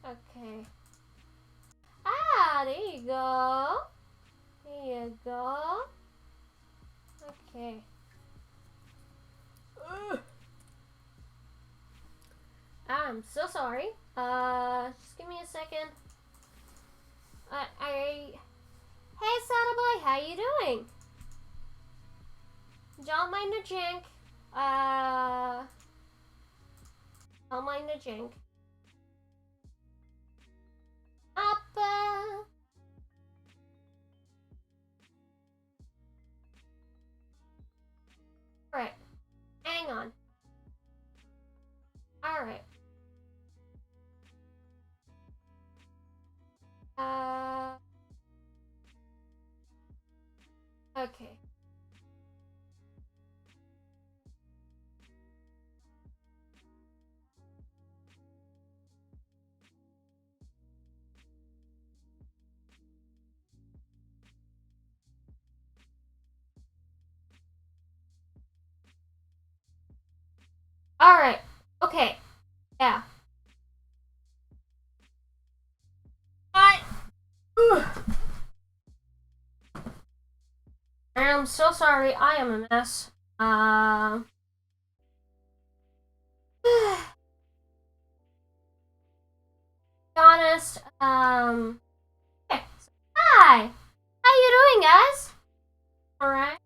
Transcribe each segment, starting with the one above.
Okay. Ah, there you go. There you go. Okay. Ugh. I'm so sorry. Just give me a second. Hey, Sada Boy, how you doing? Don't mind the jink. Don't mind the jink. Up. Alright. Hang on. Alright. Okay. Alright. Okay. Yeah. I'm so sorry. I am a mess. To be honest, okay. Hi. How you doing, guys? Alright.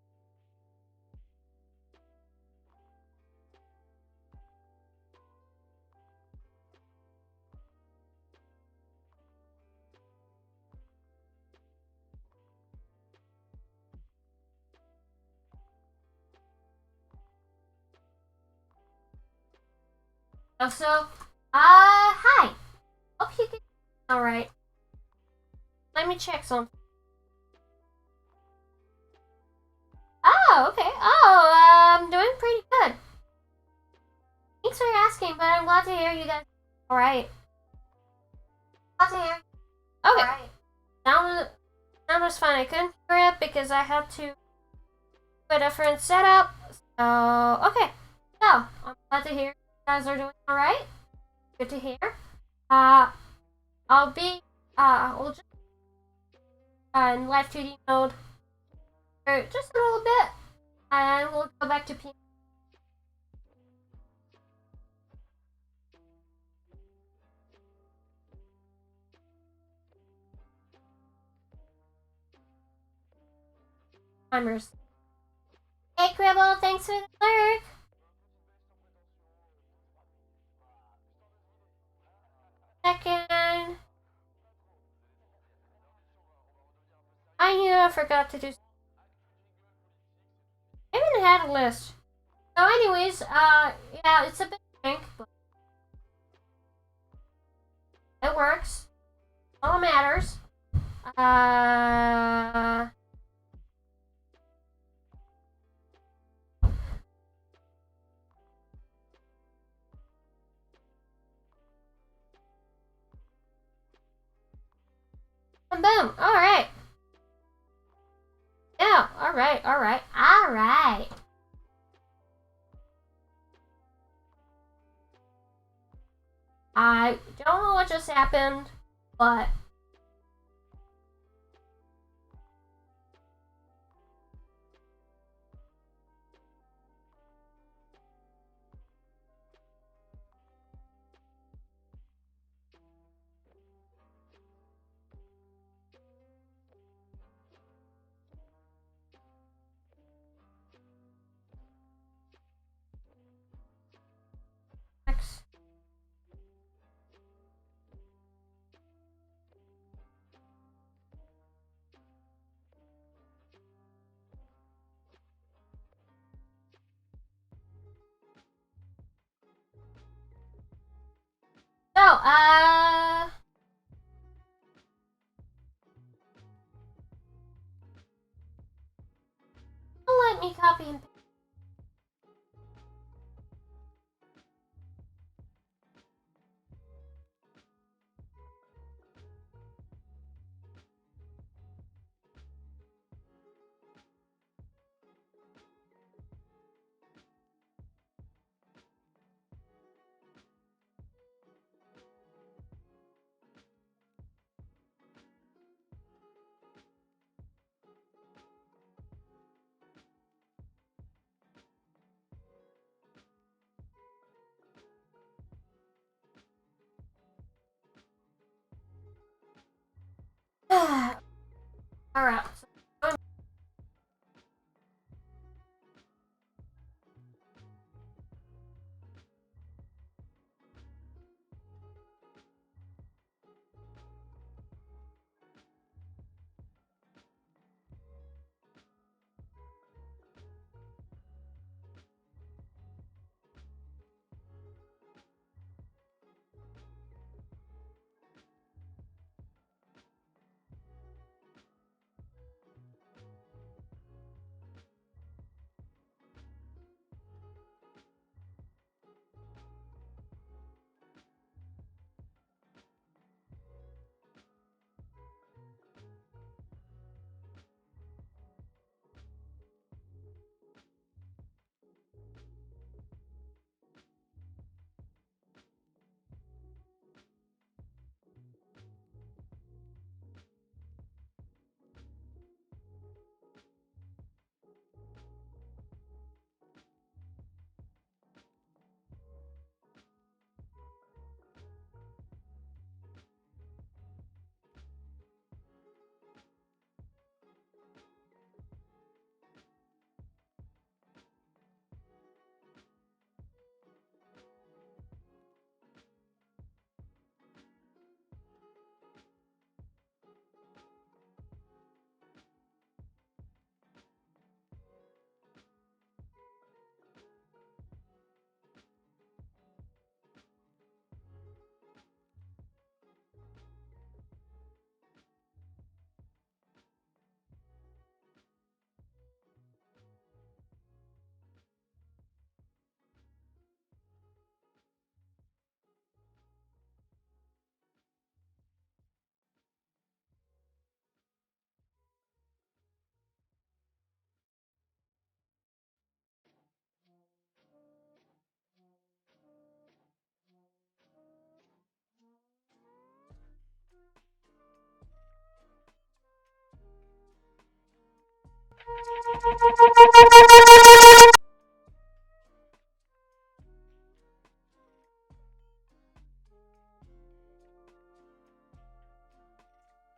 Also, hi. Hope you can. Alright. Let me check something. Oh, okay. Oh, I'm doing pretty good. Thanks for asking, but I'm glad to hear you guys. Alright. Glad to hear. Okay. Alright. Sound was fine. I couldn't hear it because I had to do a different setup. So, okay. So, I'm glad to hear you guys are doing alright. Good to hear. We'll just in live 2D mode for just a little bit, and we'll go back to P. Timers. Hey, Cribble, thanks for the lurk. Second. I knew I forgot to do. I even had a list. So, anyways, yeah, it's a bit pink, but it works. All matters. Boom. All right. Yeah. All right. All right. All right. I don't know what just happened, but so let me copy and paste. Alright.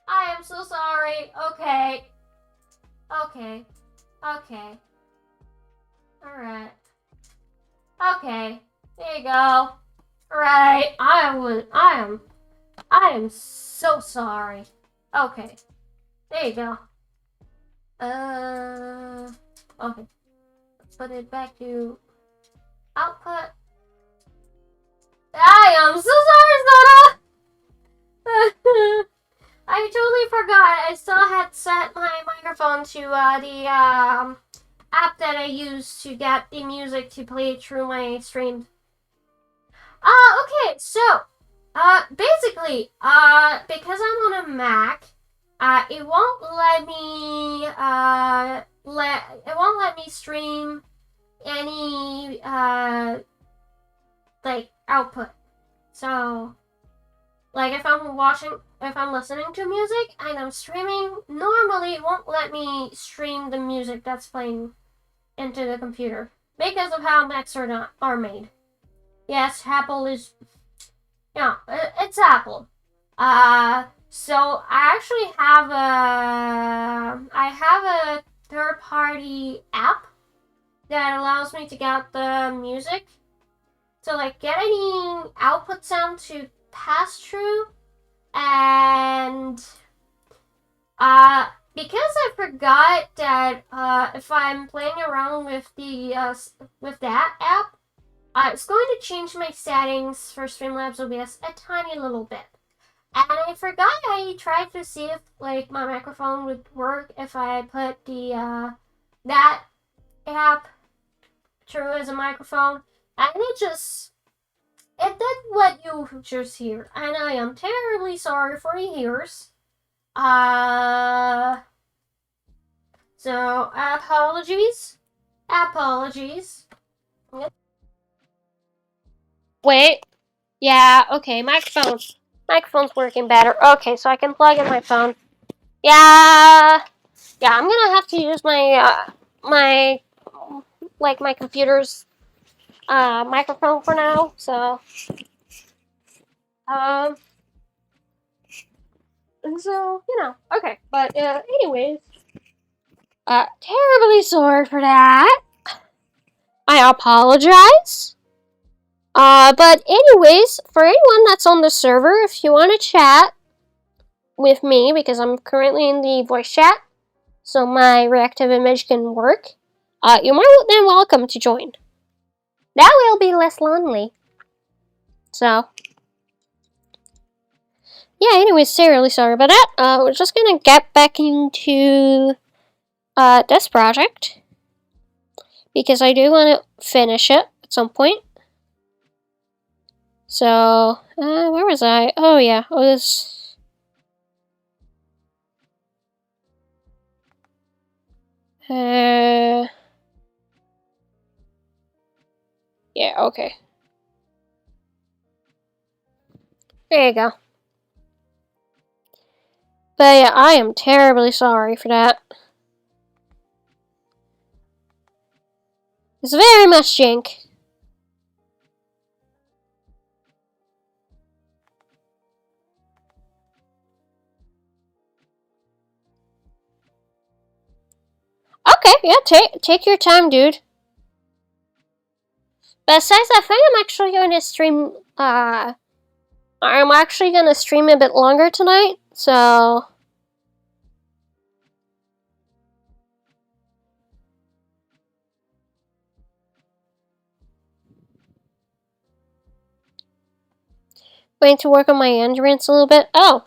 I am so sorry. Okay. Okay. Okay. Alright. Okay. There you go. Alright. I am so sorry. Okay. There you go. Okay. Let's put it back to output. I am so sorry, Soda! I totally forgot. I still had set my microphone to the app that I use to get the music to play through my stream. Okay, so basically, because I'm on a Mac, it won't let me stream any like output. So like if I'm listening to music and I'm streaming, normally it won't let me stream the music that's playing into the computer because of how Macs are made. Yes, Apple is, it's Apple. So I actually have a third-party app that allows me to get the music. So like get any output sound to pass through, and because I forgot that if I'm playing around with with that app, it's going to change my settings for Streamlabs OBS a tiny little bit. And I forgot I tried to see if like my microphone would work if I put the that app through as a microphone, and it did what you just hear, and I am terribly sorry for your ears. So apologies. Wait. Yeah, okay, microphone's working better. Okay, so I can plug in my phone. Yeah, I'm gonna have to use my computer's microphone for now. So And so, okay. But, anyways, terribly sorry for that. I apologize. But anyways, for anyone that's on the server, if you want to chat with me, because I'm currently in the voice chat, so my reactive image can work, you're more than welcome to join. That will be less lonely. So, yeah, anyways, seriously sorry about that. We're just gonna get back into this project, because I do want to finish it at some point. So, where was I? Oh yeah, I was... yeah, okay. There you go. But yeah, I am terribly sorry for that. It's very much jank. Okay, yeah, take your time, dude. Besides, I think I'm actually going to stream, I'm actually going to stream a bit longer tonight, so... Going to work on my endurance a little bit. Oh,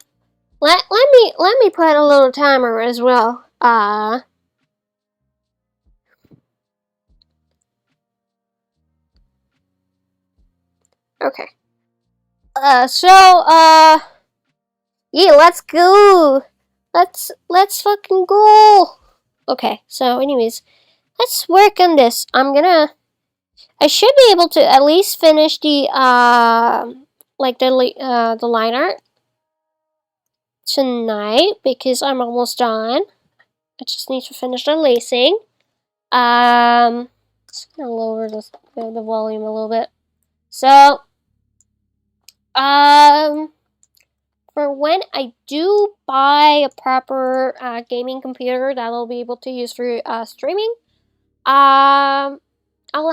let me put a little timer as well. Okay. Yeah, let's go. Let's fucking go. Okay, so anyways, let's work on this. I should be able to at least finish the line art tonight, because I'm almost done. I just need to finish the lacing. Just gonna lower the volume a little bit. So, for when I do buy a proper gaming computer that I'll be able to use for streaming, I'll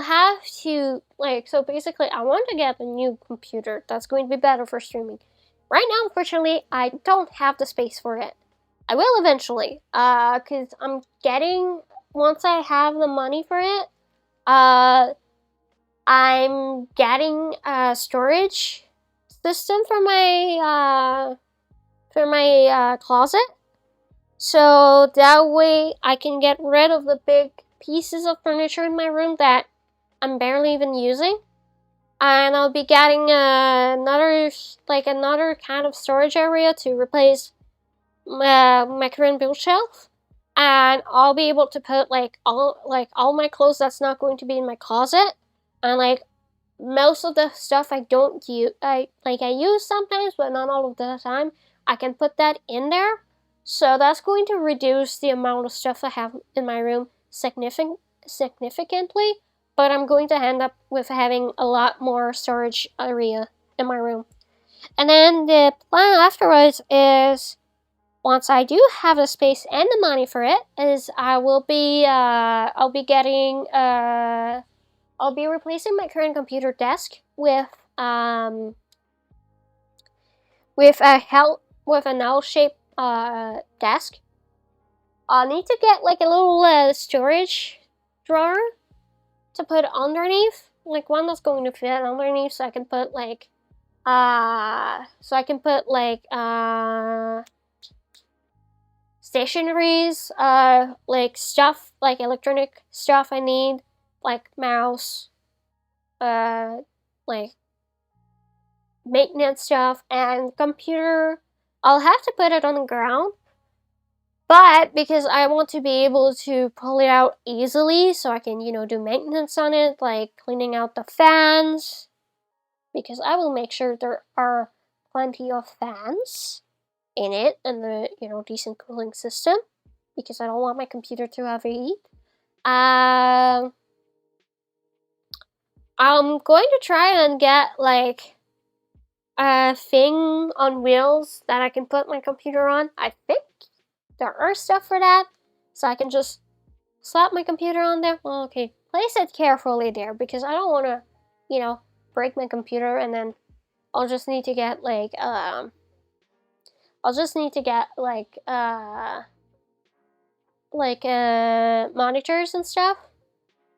have to, so basically I want to get a new computer that's going to be better for streaming. Right now, unfortunately, I don't have the space for it. I will eventually, because I'm getting, once I have the money for it, I'm getting a storage system for my closet, so that way I can get rid of the big pieces of furniture in my room that I'm barely even using, and I'll be getting another kind of storage area to replace my current build shelf, and I'll be able to put all my clothes that's not going to be in my closet, and most of the stuff I don't use, I use sometimes, but not all of the time. I can put that in there, so that's going to reduce the amount of stuff I have in my room significantly. But I'm going to end up with having a lot more storage area in my room. And then the plan afterwards is, once I do have the space and the money for it, is I'll be replacing my current computer desk with an L-shaped desk. I'll need to get a little storage drawer to put underneath, one that's going to fit underneath, so I can put stationaries, stuff, electronic stuff I need, mouse, maintenance stuff, and computer. I'll have to put it on the ground, but because I want to be able to pull it out easily, so I can, do maintenance on it, cleaning out the fans, because I will make sure there are plenty of fans in it, and the, decent cooling system, because I don't want my computer to overheat. I'm going to try and get, thing on wheels that I can put my computer on. I think there are stuff for that, so I can just slap my computer on there. Well, okay, place it carefully there because I don't want to, you know, break my computer and then I'll just need to get like monitors and stuff.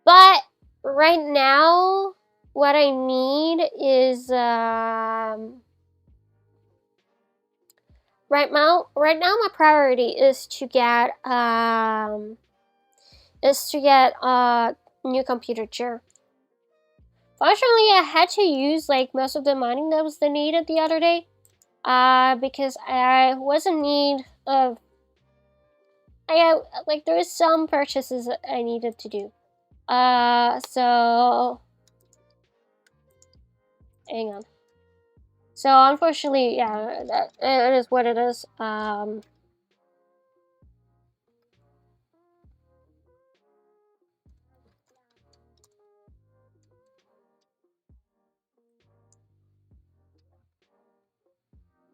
But right now, what I need is right now my priority is to get a new computer chair. Fortunately, I had to use like most of the money that was needed the other day, because I was in need of. There is some purchases that I needed to do. So hang on. So unfortunately, yeah, it is what it is.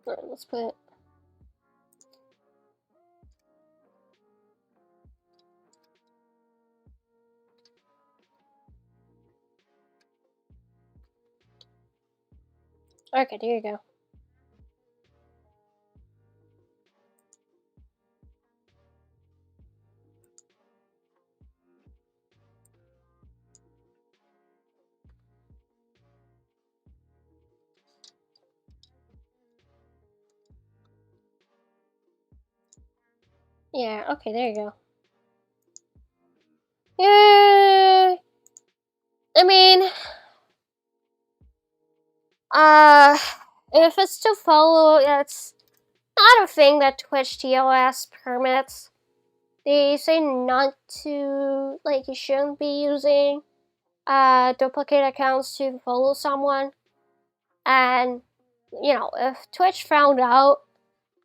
Let's put it. Okay, there you go. Yeah, okay, there you go. Yay! I mean, if it's to follow, it's not a thing that Twitch TOS permits. They say not to, like, you shouldn't be using duplicate accounts to follow someone. And, you know, if Twitch found out,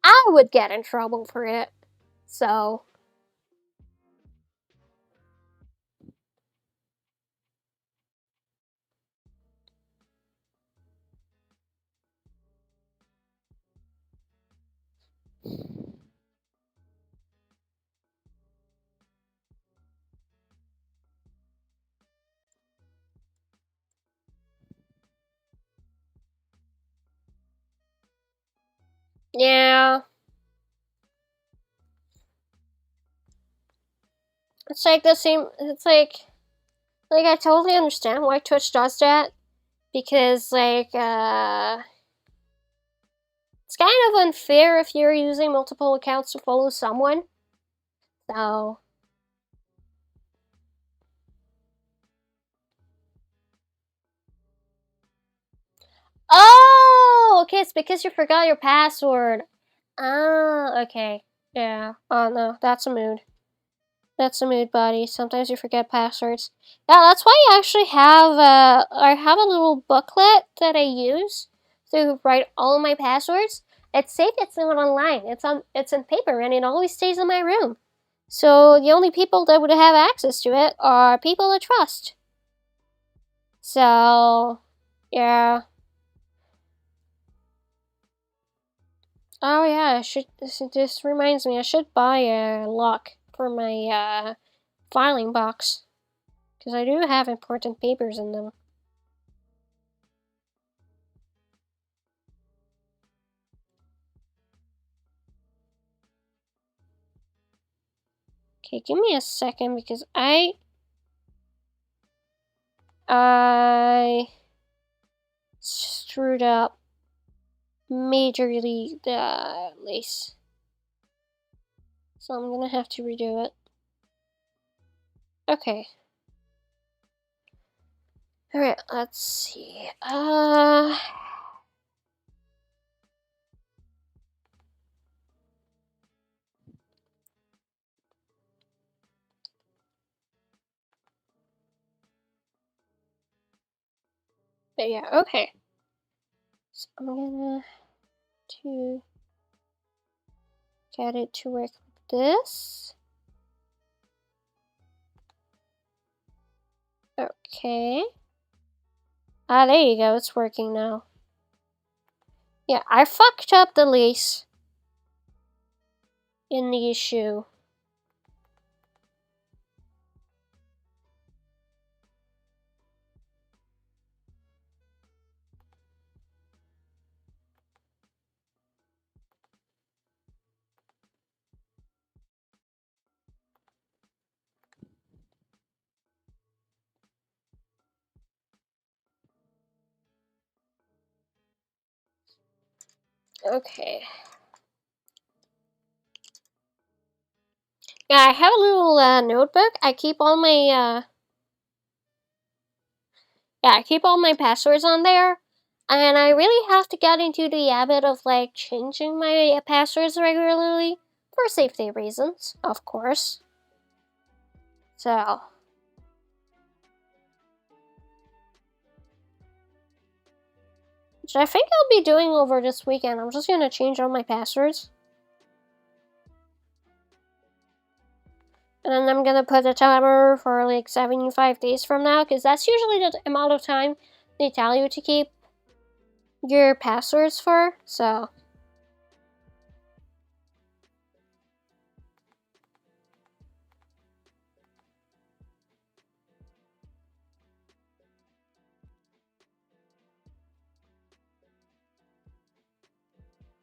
I would get in trouble for it. So, yeah. It's like the same, it's like I totally understand why Twitch does that. Because, like, it's kind of unfair if you're using multiple accounts to follow someone. So. Oh, okay, it's because you forgot your password. Ah, okay. Yeah. Oh no, that's a mood. That's a mood, buddy. Sometimes you forget passwords. Yeah, that's why I actually have I have a little booklet that I use to write all my passwords. It's safe. It's not online. It's in paper, and it always stays in my room. So the only people that would have access to it are people I trust. So, yeah. Oh yeah, I should. This reminds me, I should buy a lock for my filing box because I do have important papers in them. Okay, give me a second because I screwed up majorly the lace, so I'm gonna have to redo it. Okay. All right, let's see. But yeah, okay. So I'm gonna to get it to work like this. Okay. Ah, there you go. It's working now. Yeah, I fucked up the lace in the issue. Okay. Yeah, I have a little notebook. I keep all my I keep all my passwords on there. And I really have to get into the habit of like changing my passwords regularly for safety reasons, of course. So, which I think I'll be doing over this weekend. I'm just gonna change all my passwords. And then I'm gonna put a timer for like 75 days from now, because that's usually the amount of time they tell you to keep your passwords for, so.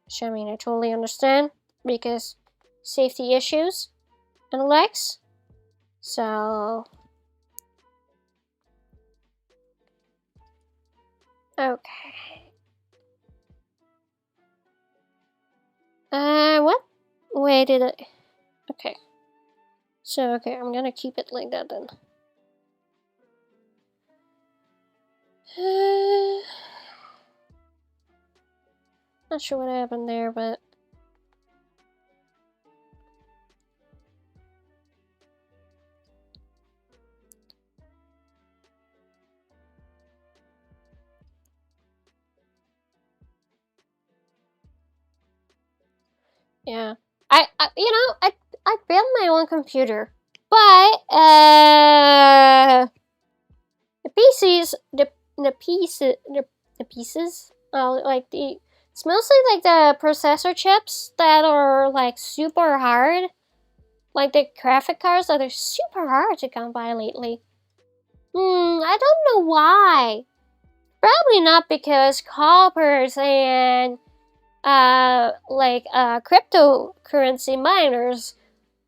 Which, I mean, I totally understand, because safety issues and Lex. So, okay. What? Wait, did it? Okay. So, okay, I'm gonna keep it like that then. Not sure what happened there, but. Yeah. I built my own computer. But, the pieces, the pieces, like it's mostly like the processor chips that are like super hard. Like the graphic cards that are super hard to come by lately. I don't know why. Probably not because coppers and cryptocurrency miners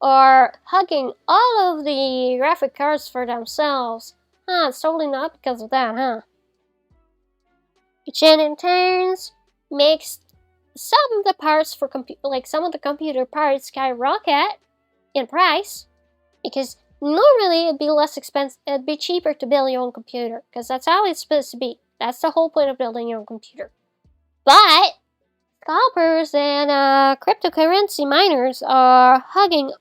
are hugging all of the graphic cards for themselves. It's totally not because of that, huh? Which in turns makes some of the parts for some of the computer parts skyrocket in price, because normally it'd be less expensive, it'd be cheaper to build your own computer, because that's how it's supposed to be. That's the whole point of building your own computer. But scalpers and cryptocurrency miners are hugging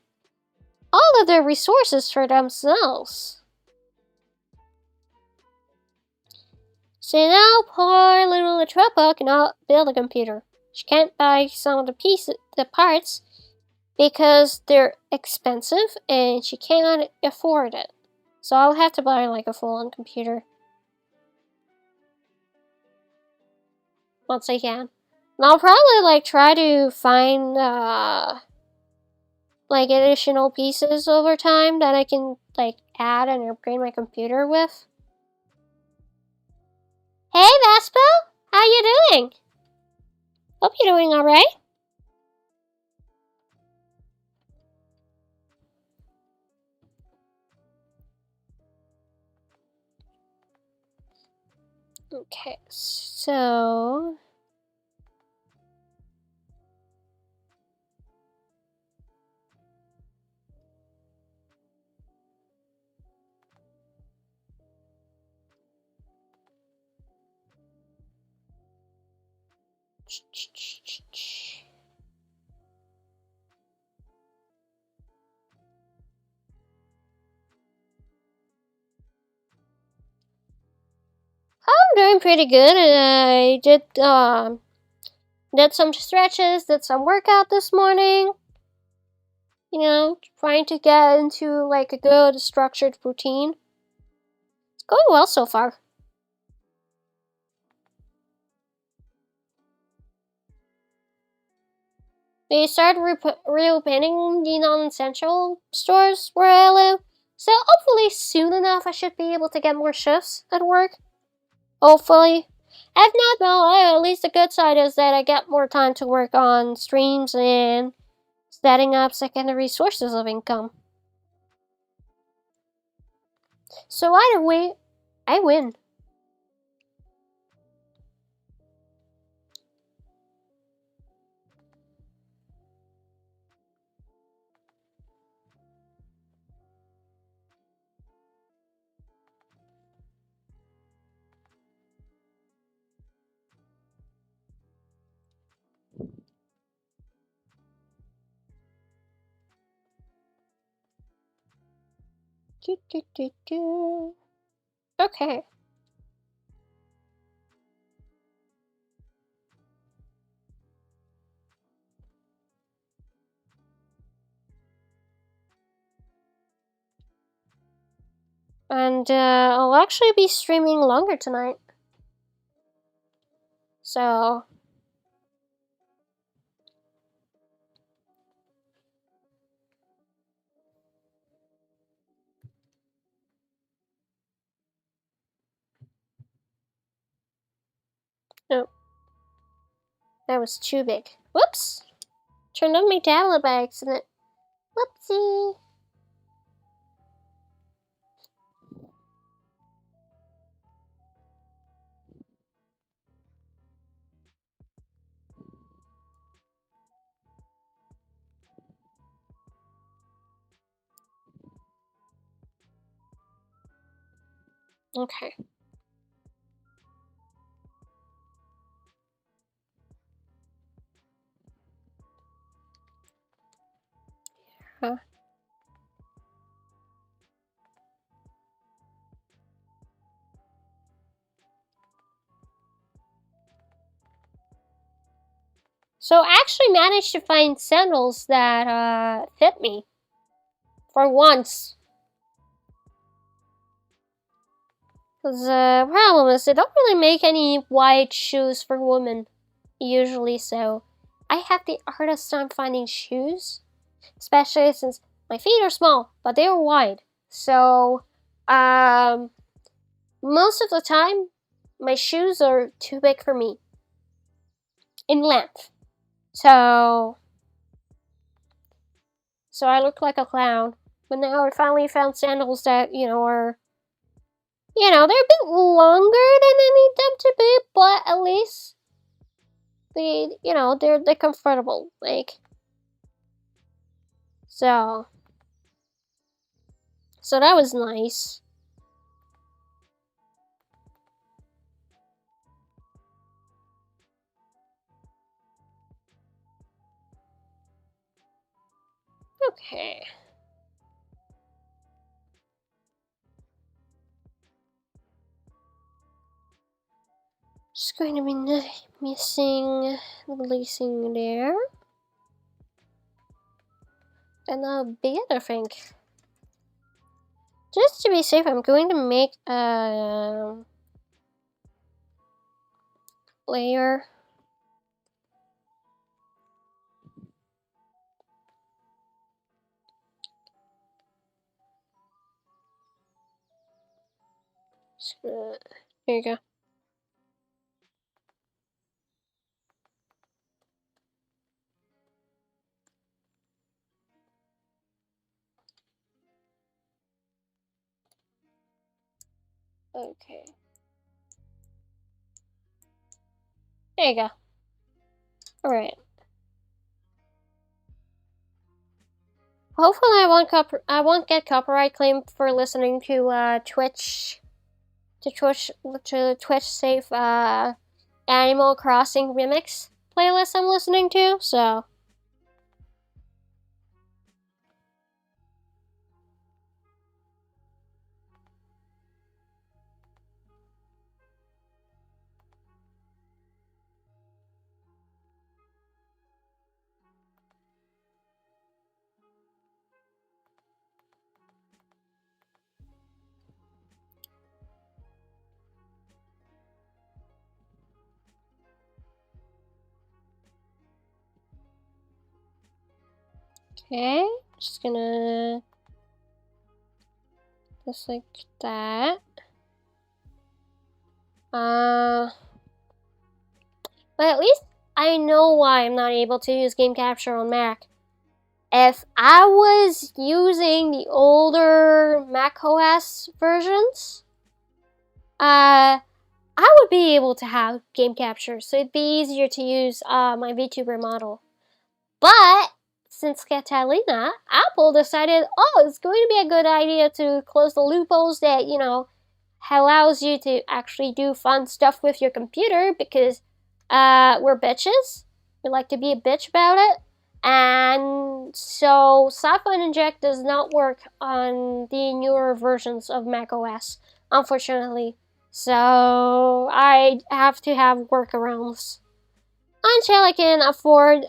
all of their resources for themselves. So now poor little Atropa cannot build a computer. She can't buy some of the parts, because they're expensive and she can't afford it. So I'll have to buy like a full-on computer once I can. And I'll probably like try to find like additional pieces over time that I can like add and upgrade my computer with. Hey Vespa, how you doing? Hope you're doing alright. Okay, so I'm doing pretty good. I did some stretches, did some workout this morning. You know, trying to get into like a good structured routine. It's going well so far. They started reopening the non-essential stores where I live, so hopefully soon enough I should be able to get more shifts at work. Hopefully. If not, well, at least the good side is that I get more time to work on streams and setting up secondary sources of income. So either way, I win. Okay. And I'll actually be streaming longer tonight. So no, that was too big. Whoops! Turned on my tablet by accident. Whoopsie! Okay. Huh. So I actually managed to find sandals that fit me. For once. Because the problem is they don't really make any wide shoes for women. Usually, so I have the hardest time finding shoes. Especially since my feet are small, but they are wide. So, most of the time, my shoes are too big for me. In length. So I look like a clown. But now I finally found sandals that, are, they're a bit longer than I need them to be, but at least they're comfortable. So that was nice. Okay. Just going to be releasing there. And a bit, I think. Just to be safe, I'm going to make a layer. Here you go. Okay. There you go. Alright. Hopefully I won't get copyright claim for listening to Twitch safe Animal Crossing remix playlist I'm listening to, so Okay, just gonna just like that. But at least I know why I'm not able to use game capture on Mac. If I was using the older Mac OS versions, I would be able to have game capture, so it'd be easier to use my Vtuber model. But since Catalina, Apple decided, oh, it's going to be a good idea to close the loopholes that, you know, allows you to actually do fun stuff with your computer, because we're bitches. We like to be a bitch about it. And so Sci-Fi Inject does not work on the newer versions of macOS, unfortunately. So I have to have workarounds until I can afford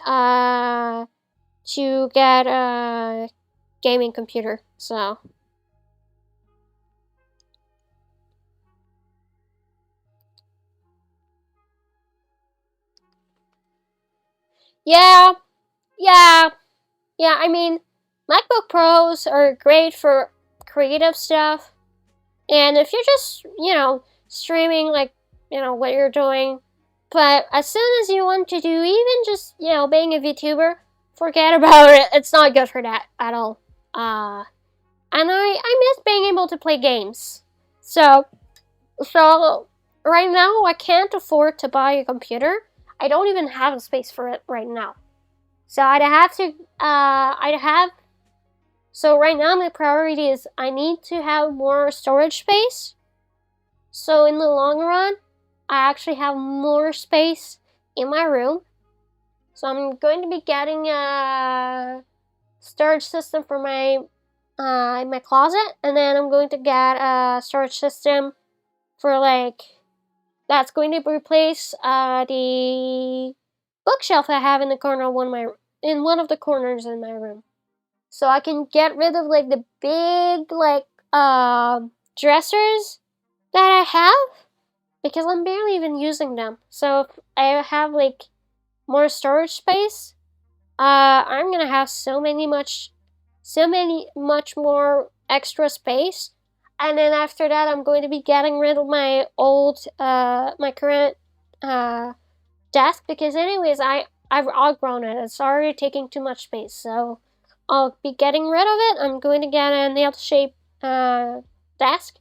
to get a gaming computer. So yeah, yeah. Yeah, I mean, MacBook Pros are great for creative stuff. And if you're just, you know, streaming, like, you know, what you're doing, but as soon as you want to do even just, you know, being a VTuber, forget about it. It's not good for that at all. And I miss being able to play games. So right now I can't afford to buy a computer. I don't even have the space for it right now. So so right now my priority is I need to have more storage space. So in the long run, I actually have more space in my room. So I'm going to be getting a storage system for my in my closet, and then I'm going to get a storage system for like that's going to replace the bookshelf I have in the corner of one of the corners in my room. So I can get rid of like the big like dressers that I have, because I'm barely even using them. So if I have like more storage space, I'm gonna have so much more extra space. And then after that, I'm going to be getting rid of my my current desk, because anyways, I've outgrown it. It's already taking too much space, so I'll be getting rid of it. I'm going to get a nail-shaped desk,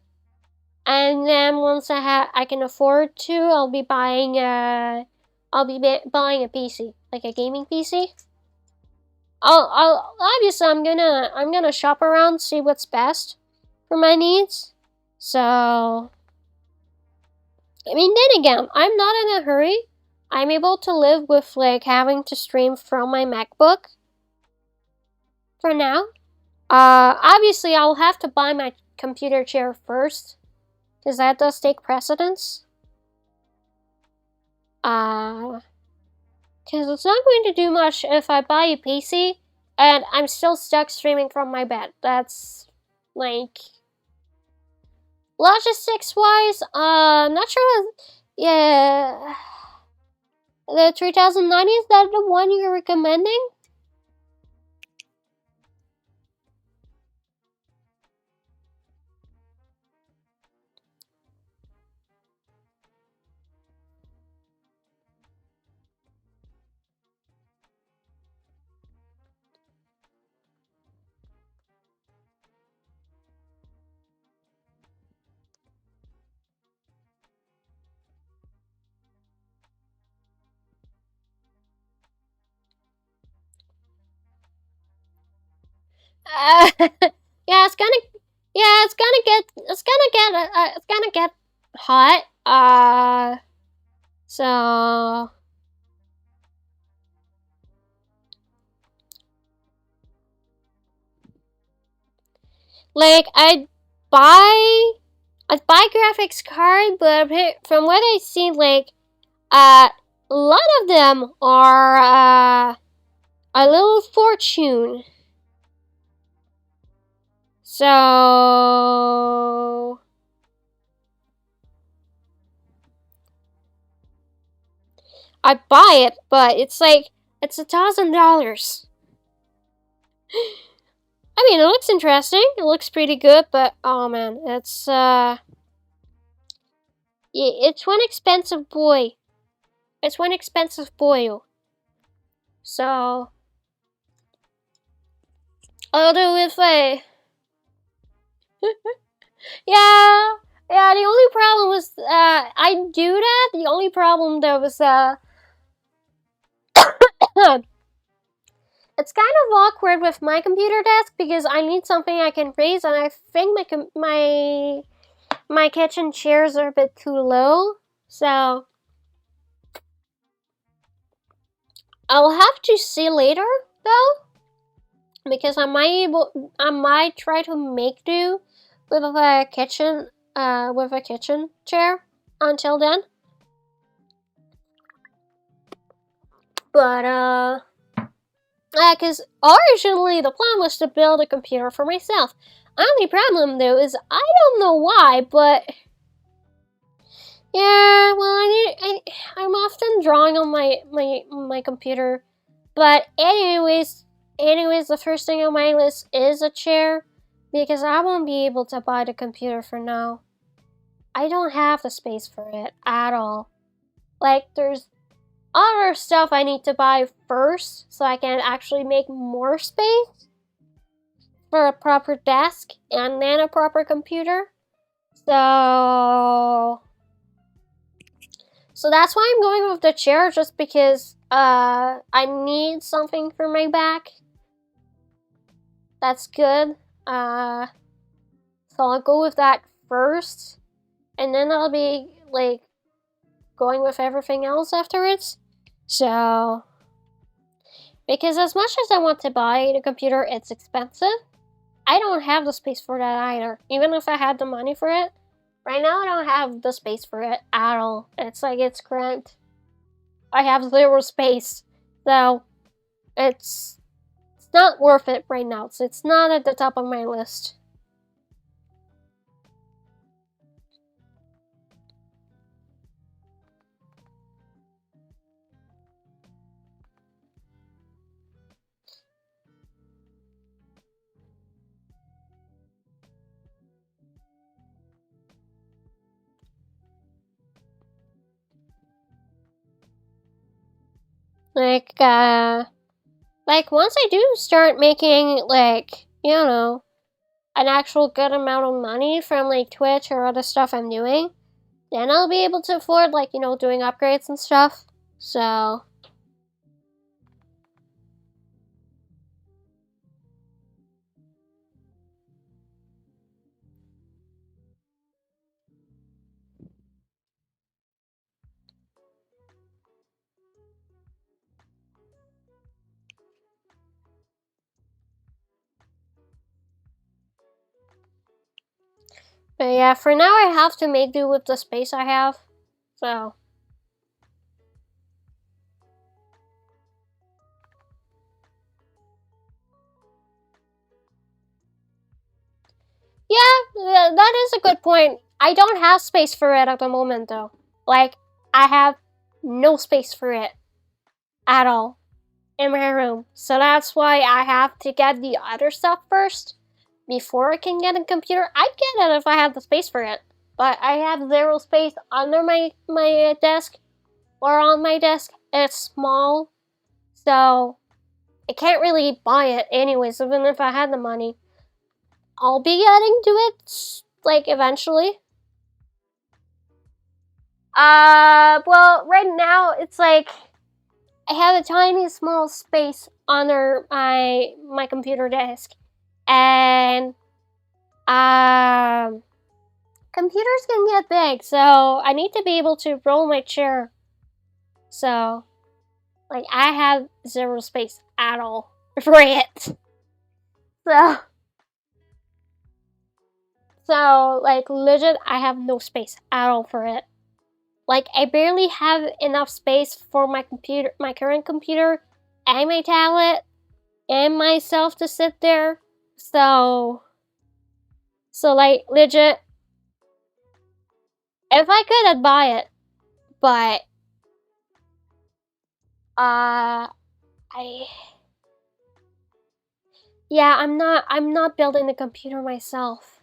and then once I can afford to, I'll be buying buying a PC, like a gaming PC. I'll obviously I'm gonna shop around, see what's best for my needs. So I mean, then again, I'm not in a hurry. I'm able to live with like having to stream from my MacBook for now. Obviously I'll have to buy my computer chair first, because that does take precedence. Because it's not going to do much if I buy a PC and I'm still stuck streaming from my bed. That's like logistics wise. I'm not sure what. Yeah, the 3090, is that the one you're recommending? Yeah, it's gonna. Yeah, it's gonna get hot. So like I'd buy graphics card, but from what I see, like a lot of them are a little fortune. So I buy it, but it's like it's $1,000. I mean, it looks interesting. It looks pretty good, but oh man, it's one expensive boy. It's one expensive boy. So, although if I, yeah, yeah, the only problem was, I do that. The only problem there was, it's kind of awkward with my computer desk because I need something I can raise, and I think my kitchen chairs are a bit too low. So I'll have to see later though, because I might try to make do with a kitchen chair until then. But because originally the plan was to build a computer for myself. Only problem though is I don't know why, but yeah, well, I'm often drawing on my computer, but anyways, the first thing on my list is a chair, because I won't be able to buy the computer for now. I don't have the space for it at all. Like, there's other stuff I need to buy first, so I can actually make more space for a proper desk and then a proper computer. So that's why I'm going with the chair, just because I need something for my back. That's good. So I'll go with that first, and then I'll be like going with everything else afterwards. So, because as much as I want to buy the computer, it's expensive. I don't have the space for that either. Even if I had the money for it, right now I don't have the space for it at all. It's like it's cramped. I have 0 space. So it's not worth it right now. So it's not at the top of my list. Like once I do start making, like, you know, an actual good amount of money from like Twitch or other stuff I'm doing, then I'll be able to afford, like, you know, doing upgrades and stuff. So but yeah, for now I have to make do with the space I have. So yeah, that is a good point. I don't have space for it at the moment though. Like, I have no space for it at all in my room. So that's why I have to get the other stuff first before I can get a computer. I'd get it if I had the space for it, but I have 0 space under my desk or on my desk. It's small, so I can't really buy it anyways. Even if I had the money, I'll be getting to it like eventually. Well, right now it's like I have a tiny small space under my computer desk, and computers can get big, so I need to be able to roll my chair. So, like, I have 0 space at all for it. So like, legit, I have no space at all for it. Like, I barely have enough space for my current computer, and my tablet, and myself to sit there. So like, legit, if I could, I'd buy it. But I Yeah, I'm not building the computer myself.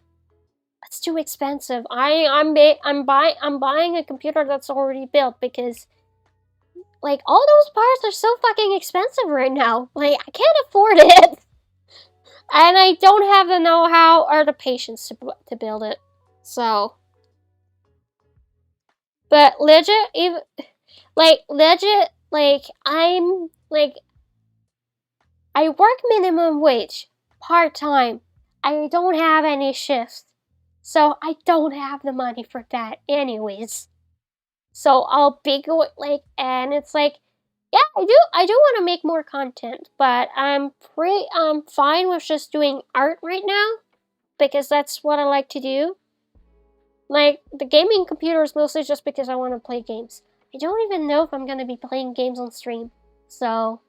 It's too expensive. I'm buying a computer that's already built because like all those parts are so fucking expensive right now. Like I can't afford it. And I don't have the know-how or the patience to build it. So, but legit, even legit, I'm like I work minimum wage, part time. I don't have any shifts, so I don't have the money for that, anyways. So I'll be going and it's like, yeah, I do want to make more content, but I'm fine with just doing art right now because that's what I like to do. Like, the gaming computer is mostly just because I want to play games. I don't even know if I'm going to be playing games on stream. So,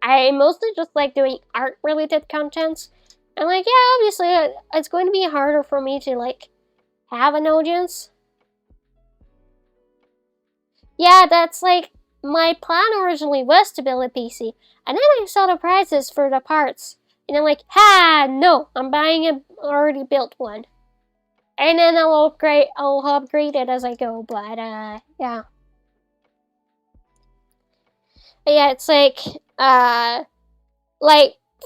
I mostly just like doing art-related contents. And, like, yeah, obviously, it's going to be harder for me to, like, have an audience. Yeah, that's, like, my plan originally was to build a PC. And then I saw the prices for the parts. And I'm like, no, I'm buying an already built one. And then I'll upgrade it as I go, but yeah. But yeah, it's like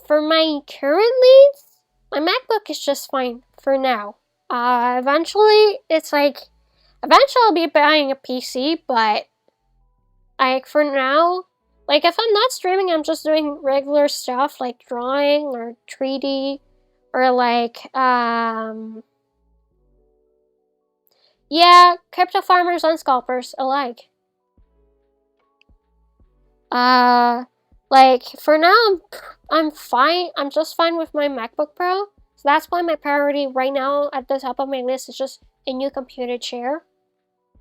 for my current needs, my MacBook is just fine for now. Eventually I'll be buying a PC, but like for now, like if I'm not streaming, I'm just doing regular stuff like drawing or 3D or yeah, crypto farmers and scalpers alike. Like for now, I'm fine. I'm just fine with my MacBook Pro. So that's why my priority right now at the top of my list is just a new computer chair.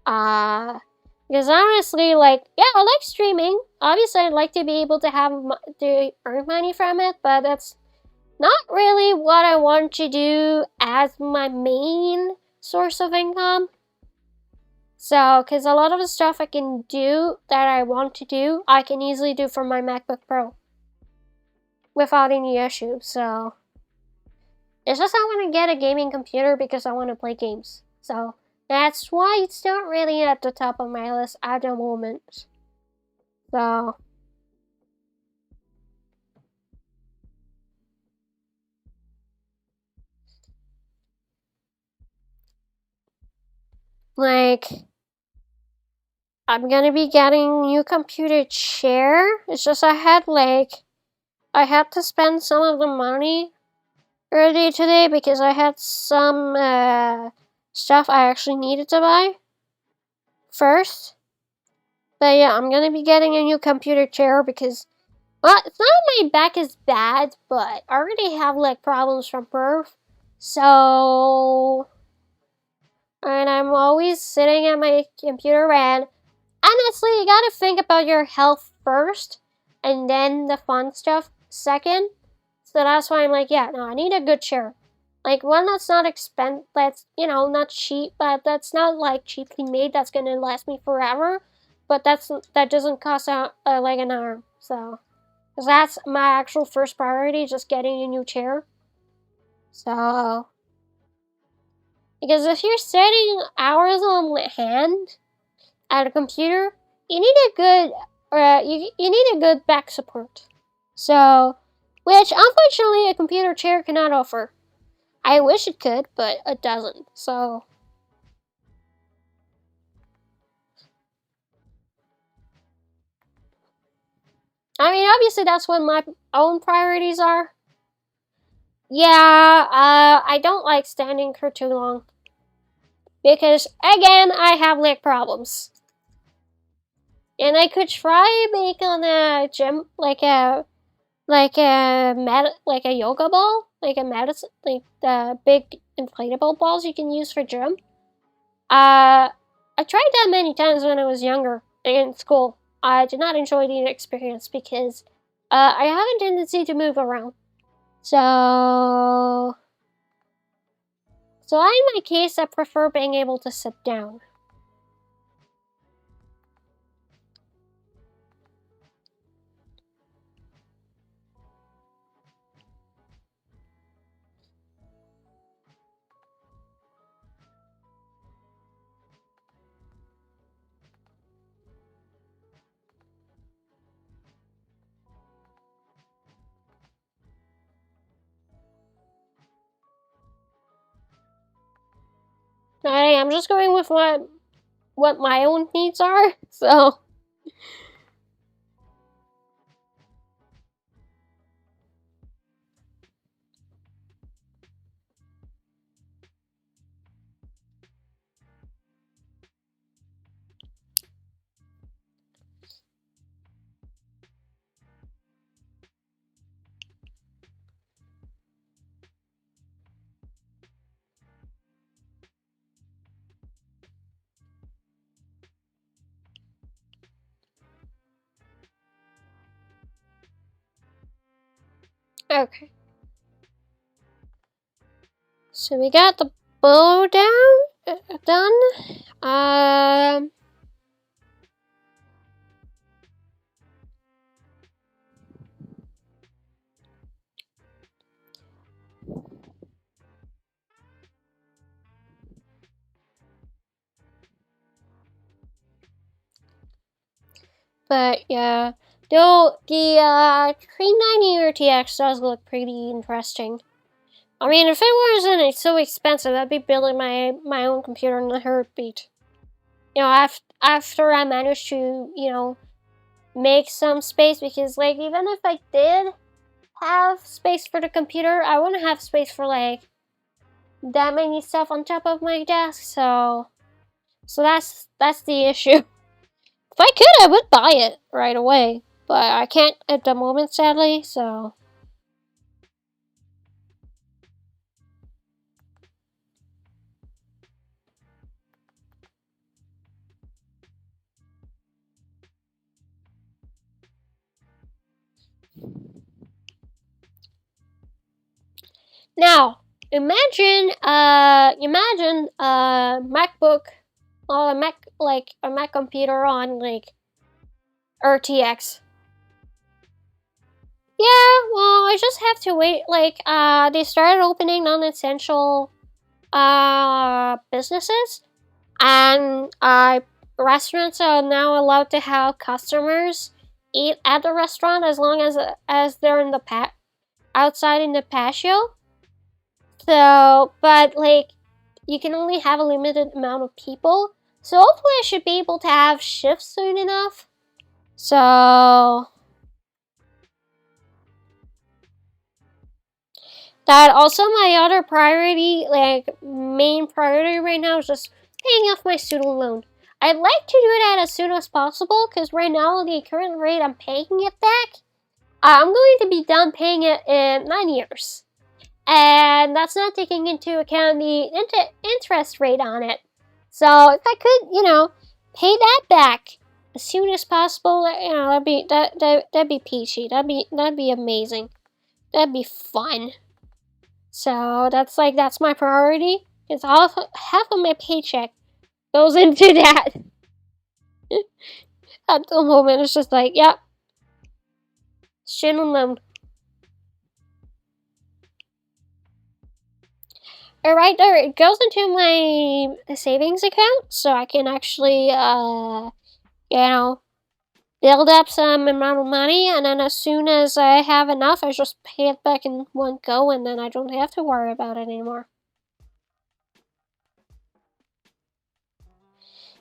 Because honestly, like, yeah, I like streaming. Obviously, I'd like to be able to to earn money from it, but that's not really what I want to do as my main source of income. So, because a lot of the stuff I can do that I want to do, I can easily do from my MacBook Pro without any issue. So, it's just I want to get a gaming computer because I want to play games. So, that's why it's not really at the top of my list at the moment. So, like, I'm gonna be getting a new computer chair. It's just I had to spend some of the money early today because I had some stuff I actually needed to buy first. But yeah, I'm gonna be getting a new computer chair because, well, it's not my back is bad, but I already have like problems from birth. So, and I'm always sitting at my computer, and honestly, you gotta think about your health first and then the fun stuff second. So that's why I'm like, yeah, no, I need a good chair. Like one that's not that's, not cheap, but that's not like cheaply made, that's gonna last me forever. But that doesn't cost like an arm. So, cause that's my actual first priority, just getting a new chair. So, because if you're sitting hours on hand at a computer, you need a good, you need a good back support. So, which unfortunately a computer chair cannot offer. I wish it could, but it doesn't. So, I mean, obviously that's what my own priorities are. Yeah, I don't like standing for too long. Because, again, I have leg problems. And I could try making a gym, like a yoga ball, like a medicine, like the big inflatable balls you can use for gym. I tried that many times when I was younger in school. I did not enjoy the experience because I have a tendency to move around. So in my case, I prefer being able to sit down. I'm just going with what my own needs are. So. Okay. So we got the bow done. But yeah, though the 390 RTX does look pretty interesting. I mean, if it wasn't so expensive, I'd be building my own computer in a heartbeat. You know, after I managed to, make some space, because like even if I did have space for the computer, I wouldn't have space for like that many stuff on top of my desk. So that's the issue. If I could, I would buy it right away, but I can't at the moment, sadly. So. Now, imagine a MacBook or a Mac computer on like RTX. Yeah, well, I just have to wait. Like, they started opening non-essential businesses, and restaurants are now allowed to have customers eat at the restaurant as long as they're in the outside in the patio. So, but like, you can only have a limited amount of people. So hopefully I should be able to have shifts soon enough. So that also my other priority, like main priority right now, is just paying off my student loan. I'd like to do that as soon as possible, because right now the current rate I'm paying it back, I'm going to be done paying it in 9 years. And that's not taking into account the interest rate on it. So if I could, pay that back as soon as possible, that'd be peachy. That'd be amazing. That'd be fun. So that's my priority. It's half of my paycheck goes into that. At the moment, it's just like, yep, student loan. Right there, it goes into my savings account, so I can actually, build up some amount of money, and then as soon as I have enough, I just pay it back in one go, and then I don't have to worry about it anymore.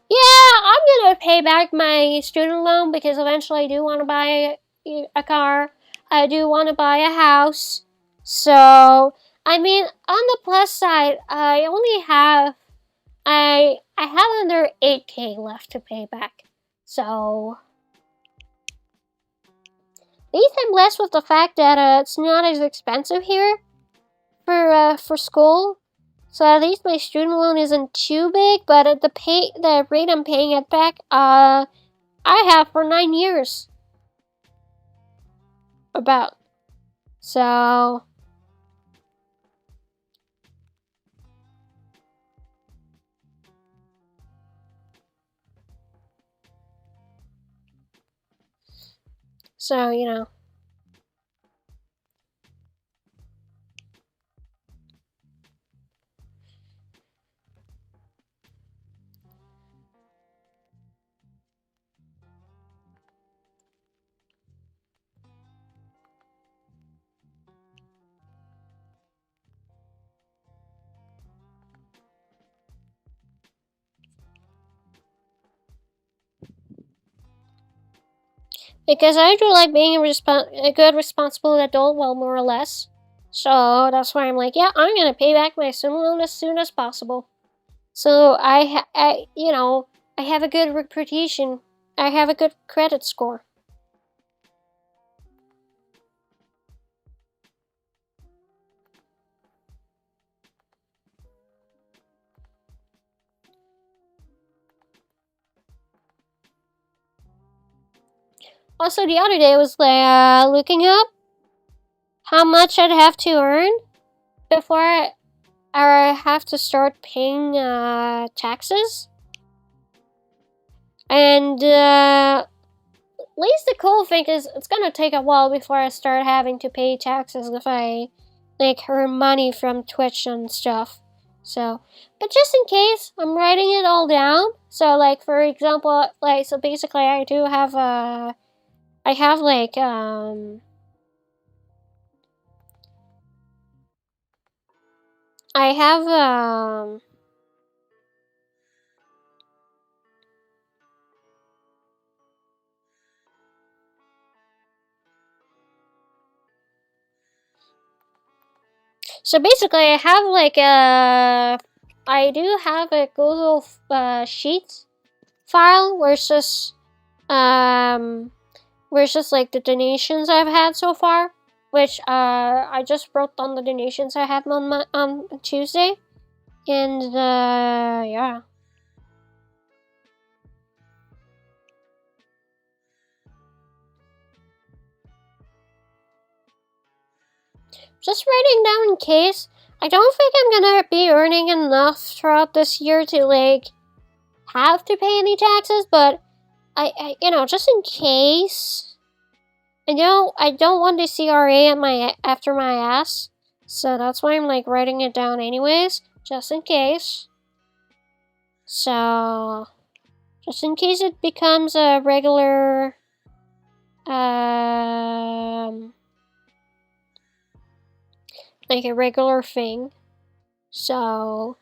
Yeah, I'm gonna pay back my student loan because eventually I do want to buy a car. I do want to buy a house. So, I mean, on the plus side, I have under 8K left to pay back. So, at least I'm blessed with the fact that it's not as expensive here for school. So at least my student loan isn't too big, but at the rate I'm paying it back, I have for 9 years. About. So so. Because I do like being a good, responsible adult, well, more or less. So that's why I'm like, yeah, I'm gonna pay back my student loan as soon as possible. So I have a good reputation. I have a good credit score. Also, the other day I was looking up how much I'd have to earn before I have to start paying taxes. And at least the cool thing is it's gonna take a while before I start having to pay taxes if I like earn money from Twitch and stuff. So, but just in case, I'm writing it all down. So, like for example, so basically, I do have I have I have So basically, I have I do have a Google Sheets file where it's just like the donations I've had so far, which I just wrote down the donations I had on Tuesday, and yeah. Just writing down in case. I don't think I'm gonna be earning enough throughout this year to like have to pay any taxes, but I just in case. I don't want the CRA after my ass, so that's why I'm like writing it down anyways, just in case. So, just in case it becomes a regular, like a regular thing. So,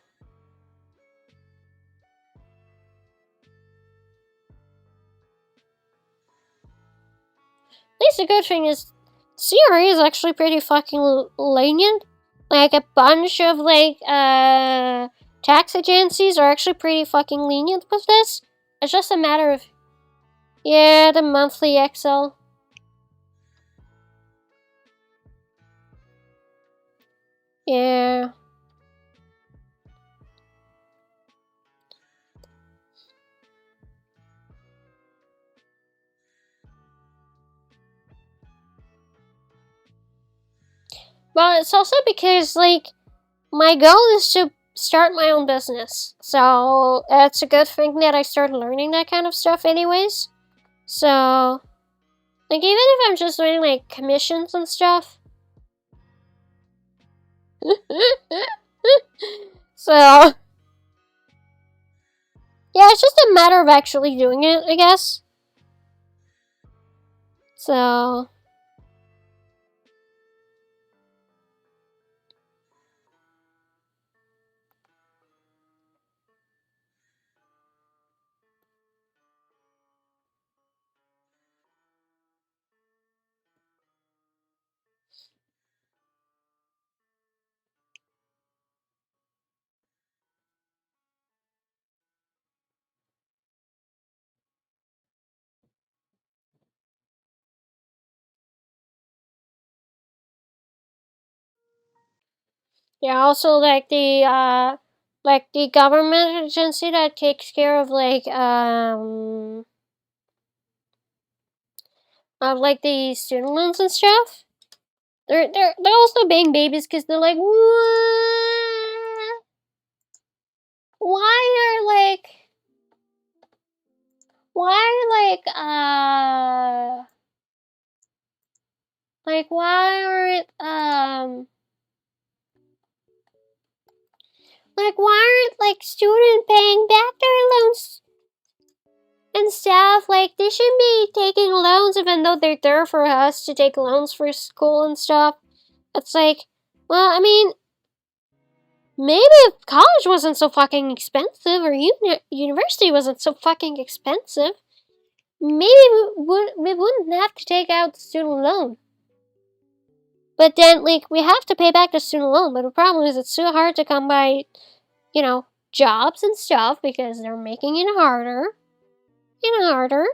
at least the good thing is, CRA is actually pretty fucking lenient. Like a bunch of tax agencies are actually pretty fucking lenient with this. It's just a matter of, yeah, the monthly Excel. Yeah. Well, it's also because, like, my goal is to start my own business. So, it's a good thing that I started learning that kind of stuff anyways. So, like, even if I'm just doing, like, commissions and stuff. So, yeah, it's just a matter of actually doing it, I guess. So, yeah, also, like the government agency that takes care of, like the student loans and stuff. They're also being babies because they're like, what? Why are why aren't why aren't student paying back their loans and stuff? Like, they shouldn't be taking loans even though they're there for us to take loans for school and stuff. It's like, well, I mean, maybe if college wasn't so fucking expensive or university wasn't so fucking expensive, maybe we wouldn't have to take out the student loan. But then, like, we have to pay back the student loan. But the problem is, it's so hard to come by, you know, jobs and stuff because they're making it harder and harder.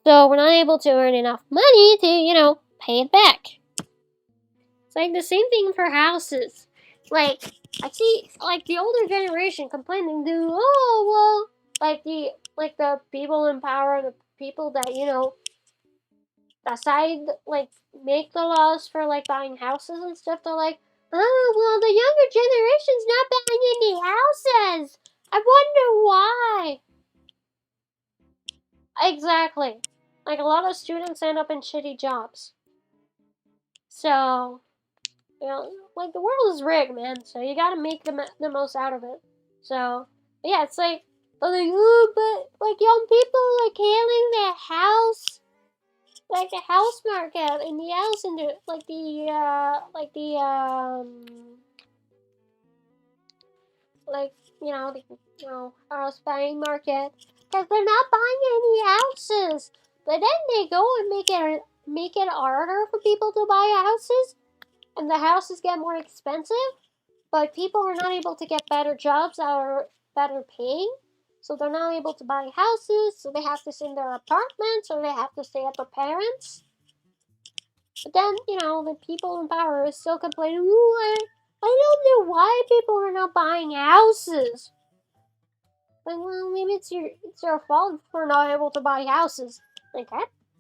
So we're not able to earn enough money to, pay it back. It's like the same thing for houses. Like, I see, like, the older generation complaining to, oh, well, the people in power, the people that, decide, like, make the laws for, like, buying houses and stuff, they're like, oh, well, the younger generation's not buying any houses. I wonder why. Exactly. Like, a lot of students end up in shitty jobs. So, like, the world is rigged, man. So you gotta make the most out of it. So, yeah, it's like, oh, but, like, young people, like, hailing their house, like, the house market and the house and the, house buying market. Because they're not buying any houses. But then they go and make it harder for people to buy houses. And the houses get more expensive. But people are not able to get better jobs that are better paying. So they're not able to buy houses. So they have to stay in their apartments. Or they have to stay at their parents'. But then, the people in power are still complaining, I don't know why people are not buying houses. Like, well, maybe it's your fault for not able to buy houses. Like,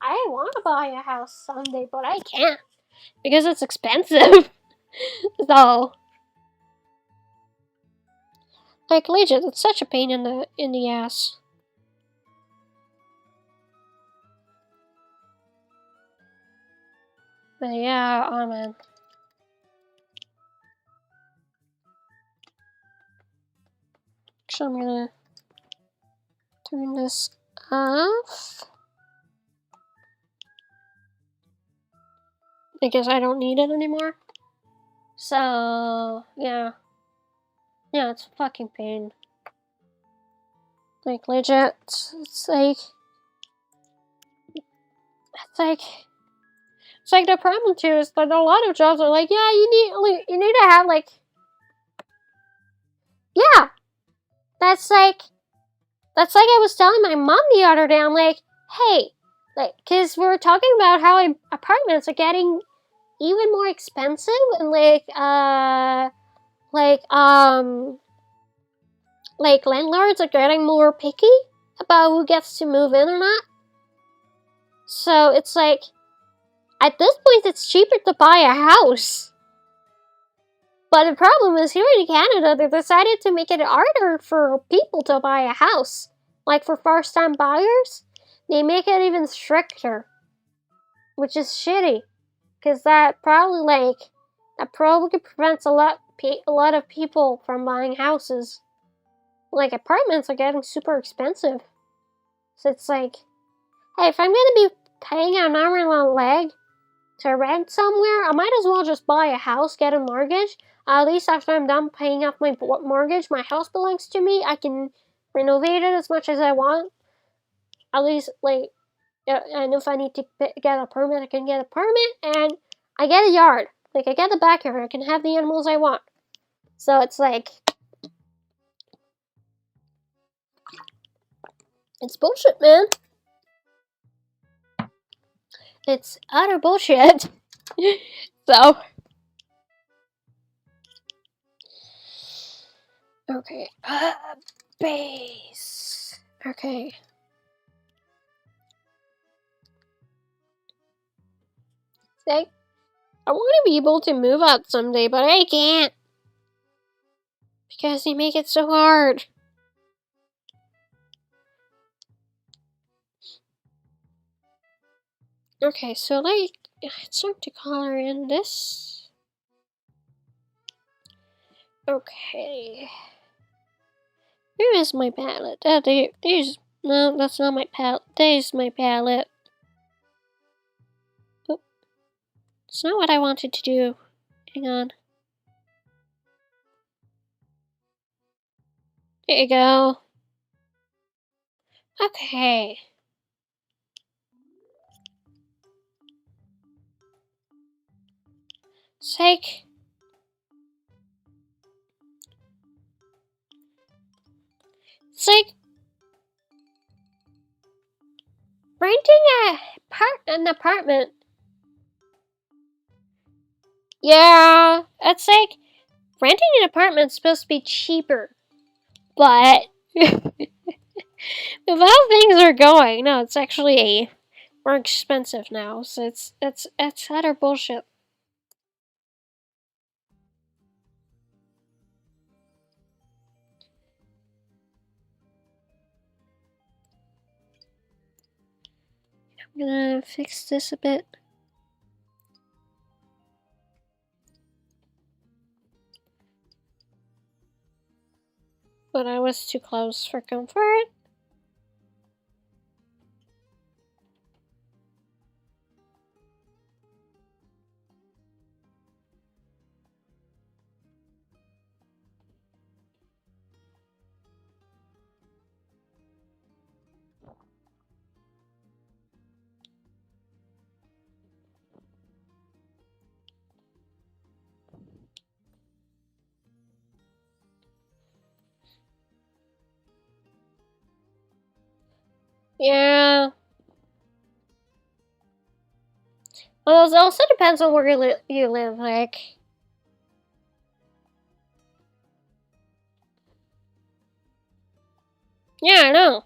I want to buy a house someday, but I can't. Because it's expensive. So, like, legit, it's such a pain in the ass. But yeah, oh man. So I'm gonna turn this off. Because I don't need it anymore. So, yeah. Yeah, it's a fucking pain. Like, legit, it's like the problem too is that a lot of jobs are like, yeah, you need to have, like, yeah, that's like I was telling my mom the other day, I'm like, hey, like, cause we were talking about how apartments are getting even more expensive and like landlords are getting more picky about who gets to move in or not. So it's like, at this point, it's cheaper to buy a house. But the problem is, here in Canada, they decided to make it harder for people to buy a house. Like, for first-time buyers, they make it even stricter. Which is shitty. Because that probably prevents a lot of people from buying houses. Like, apartments are getting super expensive. So it's like, hey, if I'm gonna be paying an arm and a leg to rent somewhere, I might as well just buy a house, get a mortgage. At least after I'm done paying off my mortgage, my house belongs to me. I can renovate it as much as I want. At least, like, and if I need to get a permit, I can get a permit, and I get a yard. Like, I get the backyard. I can have the animals I want. So it's like, it's bullshit, man. It's utter bullshit. So, okay, base. Okay. Like, I want to be able to move out someday, but I can't. Because they make it so hard. Okay, so, like, it's time to color in this. Okay. Where is my palette? No, that's not my palette. There's my palette. Oh, it's not what I wanted to do. Hang on. There you go. Okay. It's like... It's like... renting an apartment. Yeah, it's like... renting an apartment's supposed to be cheaper. But... with how things are going, no, it's actually more expensive now. So it's utter bullshit. I'm gonna fix this a bit. But I was too close for comfort. Yeah. Well, it also depends on where you live, like... Yeah, I know.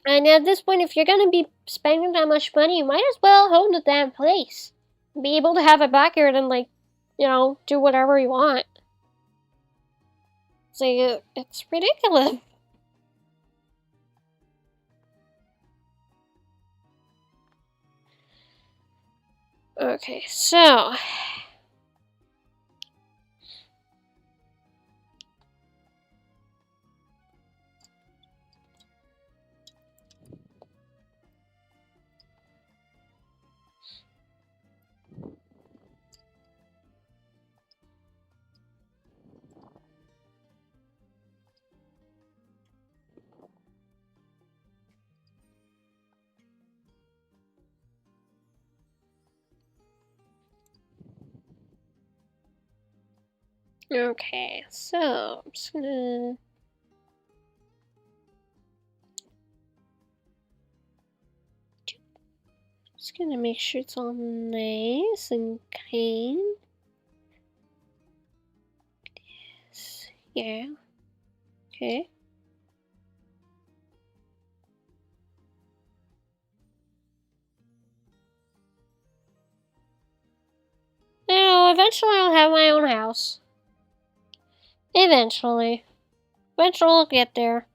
And at this point, if you're gonna be spending that much money, you might as well own the damn place. Be able to have a backyard and, like, you know, do whatever you want. So, it's ridiculous. Okay, so... Okay, so... I'm just gonna... Just gonna make sure it's all nice and clean. Yeah. Okay. You know, eventually I'll have my own house. Eventually. Eventually I'll get there.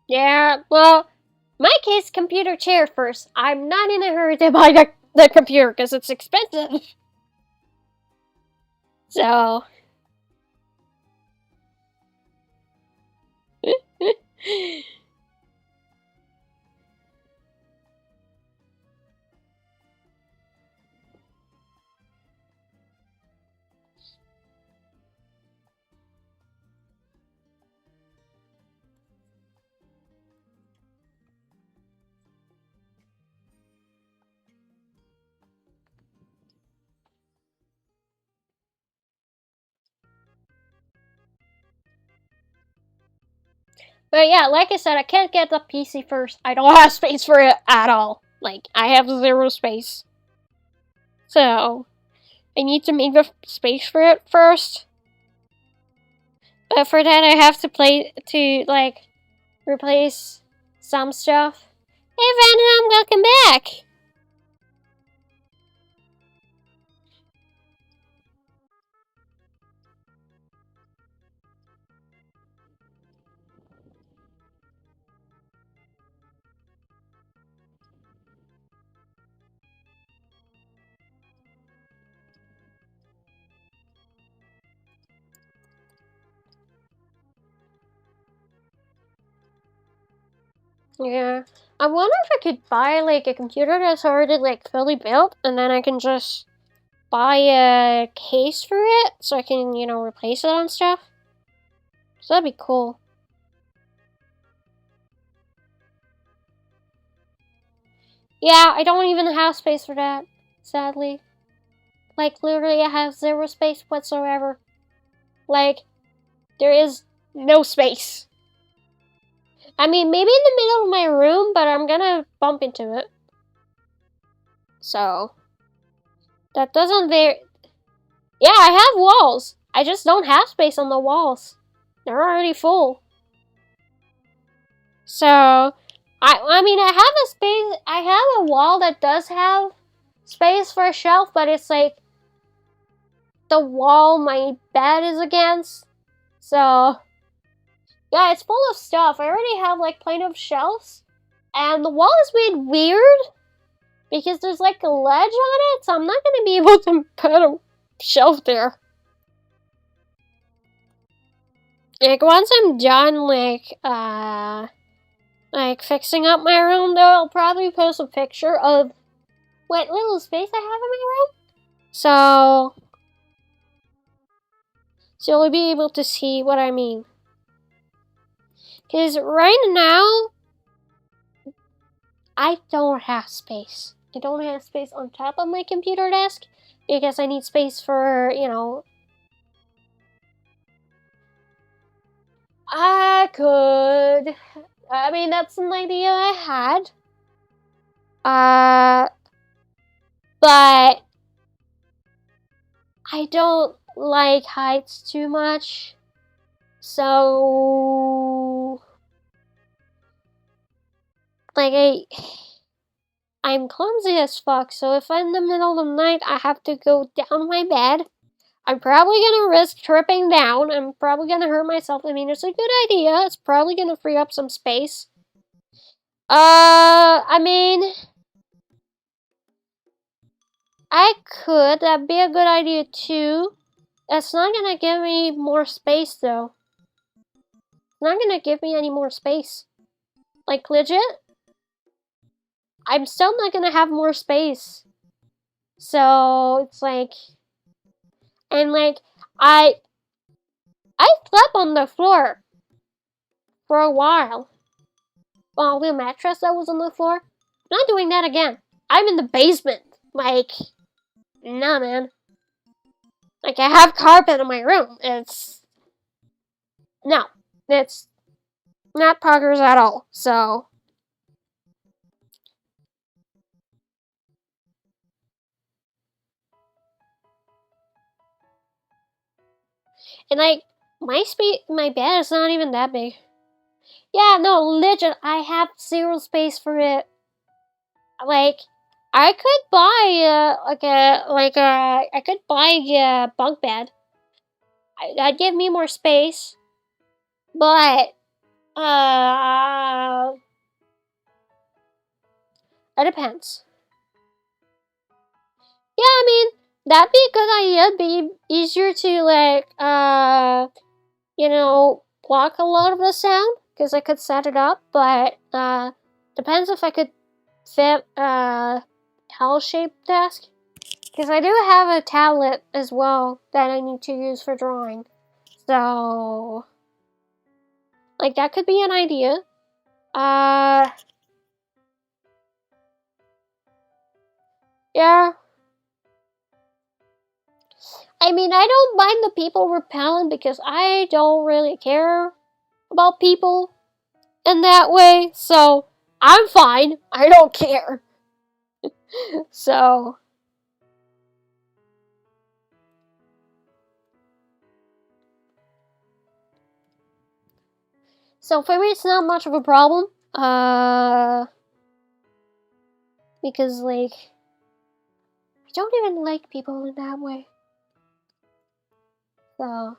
Yeah, well, my case, computer chair first. I'm not in a hurry to buy the computer because it's expensive. So... But yeah, like I said, I can't get the PC first. I don't have space for it at all. Like, I have 0 space. So, I need to make the space for it first. But for that, I have to like, replace some stuff. Hey, Venom, welcome back! Yeah. I wonder if I could buy like a computer that's already like fully built, and then I can just buy a case for it so I can, you know, replace it on stuff. So that'd be cool. Yeah, I don't even have space for that, sadly. Like, literally, I have 0 space whatsoever. Like, there is no space. I mean, maybe in the middle of my room, but I'm gonna bump into it. So, that doesn't very... Yeah, I have walls. I just don't have space on the walls. They're already full. So, I mean, I have a space... I have a wall that does have space for a shelf, but it's like the wall my bed is against. So, yeah, it's full of stuff. I already have like plenty of shelves. And the wall is made weird because there's like a ledge on it, so I'm not gonna be able to put a shelf there. Like once I'm done like fixing up my room though, I'll probably post a picture of what little space I have in my room. So you'll be able to see what I mean. Because right now, I don't have space. I don't have space on top of my computer desk because I need space for, you know... I could... I mean, that's an idea I had. But I don't like heights too much. So... Like, I'm clumsy as fuck, so if in the middle of the night I have to go down my bed, I'm probably gonna risk tripping down. I'm probably gonna hurt myself. I mean, it's a good idea. It's probably gonna free up some space. I mean... I could. That'd be a good idea too. That's not gonna give me more space though. It's not gonna give me any more space. Like, legit? I'm still not gonna have more space. So, it's like... And like, I slept on the floor for a while. Well, the mattress that was on the floor. I'm not doing that again. I'm in the basement. Like, nah, man. Like, I have carpet in my room. It's... No. It's not progress at all. So... And like, my bed is not even that big. Yeah, no, legit, I have 0 space for it. Like, I could buy I could buy a bunk bed. That'd give me more space. But, it depends. Yeah, I mean, that'd be a good idea. It'd be easier to, like, you know, block a lot of the sound. Because I could set it up, but, depends if I could fit a L-shaped desk. Because I do have a tablet as well that I need to use for drawing. So, like, that could be an idea. Yeah. I mean, I don't mind the people repellent because I don't really care about people in that way. So, I'm fine. I don't care. So... So for me, it's not much of a problem. Because, like, I don't even like people in that way. So...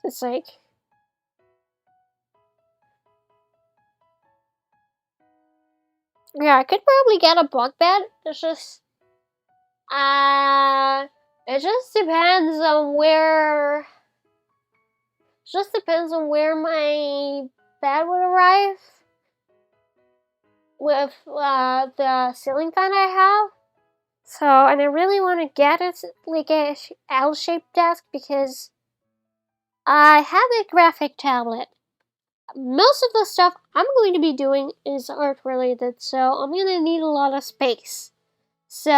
It's like... Yeah, I could probably get a bunk bed. It's just... It just depends on where. Just depends on where my bed would arrive with the ceiling fan I have. So, and I really want to get it like a L-shaped desk because I have a graphic tablet. Most of the stuff I'm going to be doing is art related, so I'm going to need a lot of space. So,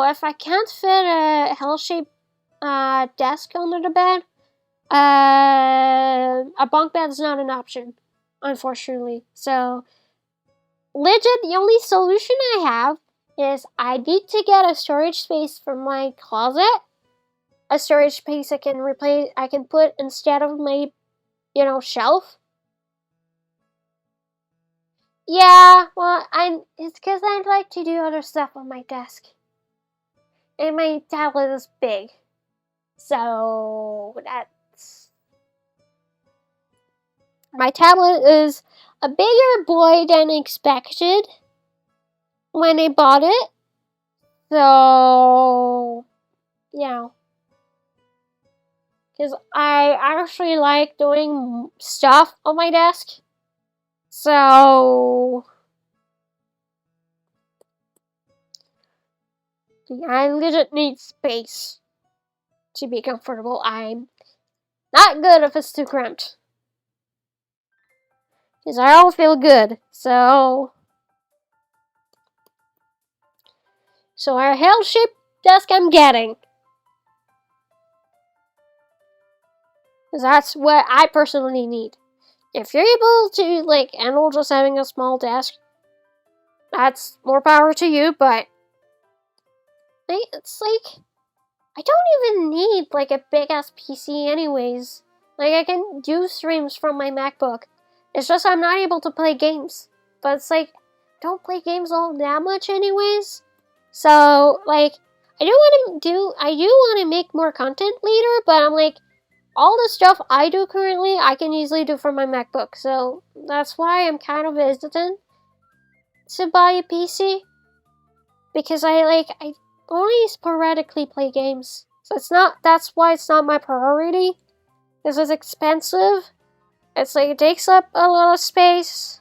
if I can't fit a L-shaped desk under the bed, a bunk bed is not an option, unfortunately. So, legit, the only solution I have is I need to get a storage space for my closet. A storage space I can put instead of my, shelf. Yeah, well, it's because I'd like to do other stuff on my desk. And my tablet is big. So, my tablet is a bigger boy than expected when I bought it. So, because I actually like doing stuff on my desk. So, I legit need space to be comfortable. I'm not good if it's too cramped. Because I don't feel good. So our L-shaped desk I'm getting. Because that's what I personally need. If you're able to, handle just having a small desk, that's more power to you, but it's I don't even need, a big-ass PC anyways. I can do streams from my MacBook. It's just I'm not able to play games. But it's I don't play games all that much anyways. So, I do want to make more content later, but I'm all the stuff I do currently, I can easily do from my MacBook. So, that's why I'm kind of hesitant to buy a PC. Because I only sporadically play games. So that's why it's not my priority. Because it's expensive. It's it takes up a lot of space.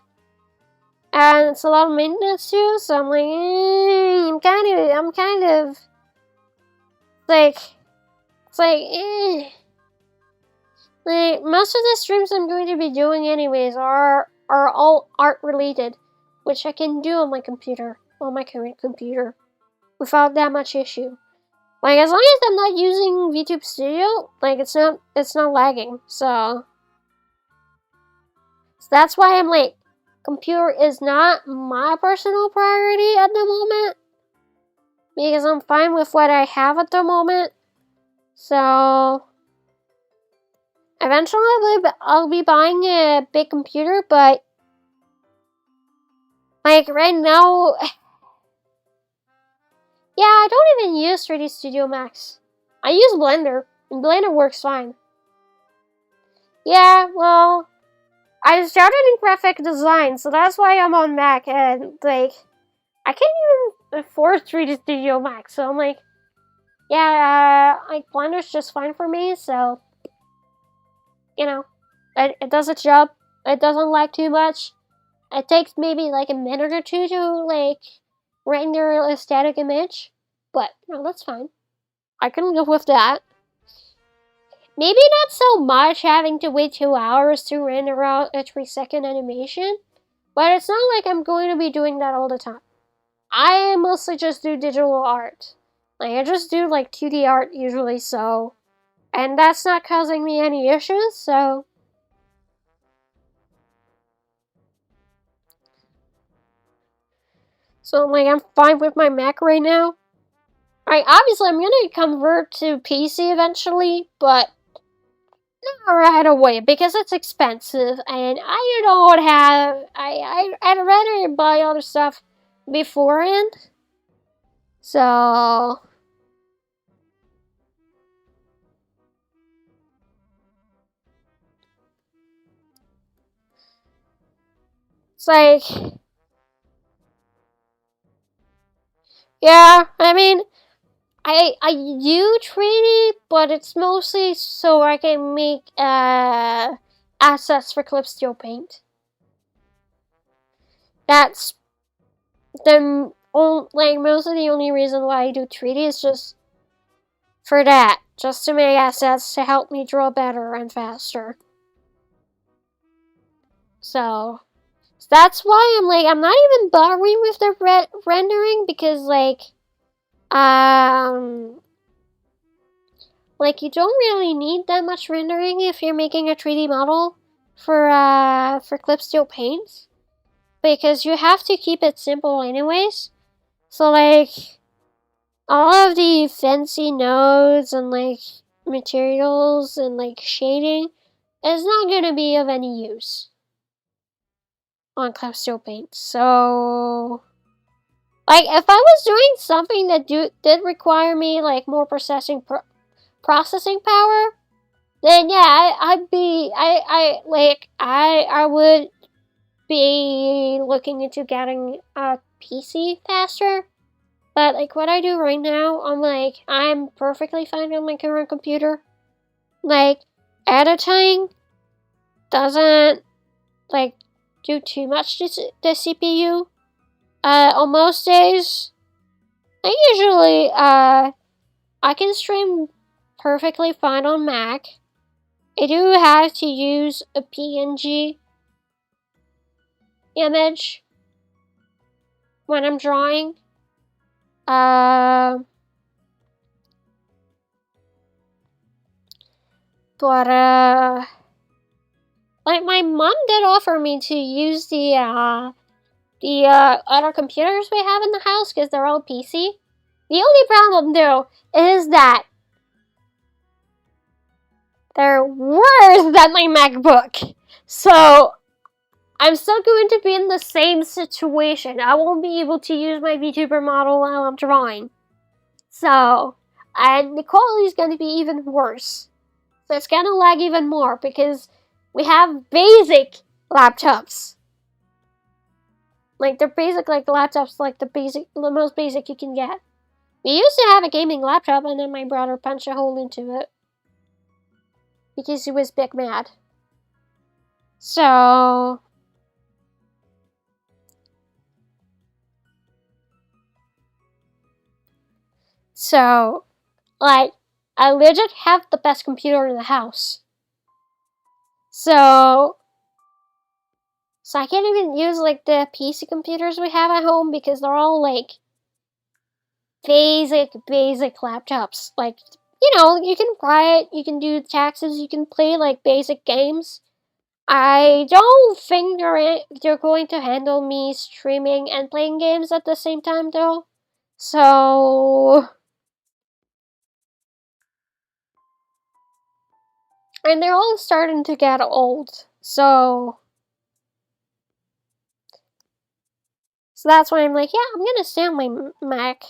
And it's a lot of maintenance too, so I'm I'm kind of most of the streams I'm going to be doing anyways are all art related, which I can do on my computer, on my current computer, without that much issue. As long as I'm not using VTube Studio, it's not lagging, so that's why I'm computer is not my personal priority at the moment. Because I'm fine with what I have at the moment. So, eventually I'll be buying a big computer, but right now, yeah, I don't even use 3D Studio Max. I use Blender, and Blender works fine. Yeah, well, I started in graphic design, so that's why I'm on Mac, and I can't even afford 3D Studio Max, so I'm yeah, Blender's just fine for me, so, it does its job. It doesn't lag too much. It takes maybe a minute or two to render a static image, but that's fine. I can live with that. Maybe not so much having to wait 2 hours to render out a 3-second animation, but it's not like I'm going to be doing that all the time. I mostly just do digital art. I just do 2D art usually, so, and that's not causing me any issues, so. So I'm fine with my Mac right now. Obviously I'm gonna convert to PC eventually, but not right away because it's expensive and I don't have. I'd rather buy other stuff beforehand. So. It's yeah, I mean, I do 3D, but it's mostly so I can make assets for clip steel paint. That's the most of the only reason why I do 3D is just for that, just to make assets to help me draw better and faster. So that's why I'm not even bothering with the rendering, because you don't really need that much rendering if you're making a 3D model for clip steel paint, because you have to keep it simple anyways. So all of the fancy nodes and materials and shading is not gonna be of any use on clip steel paint. So if I was doing something that did require me more processing power, then yeah, I would be looking into getting a PC faster. But what I do right now, I'm perfectly fine on my current computer. Editing doesn't do too much to the CPU. On most days, I can stream perfectly fine on Mac. I do have to use a PNG image when I'm drawing. But my mom did offer me to use the other computers we have in the house because they're all PC. The only problem though is that they're worse than my MacBook. So I'm still going to be in the same situation. I won't be able to use my VTuber model while I'm drawing. So, and the quality is going to be even worse. So it's going to lag even more because we have basic laptops. They're basic laptops, the most basic you can get. We used to have a gaming laptop and then my brother punched a hole into it. Because he was big mad. So I legit have the best computer in the house. So I can't even use the PC computers we have at home because they're all basic laptops. You can write, you can do taxes, you can play basic games. I don't think they're going to handle me streaming and playing games at the same time though. So, and they're all starting to get old. So that's why I'm yeah, I'm gonna stay on my Mac.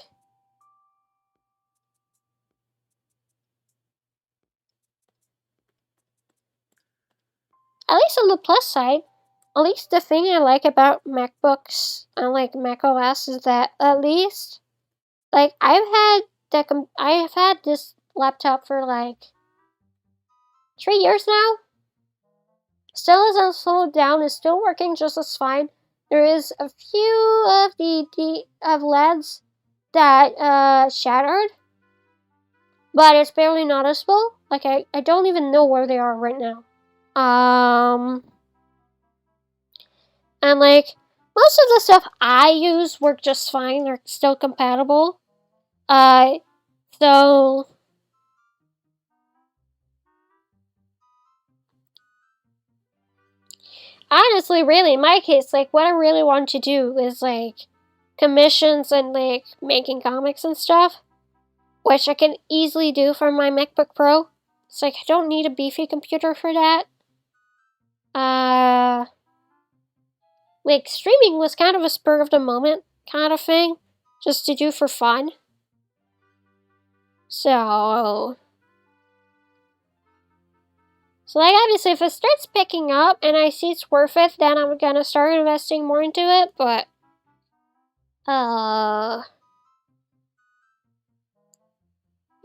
At least on the plus side, at least the thing I like about MacBooks and Mac OS is that at least I've had this laptop for 3 years now. Still isn't slowed down, is still working just as fine. There is a few of the LEDs that shattered, but it's barely noticeable. I don't even know where they are right now. And most of the stuff I use work just fine. They're still compatible. So honestly, really, in my case, what I really want to do is commissions and making comics and stuff, which I can easily do from my MacBook Pro. It's I don't need a beefy computer for that. Streaming was kind of a spur of the moment kind of thing, just to do for fun. So obviously if it starts picking up and I see it's worth it, then I'm gonna start investing more into it, but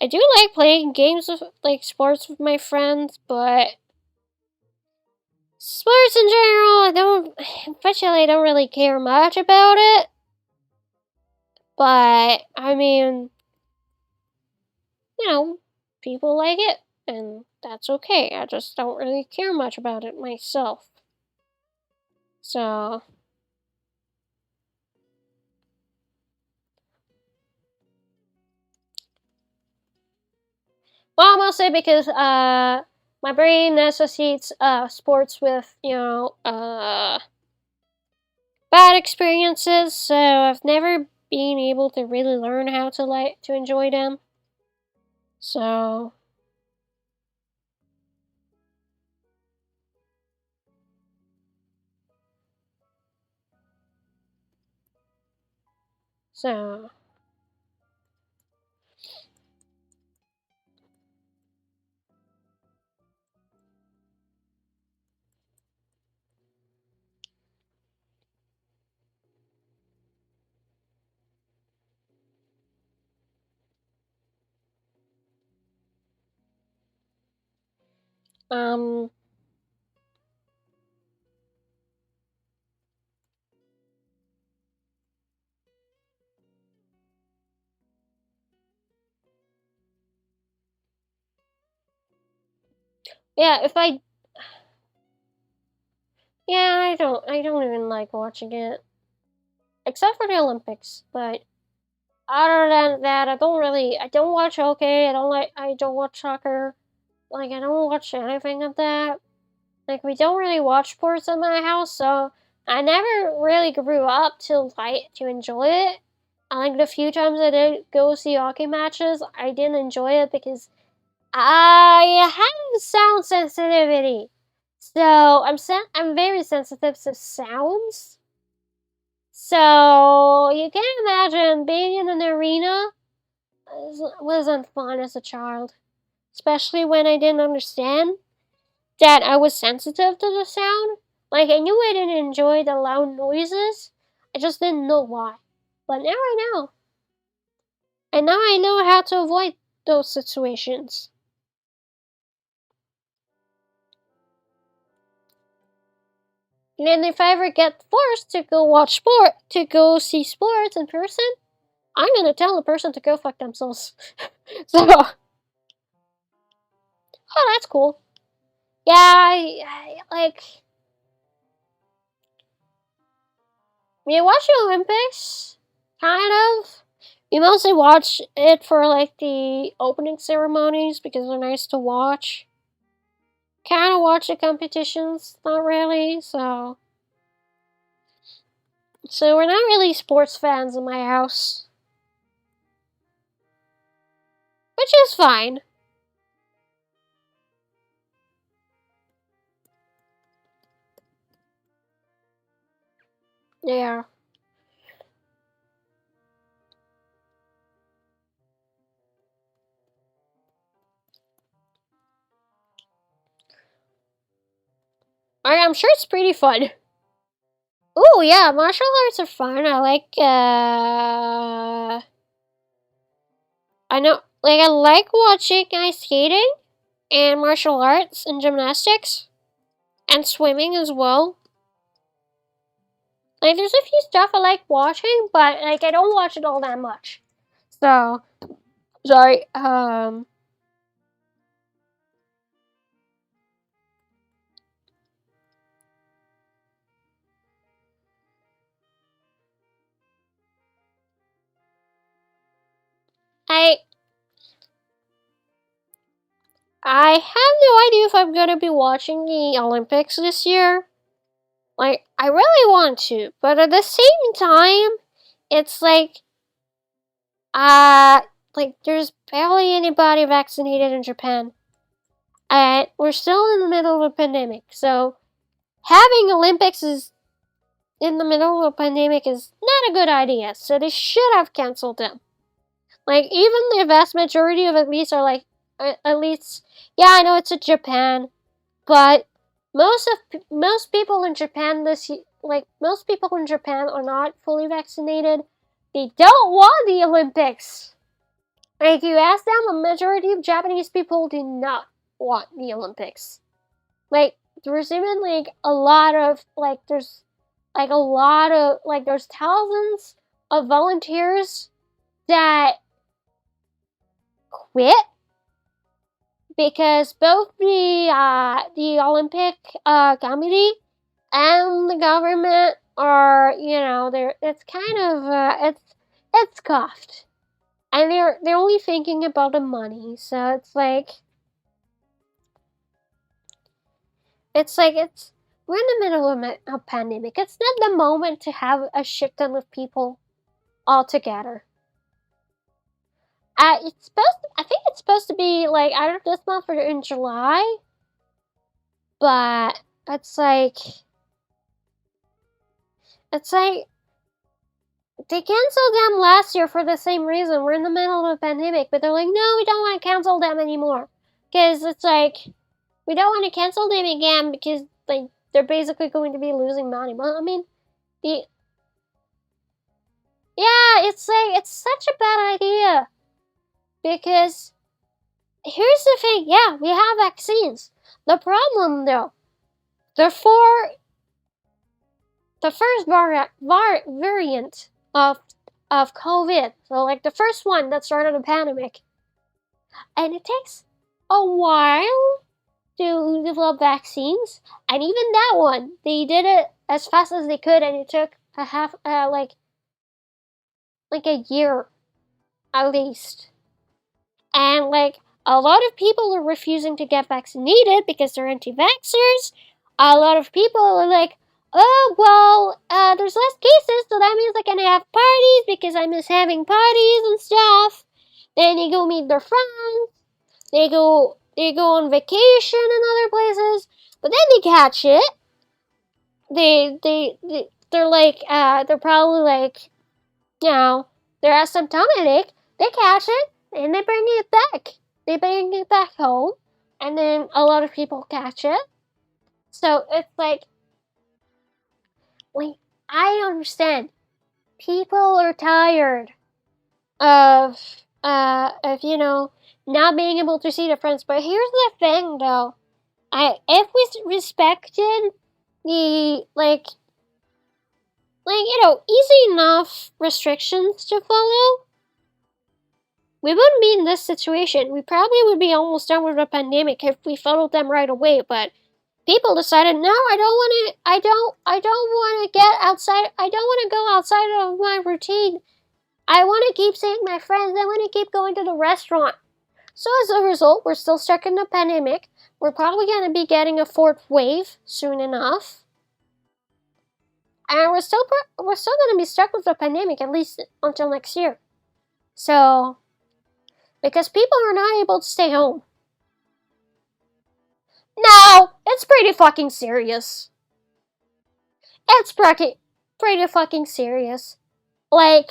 I do like playing games with, like, sports with my friends, but sports in general, unfortunately, I don't really care much about it. But, I mean, people like it, and that's okay. I just don't really care much about it myself. So, well, mostly because my brain associates sports with bad experiences, so I've never been able to really learn how to enjoy them. So, so um yeah, I don't even like watching it except for the Olympics, but other than that, I don't watch hockey, I don't watch soccer, like, I don't watch anything of that. Like, we don't really watch sports in my house, so I never really grew up to enjoy it. I like the few times I did go see hockey matches, I didn't enjoy it because I have sound sensitivity. So I'm very sensitive to sounds. So you can imagine being in an arena wasn't fun as a child, especially when I didn't understand that I was sensitive to the sound. Like, I knew I didn't enjoy the loud noises, I just didn't know why. But now I know. And now I know how to avoid those situations. And if I ever get forced to to go see sports in person, I'm gonna tell the person to go fuck themselves. So, oh, that's cool. Yeah, like, we watch the Olympics, kind of. We mostly watch it for, like, the opening ceremonies because they're nice to watch. Kind of watch the competitions, not really, so. So, we're not really sports fans in my house. Which is fine. Yeah. I'm sure it's pretty fun. Oh yeah, martial arts are fun. I like watching ice skating and martial arts and gymnastics and swimming as well. Like, there's a few stuff I like watching, but, like, I don't watch it all that much. So, sorry. I I have no idea if I'm gonna be watching the Olympics this year. Like, I really want to, but at the same time, it's uh, there's barely anybody vaccinated in Japan. And we're still in the middle of a pandemic, so having Olympics is in the middle of a pandemic is not a good idea. So they should have canceled them. Like, even the vast majority of athletes are like, athletes. Yeah, I know it's in Japan, but most people in Japan most people in Japan are not fully vaccinated. They don't want the Olympics. Like, you ask them, a majority of Japanese people do not want the Olympics. Like, there's even, like, a lot of, like, there's thousands of volunteers that quit because both the Olympic committee and the government are, it's kind of it's scuffed, and they're only thinking about the money. So it's like we're in the middle of a pandemic. It's not the moment to have a shit ton of people all together. I think it's supposed to be like either this month or in July, but it's like they canceled them last year for the same reason. We're in the middle of a pandemic, but they're like, no, we don't want to cancel them anymore, because it's like we don't want to cancel them again because like they're basically going to be losing money. Well, I mean, it's like it's such a bad idea. Because here's the thing, yeah, we have vaccines. The problem, though, the first variant of COVID, so like the first one that started a pandemic, and it takes a while to develop vaccines, and even that one, they did it as fast as they could, and it took like a year at least. And like a lot of people are refusing to get vaccinated because they're anti-vaxxers. A lot of people are like, oh well, there's less cases, so that means I can have parties because I miss having parties and stuff. Then they go meet their friends. They go on vacation in other places, but then they catch it. They're like they're probably like, they're asymptomatic. They catch it and they bring it back. They bring it back home, and then a lot of people catch it. So it's like I understand. People are tired of not being able to see their friends. But here's the thing, though. If we respected the easy enough restrictions to follow, we wouldn't be in this situation. We probably would be almost done with the pandemic if we followed them right away. But people decided, no, I don't want to get outside. I don't want to go outside of my routine. I want to keep seeing my friends. I want to keep going to the restaurant. So as a result, we're still stuck in the pandemic. We're probably going to be getting a fourth wave soon enough. And we're still going to be stuck with the pandemic at least until next year. So, because people are not able to stay home. No, it's pretty fucking serious. It's pretty fucking serious. Like,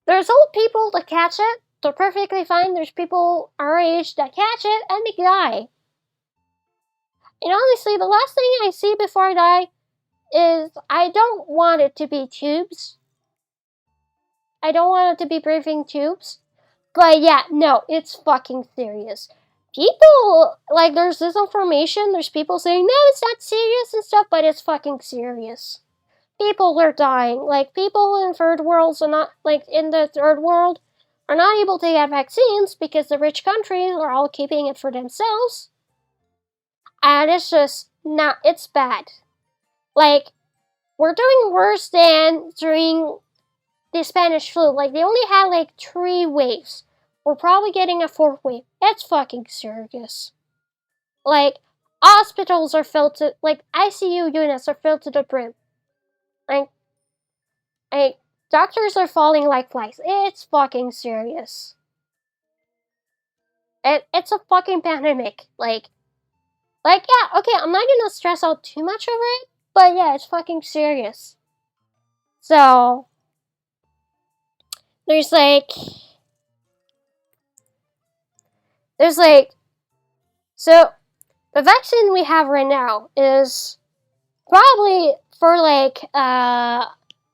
there's old people that catch it. They're perfectly fine. There's people our age that catch it and they die. And honestly, the last thing I see before I die is I don't want it to be tubes. I don't want it to be breathing tubes. But yeah, no, it's fucking serious. People, like, there's disinformation. There's people saying, no, it's not serious and stuff, but it's fucking serious. People are dying. Like, people in third worlds are not, like, in the third world are not able to get vaccines because the rich countries are all keeping it for themselves. And it's just not, it's bad. Like, we're doing worse than during the Spanish flu. Like, they only had, like, 3 waves. We're probably getting a 4th wave. It's fucking serious. Like, hospitals are filled to, like, ICU units are filled to the brim. Like, doctors are falling like flies. It's fucking serious. It's a fucking pandemic. Like, yeah, okay, I'm not gonna stress out too much over it, but yeah, it's fucking serious. So, there's so, the vaccine we have right now is probably for,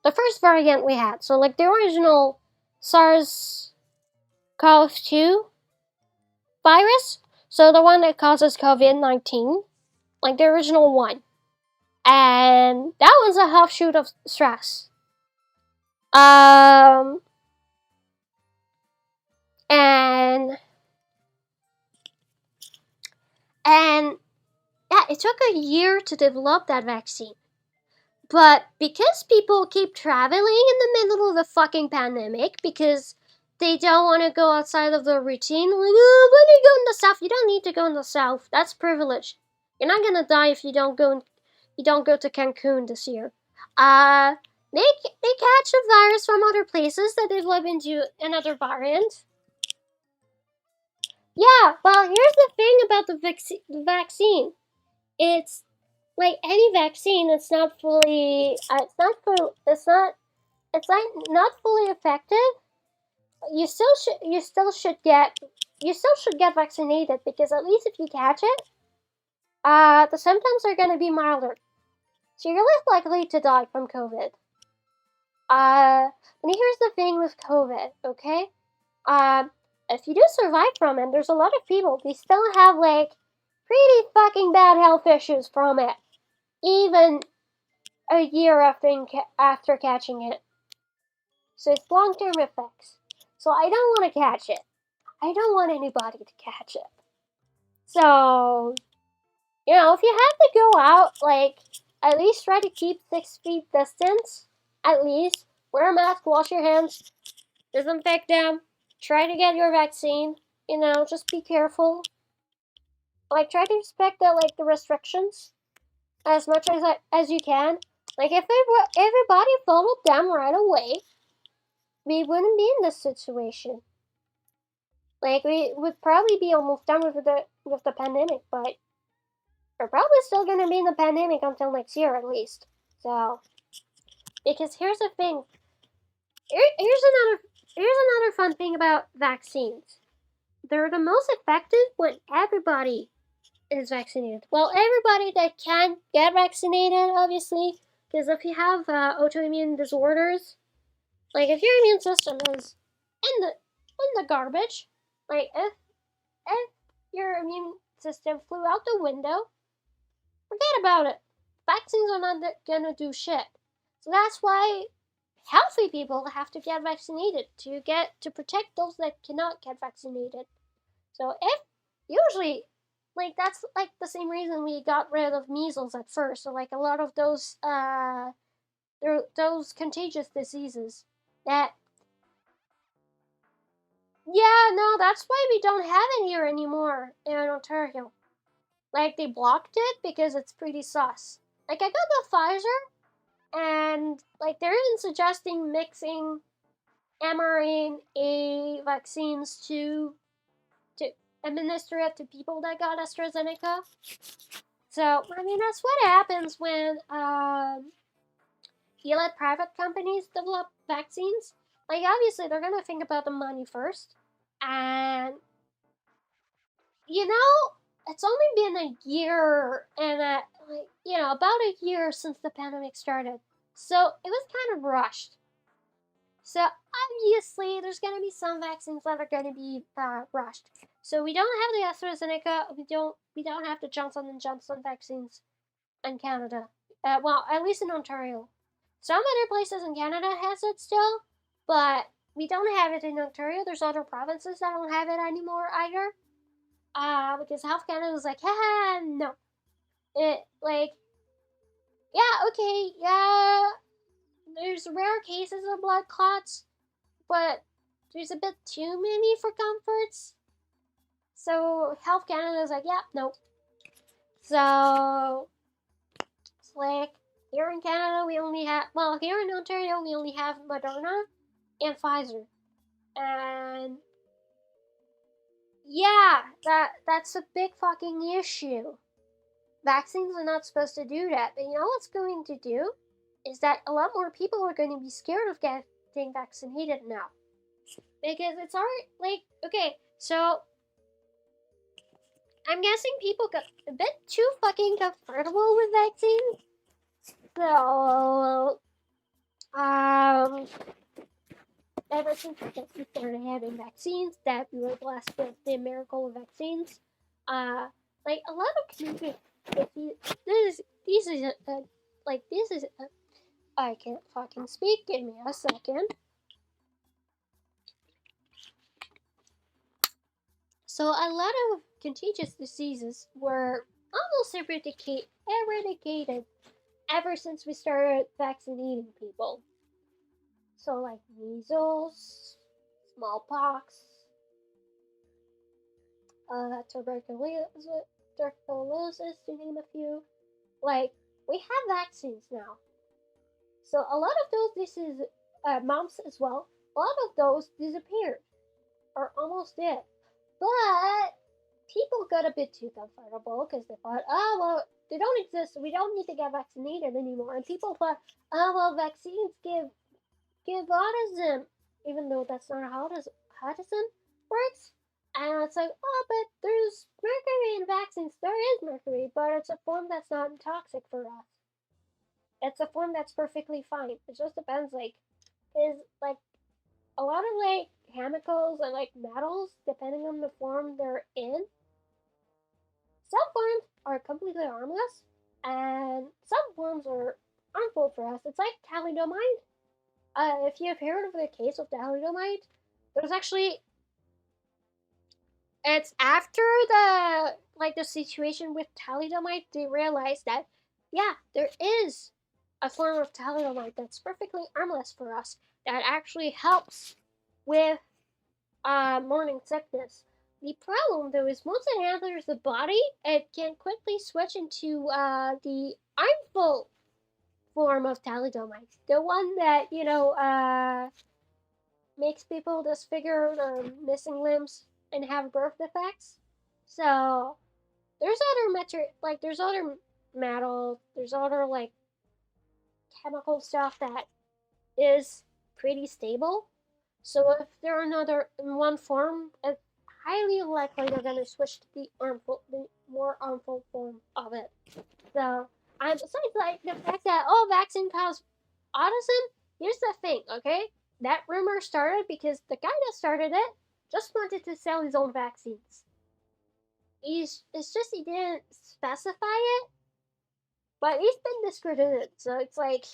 the first variant we had. So, like, the original SARS CoV-2 virus. So the one that causes COVID-19, like the original one. And that was a offshoot of stress. And yeah, it took a year to develop that vaccine. But because people keep traveling in the middle of the fucking pandemic because they don't want to go outside of their routine, like, oh, when you go in the south, you don't need to go in the south. That's privilege. You're not gonna die if you don't go to Cancun this year. They catch a virus from other places that develop into another variant. Yeah, well, here's the thing about the vaccine. It's like any vaccine. It's not fully. It's like not fully effective. You still should get vaccinated because at least if you catch it, the symptoms are gonna be milder. So you're less likely to die from COVID. And here's the thing with COVID, okay? If you do survive from it, there's a lot of people, they still have, like, pretty fucking bad health issues from it. Even a year after catching it. So it's long-term effects. So I don't want to catch it. I don't want anybody to catch it. So, if you have to go out, like, at least try to keep 6 feet distance. At least. Wear a mask, wash your hands, disinfect them, try to get your vaccine, just be careful. Like, try to respect the restrictions as much as you can. Like, if everybody followed them right away, we wouldn't be in this situation. Like, we would probably be almost done with the pandemic, but we're probably still gonna be in the pandemic until next year at least. So, because here's the thing. Here's another fun thing about vaccines. They're the most effective when everybody is vaccinated. Well, everybody that can get vaccinated, obviously, because if you have autoimmune disorders, like if your immune system is in the garbage, like if your immune system flew out the window, forget about it. Vaccines are not gonna do shit. So that's why healthy people have to get vaccinated to protect those that cannot get vaccinated. So if usually, like, that's like the same reason we got rid of measles at first. So like a lot of those those contagious diseases that, yeah, no, that's why we don't have it here anymore in Ontario. Like, they blocked it because it's pretty sus. Like, I got the Pfizer, and like they're even suggesting mixing mRNA vaccines to administer it to people that got AstraZeneca. So, I mean, that's what happens when you let private companies develop vaccines. Like, obviously, they're gonna think about the money first. And, it's only been a year and, about a year since the pandemic started. So, it was kind of rushed. So, obviously, there's gonna be some vaccines that are gonna be rushed. So we don't have the AstraZeneca. We don't have the Johnson & Johnson vaccines in Canada. Well, at least in Ontario. Some other places in Canada has it still, but we don't have it in Ontario. There's other provinces that don't have it anymore either. Because Health Canada was like, haha, no. Yeah, okay, yeah, there's rare cases of blood clots, but there's a bit too many for comforts. So Health Canada is like, yeah, nope. So it's like, here in Canada we only have, here in Ontario we only have Moderna and Pfizer. And yeah, that's a big fucking issue. Vaccines are not supposed to do that. But you know what's going to do? Is that a lot more people are going to be scared of getting vaccinated now. Because it's already, like, okay, so I'm guessing people got a bit too fucking comfortable with vaccines. So, ever since we started having vaccines, that we were blessed with the miracle of vaccines. Like a lot of communities, this is like this is I can't fucking speak. Give me a second. So a lot of contagious diseases were almost eradicated ever since we started vaccinating people. So like measles, smallpox, tuberculosis, to name a few. Like we have vaccines now, so a lot of those diseases, mumps as well. A lot of those disappeared or almost did, but people got a bit too comfortable because they thought, oh well, they don't exist, so we don't need to get vaccinated anymore. And people thought, oh well, vaccines give autism, even though that's not how autism works. And it's like, oh, but there's mercury in vaccines. There is mercury, but it's a form that's not toxic for us. It's a form that's perfectly fine. It just depends, like, is like a lot of like chemicals and like metals, depending on the form they're in. Some forms are completely harmless, and some forms are harmful for us. It's like thalidomide. If you've heard of the case of thalidomide, there's actually it's after the situation with thalidomide, they realized that yeah, there is a form of thalidomide that's perfectly harmless for us that actually helps with morning sickness. The problem though is once it enters the body, it can quickly switch into the harmful form of thalidomide, the one that makes people disfigured or missing limbs and have birth defects. So there's other there's other metal, there's other like chemical stuff that is pretty stable. So if they're another in one form, it's highly likely they're gonna switch to the more harmful form of it. So besides like the fact that vaccine cause autism, here's the thing, okay? That rumor started because the guy that started it just wanted to sell his own vaccines. It's just he didn't specify it, but he's been discredited. So it's like,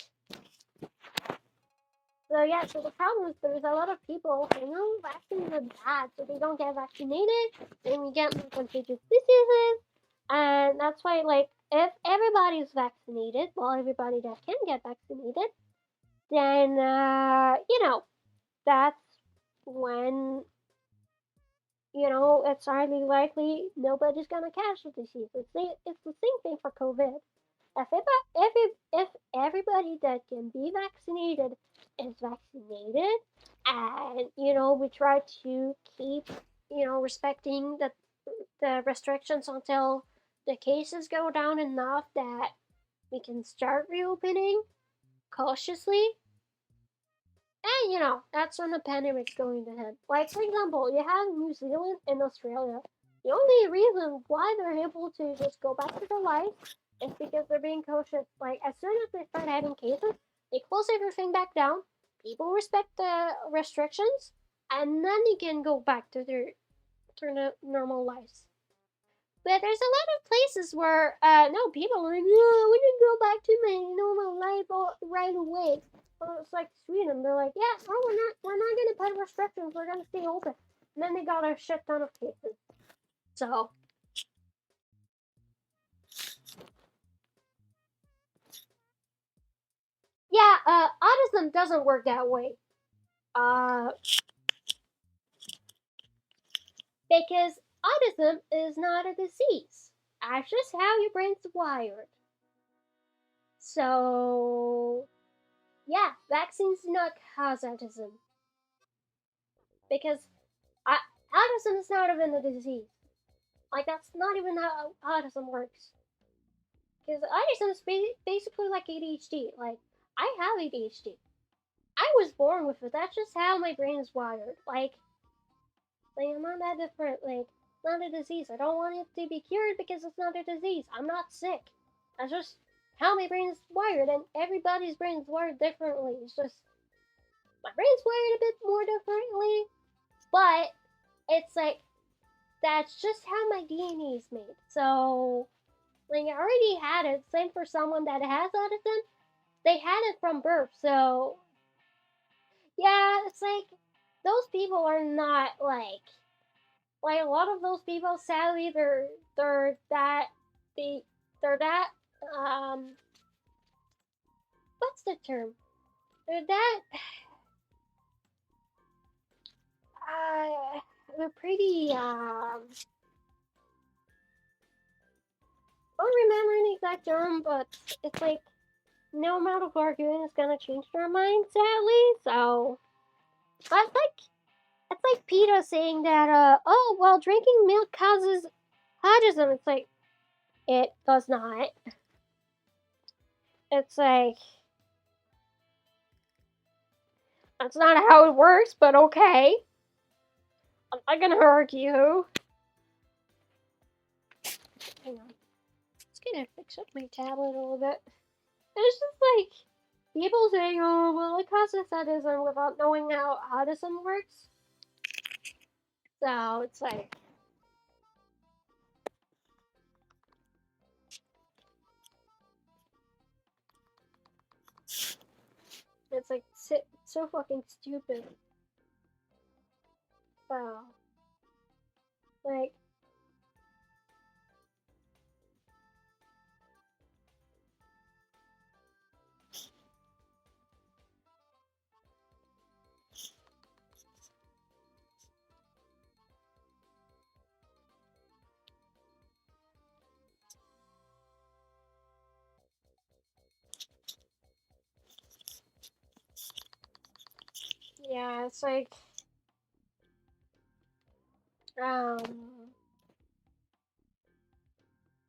so yeah. So the problem is there's a lot of people saying, "Oh, vaccines are bad," so they don't get vaccinated, and we get more contagious diseases, and that's why like if everybody's vaccinated, well, everybody that can get vaccinated, then that's when it's highly likely nobody's gonna catch the disease. It's the same thing for COVID. If everybody that can be vaccinated is vaccinated, and we try to keep respecting the restrictions until the cases go down enough that we can start reopening cautiously. And that's when the pandemic's going to hit. Like for example, you have New Zealand and Australia. The only reason why they're able to just go back to their life is because they're being cautious. Like as soon as they start having cases, they close everything back down. People respect the restrictions, and then they can go back to their normal lives. But there's a lot of places where no people are like, no, we can go back to my normal life right away. Well, it's like Sweden. They're like, yeah, no, we're not gonna put restrictions. We're gonna stay open. And then they got a shit ton of cases. So yeah, autism doesn't work that way. Uh, because autism is not a disease. That's just how your brain's wired. So yeah, vaccines do not cause autism because I, autism is not even a disease. Like that's not even how autism works. Because autism is basically like ADHD. Like I have ADHD. I was born with it. That's just how my brain is wired. Like I'm not that different. Like it's not a disease. I don't want it to be cured because it's not a disease. I'm not sick. That's just how my brain is wired, and everybody's brain is wired differently. It's just my brain's wired a bit more differently, but it's like that's just how my DNA is made. So like I already had it. Same for someone that has autism, they had it from birth. So yeah, it's like those people are not like a lot of those people. Sadly, they're that they they're that what's the term? They're that uh they're pretty I don't remember an exact term, but it's like no amount of arguing is gonna change their mind, sadly. So but it's like PETA saying that oh well drinking milk causes autism. It's like it does not. It's like that's not how it works, but okay. I'm not gonna argue. Hang on. Just gonna fix up my tablet a little bit. It's just like people saying, oh well it causes autism without knowing how autism works. So it's like so fucking stupid. Wow. Like yeah, it's like um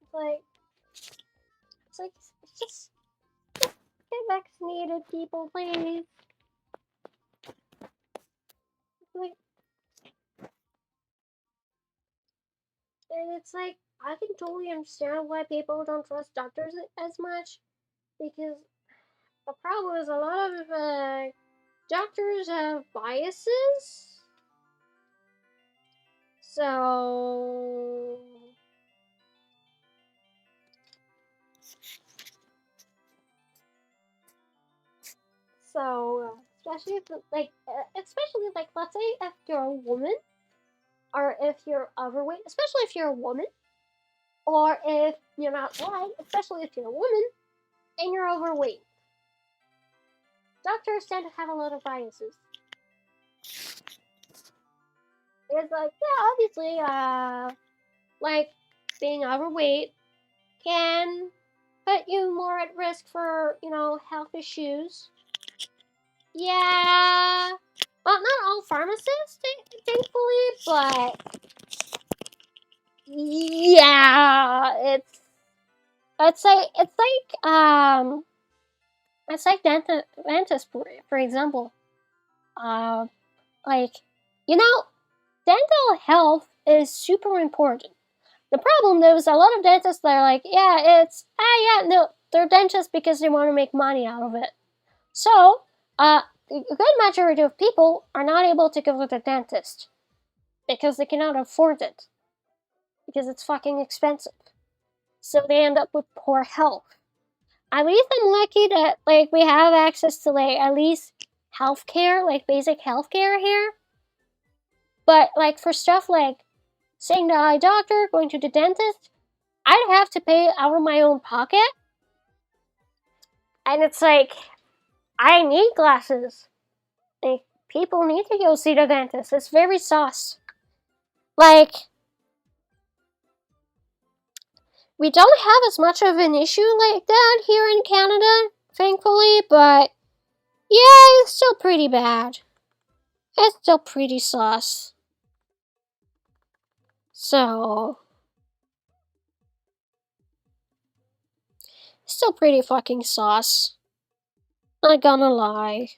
it's like it's just get vaccinated, people, please. Like, and it's like I can totally understand why people don't trust doctors as much because the problem is a lot of doctors have biases. So especially if especially like let's say if you're a woman or if you're overweight, especially if you're a woman, or if you're not white, especially if you're a woman and you're overweight. Doctors tend to have a lot of biases. It's like, yeah, obviously, like being overweight can put you more at risk for, health issues. Yeah. Well, not all pharmacists, thankfully, but yeah, it's like dentist for example. Uh, like, you know, dental health is super important. The problem though is a lot of dentists that are like, yeah, no, they're dentists because they want to make money out of it. So, a good majority of people are not able to go to the dentist because they cannot afford it because it's fucking expensive. So they end up with poor health. At least I'm lucky that like we have access to like at least healthcare, like basic healthcare here. But like for stuff like seeing the eye doctor, going to the dentist, I'd have to pay out of my own pocket. And it's like I need glasses. Like people need to go see the dentist. It's very sus. Like we don't have as much of an issue like that here in Canada, thankfully, but yeah, it's still pretty bad. It's still pretty sus. So, still pretty fucking sus. Not gonna lie.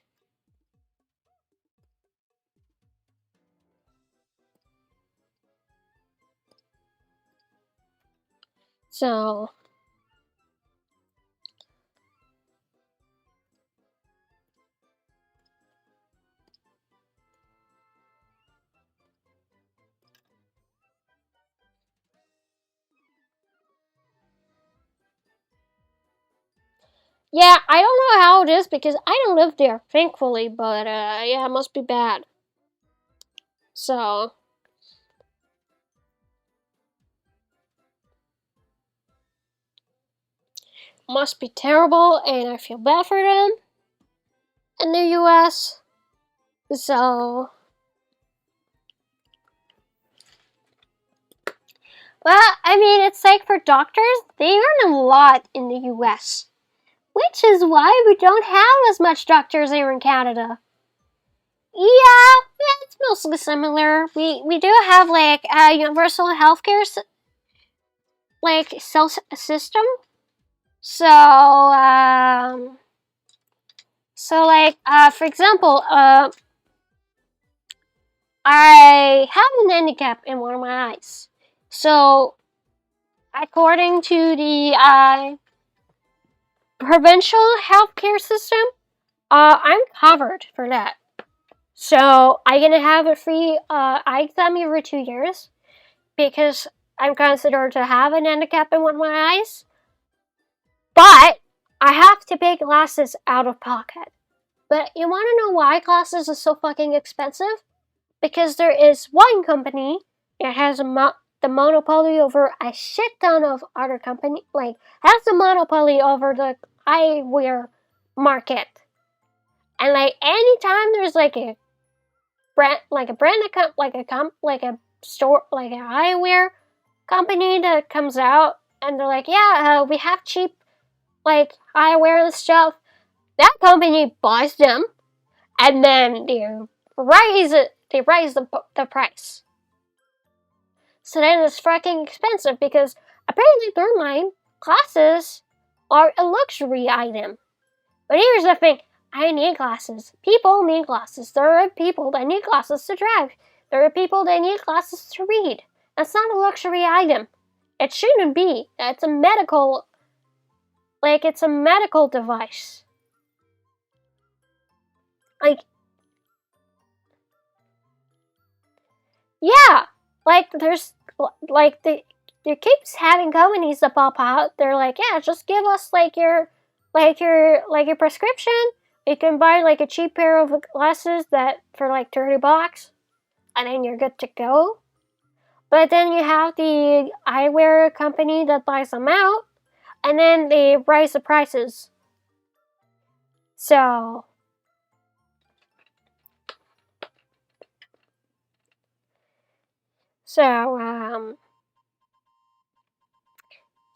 So, Yeah, I don't know how it is because I don't live there, thankfully, but yeah, it must be bad. So, must be terrible, and I feel bad for them in the US. So, well, I mean, it's like for doctors, they earn a lot in the US, which is why we don't have as much doctors here in Canada. Yeah, it's mostly similar. We do have like a universal healthcare system. So like for example, I have an handicap in one of my eyes. So according to the provincial healthcare system, I'm covered for that. So I'm gonna have a free eye exam every 2 years because I'm considered to have an handicap in one of my eyes. But I have to pay glasses out of pocket. But you want to know why glasses are so fucking expensive? Because there is one company that has the monopoly over a shit ton of other company, like has the monopoly over the eyewear market. And like anytime there's like a brand, like a store, like an eyewear company that comes out, and they're like, yeah, we have cheap like eyewear and stuff. That company buys them, and then they raise it. They raise the price. So then it's fucking expensive because apparently they're mine. Glasses are a luxury item. But here's the thing. I need glasses. People need glasses. There are people that need glasses to drive. There are people that need glasses to read. That's not a luxury item. It shouldn't be. It's a medical device. Like, yeah, like there's like there keeps having companies that pop out. They're like, yeah, just give us your prescription. You can buy like a cheap pair of glasses that for like $30, and then you're good to go. But then you have the eyewear company that buys them out, and then they raise the prices. So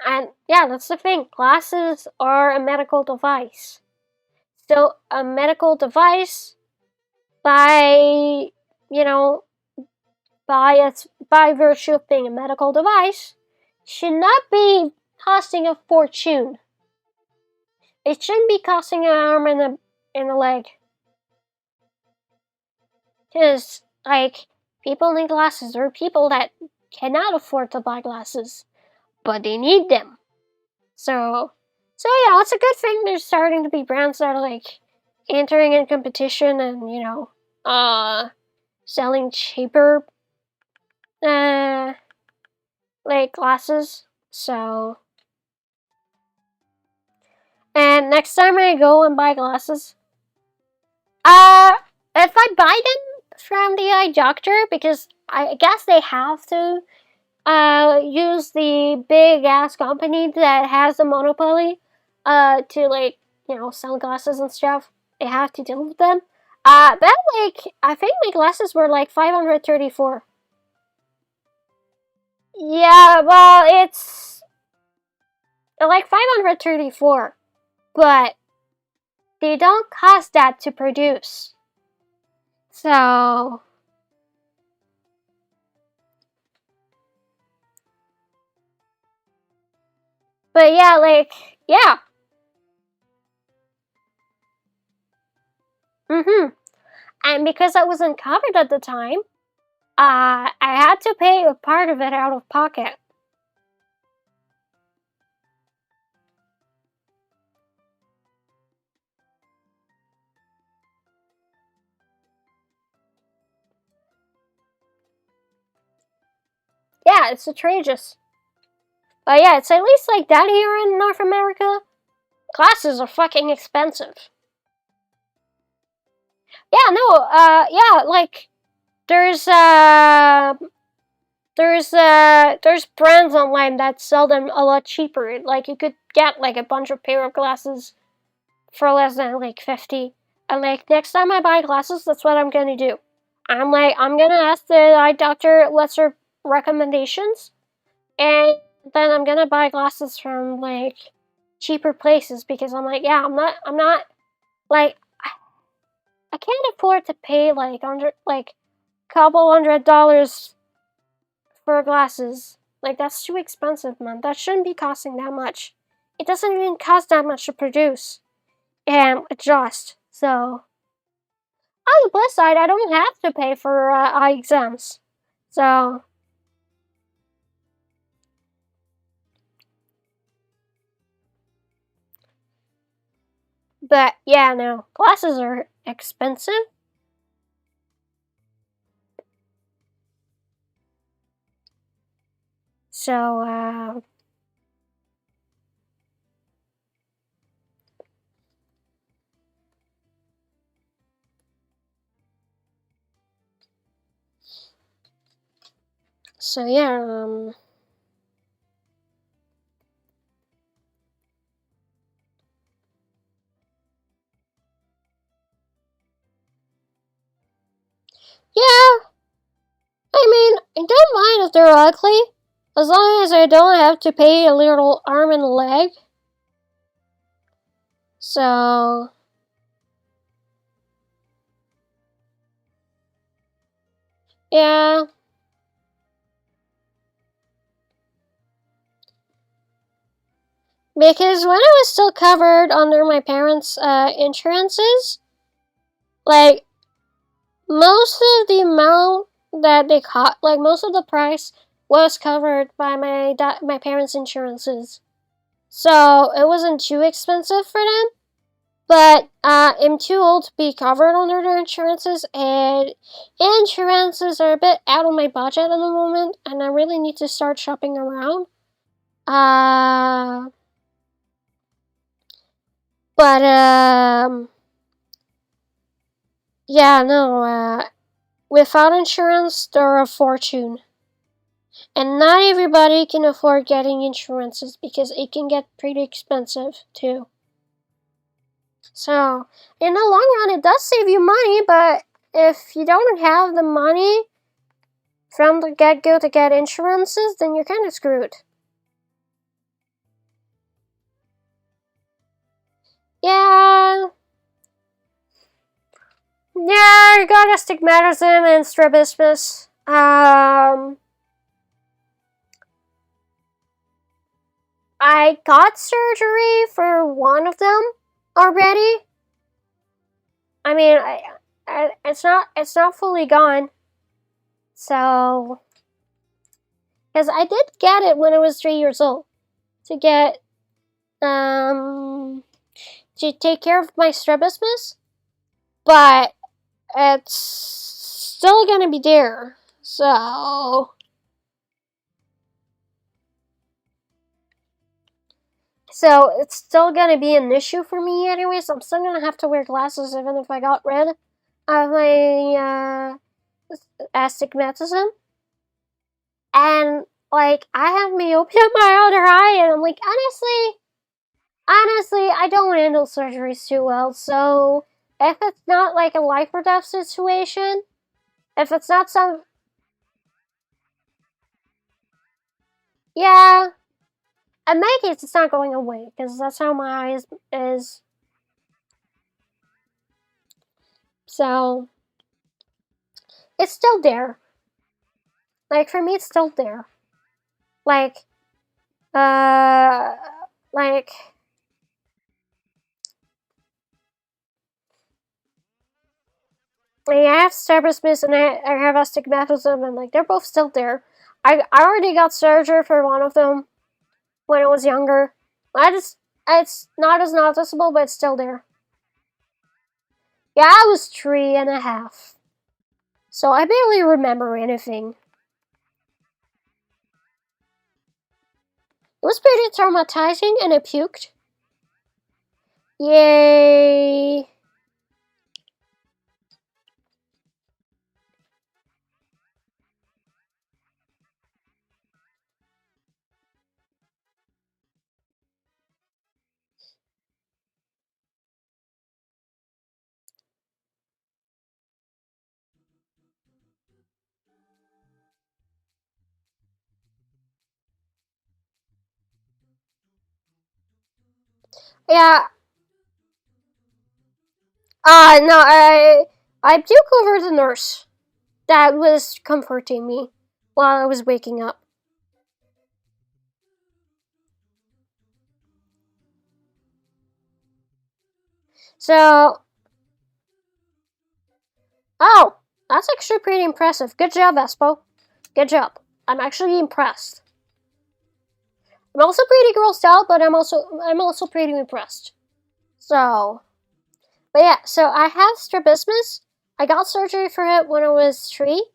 and yeah, that's the thing. Glasses are a medical device. So a medical device by you know by virtue of being a medical device should not be costing a fortune. It shouldn't be costing an arm and a leg. Because like people need glasses. There are people that cannot afford to buy glasses, but they need them. So it's a good thing there's starting to be brands that are like entering in competition and selling cheaper like glasses. So and next time I go and buy glasses, if I buy them from the eye doctor, because I guess they have to use the big ass company that has the monopoly to sell glasses and stuff. They have to deal with them. But I think my glasses were like 534. Yeah, well, it's like 534, but they don't cost that to produce. So but yeah. And because I wasn't covered at the time, I had to pay a part of it out of pocket. Yeah, it's outrageous. But yeah, it's at least like that here in North America. Glasses are fucking expensive. Yeah, no, yeah, like, there's brands online that sell them a lot cheaper. Like, you could get, like, a bunch of pair of glasses for less than, like, 50. And, like, next time I buy glasses, that's what I'm gonna do. I'm gonna ask the eye doctor what's her recommendations, and then I'm gonna buy glasses from, like, cheaper places, because I'm like, yeah, I'm not, like, I can't afford to pay, like, couple $100 for glasses. Like, that's too expensive, man. That shouldn't be costing that much. It doesn't even cost that much to produce and adjust. So, on the plus side, I don't have to pay for eye exams. So, but yeah, no, glasses are expensive. So, so yeah, yeah, I mean, I don't mind if they're ugly, as long as I don't have to pay a little arm and leg. So, yeah. Because when I was still covered under my parents' insurances, like, most of the amount that they caught, like, most of the price was covered by my parents' insurances. So, it wasn't too expensive for them. But I'm too old to be covered under their insurances, and insurances are a bit out of my budget at the moment, and I really need to start shopping around. But yeah, no, without insurance, they're a fortune. And not everybody can afford getting insurances because it can get pretty expensive too. So, in the long run, it does save you money, but if you don't have the money from the get-go to get insurances, then you're kind of screwed. Yeah. Yeah, I got astigmatism and strabismus. I got surgery for one of them already. I mean, it's not fully gone. So, because I did get it when I was 3 years old to get to take care of my strabismus, but it's still gonna be there. So it's still gonna be an issue for me anyways. I'm still gonna have to wear glasses even if I got rid of my astigmatism. And, like, I have myopia in my other eye, and I'm like, honestly, I don't handle surgeries too well. So if it's not like a life or death situation, if it's not some, yeah, in my case, it's not going away because that's how my eye is. So it's still there. Like, for me, it's still there. Like, like, I have strabismus and I have astigmatism, and, like, they're both still there. I already got surgery for one of them when I was younger. It's not as noticeable, but it's still there. Yeah, I was 3.5. So I barely remember anything. It was pretty traumatizing, and I puked. Yay! Yeah. No, I puke over the nurse. That was comforting me while I was waking up. So, oh, that's actually pretty impressive. Good job, Vespo. Good job. I'm actually impressed. I'm also pretty grossed out, but I'm also pretty impressed. So, but yeah, so I have strabismus. I got surgery for it when I was 3,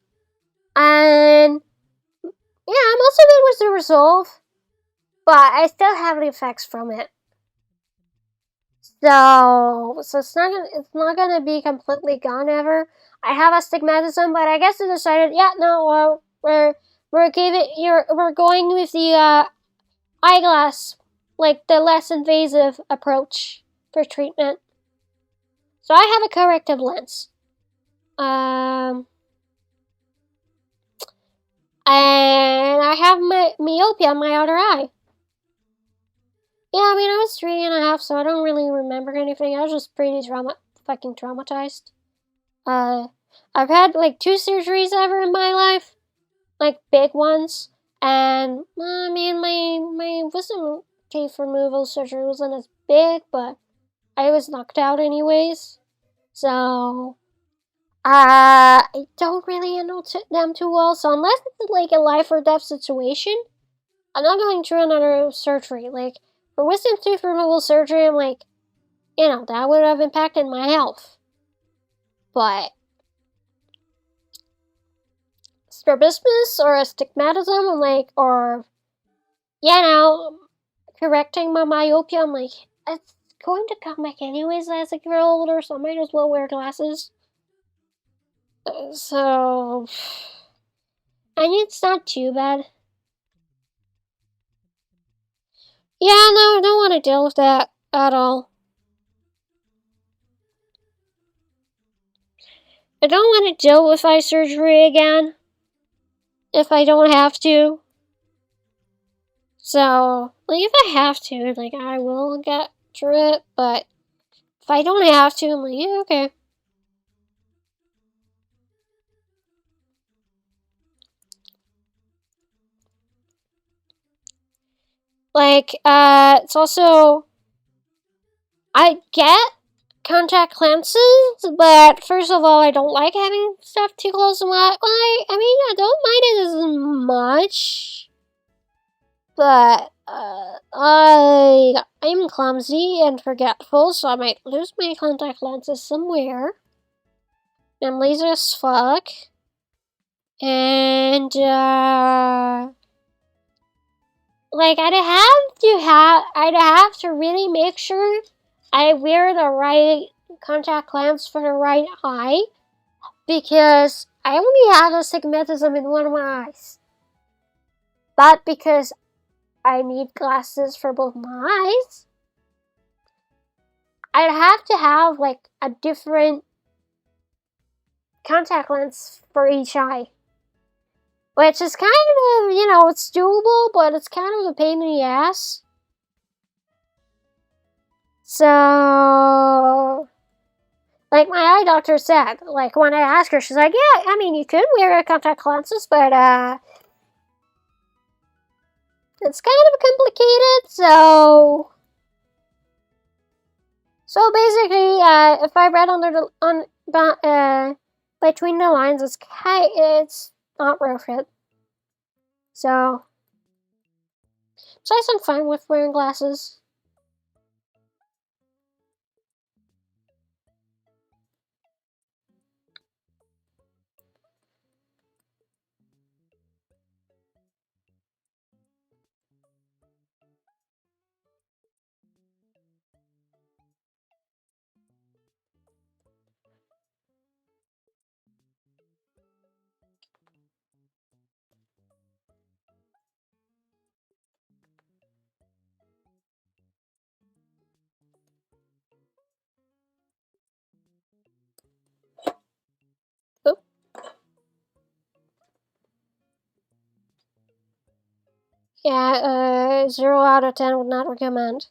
and yeah, I'm also good with the resolve, but I still have the effects from it. So it's not gonna be completely gone ever. I have astigmatism, but I guess I decided, yeah, no, we're going with the eyeglass, like the less invasive approach for treatment. So I have a corrective lens. And I have my myopia in my other eye. Yeah, I mean, I was 3.5, so I don't really remember anything. I was just pretty fucking traumatized. I've had like 2 surgeries ever in my life, like big ones, and I mean, my wisdom teeth removal surgery wasn't as big, but I was knocked out anyways. So I don't really know them too well. So unless it's like a life or death situation, I'm not going through another surgery. Like for wisdom tooth removal surgery, I'm like, that would have impacted my health. But strabismus or astigmatism, I'm like, or correcting my myopia, I'm like, it's going to come back anyways as I get older, so I might as well wear glasses. So, and it's not too bad. Yeah, no, I don't want to deal with that at all. I don't want to deal with eye surgery again if I don't have to. So, like, if I have to, like, I will get through it, but if I don't have to, I'm like, yeah, okay. Like, it's also, I get contact lenses, but first of all, I don't like having stuff too close to my eye. I mean, I don't mind it as much, but I'm clumsy and forgetful, so I might lose my contact lenses somewhere. I'm lazy as fuck, and like I'd have to really make sure I wear the right contact lens for the right eye, because I only have astigmatism in one of my eyes. But because I need glasses for both my eyes, I'd have to have like a different contact lens for each eye. Which is kind of, it's doable, but it's kind of a pain in the ass. So, like my eye doctor said, like when I asked her, she's like, yeah, I mean, you could wear contact lenses, but it's kind of complicated, so basically, if I read between the lines, it's not worth it. So I'm fine with wearing glasses. Yeah, 0 out of 10 would not recommend.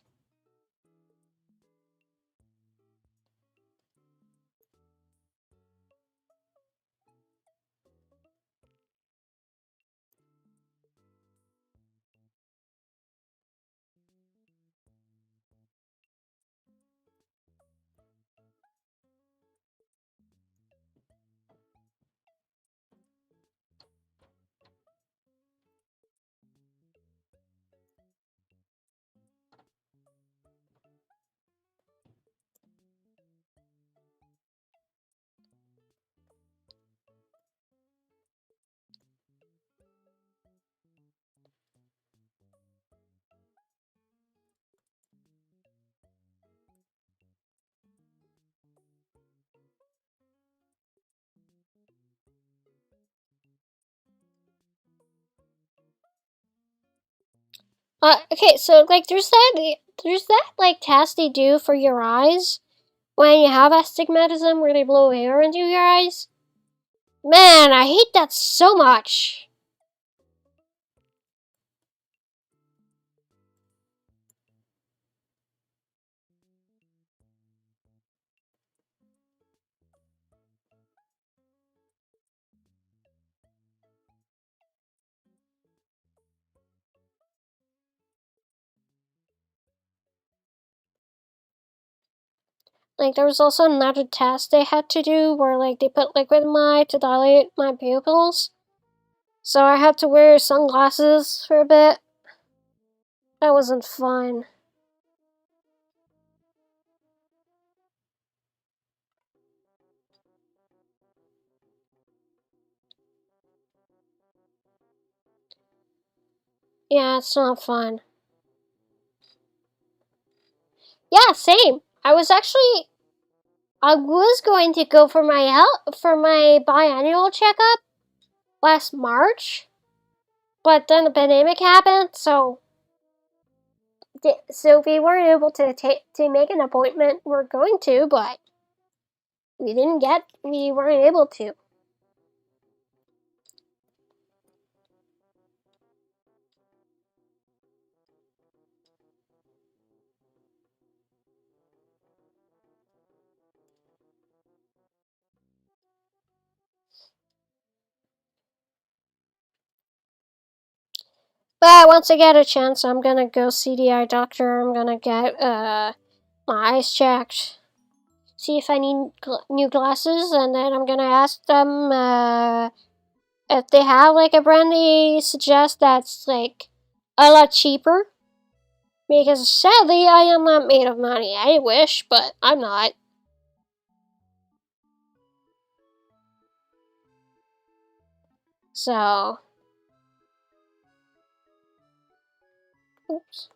Okay, so like there's that like test they do for your eyes when you have astigmatism where they blow air into your eyes. Man, I hate that so much. Like there was also another test they had to do where like they put liquid in my eye to dilate my pupils. So I had to wear sunglasses for a bit. That wasn't fun. Yeah, it's not fun. Yeah, same. I was going to go for my biannual checkup last March, but then the pandemic happened, so we weren't able to make an appointment. We're going to, but we weren't able to. But once I get a chance, I'm gonna go see the eye doctor. I'm gonna get my eyes checked, see if I need new glasses, and then I'm gonna ask them if they have like a brand they suggest that's like a lot cheaper. Because sadly, I am not made of money. I wish, but I'm not. So, oops.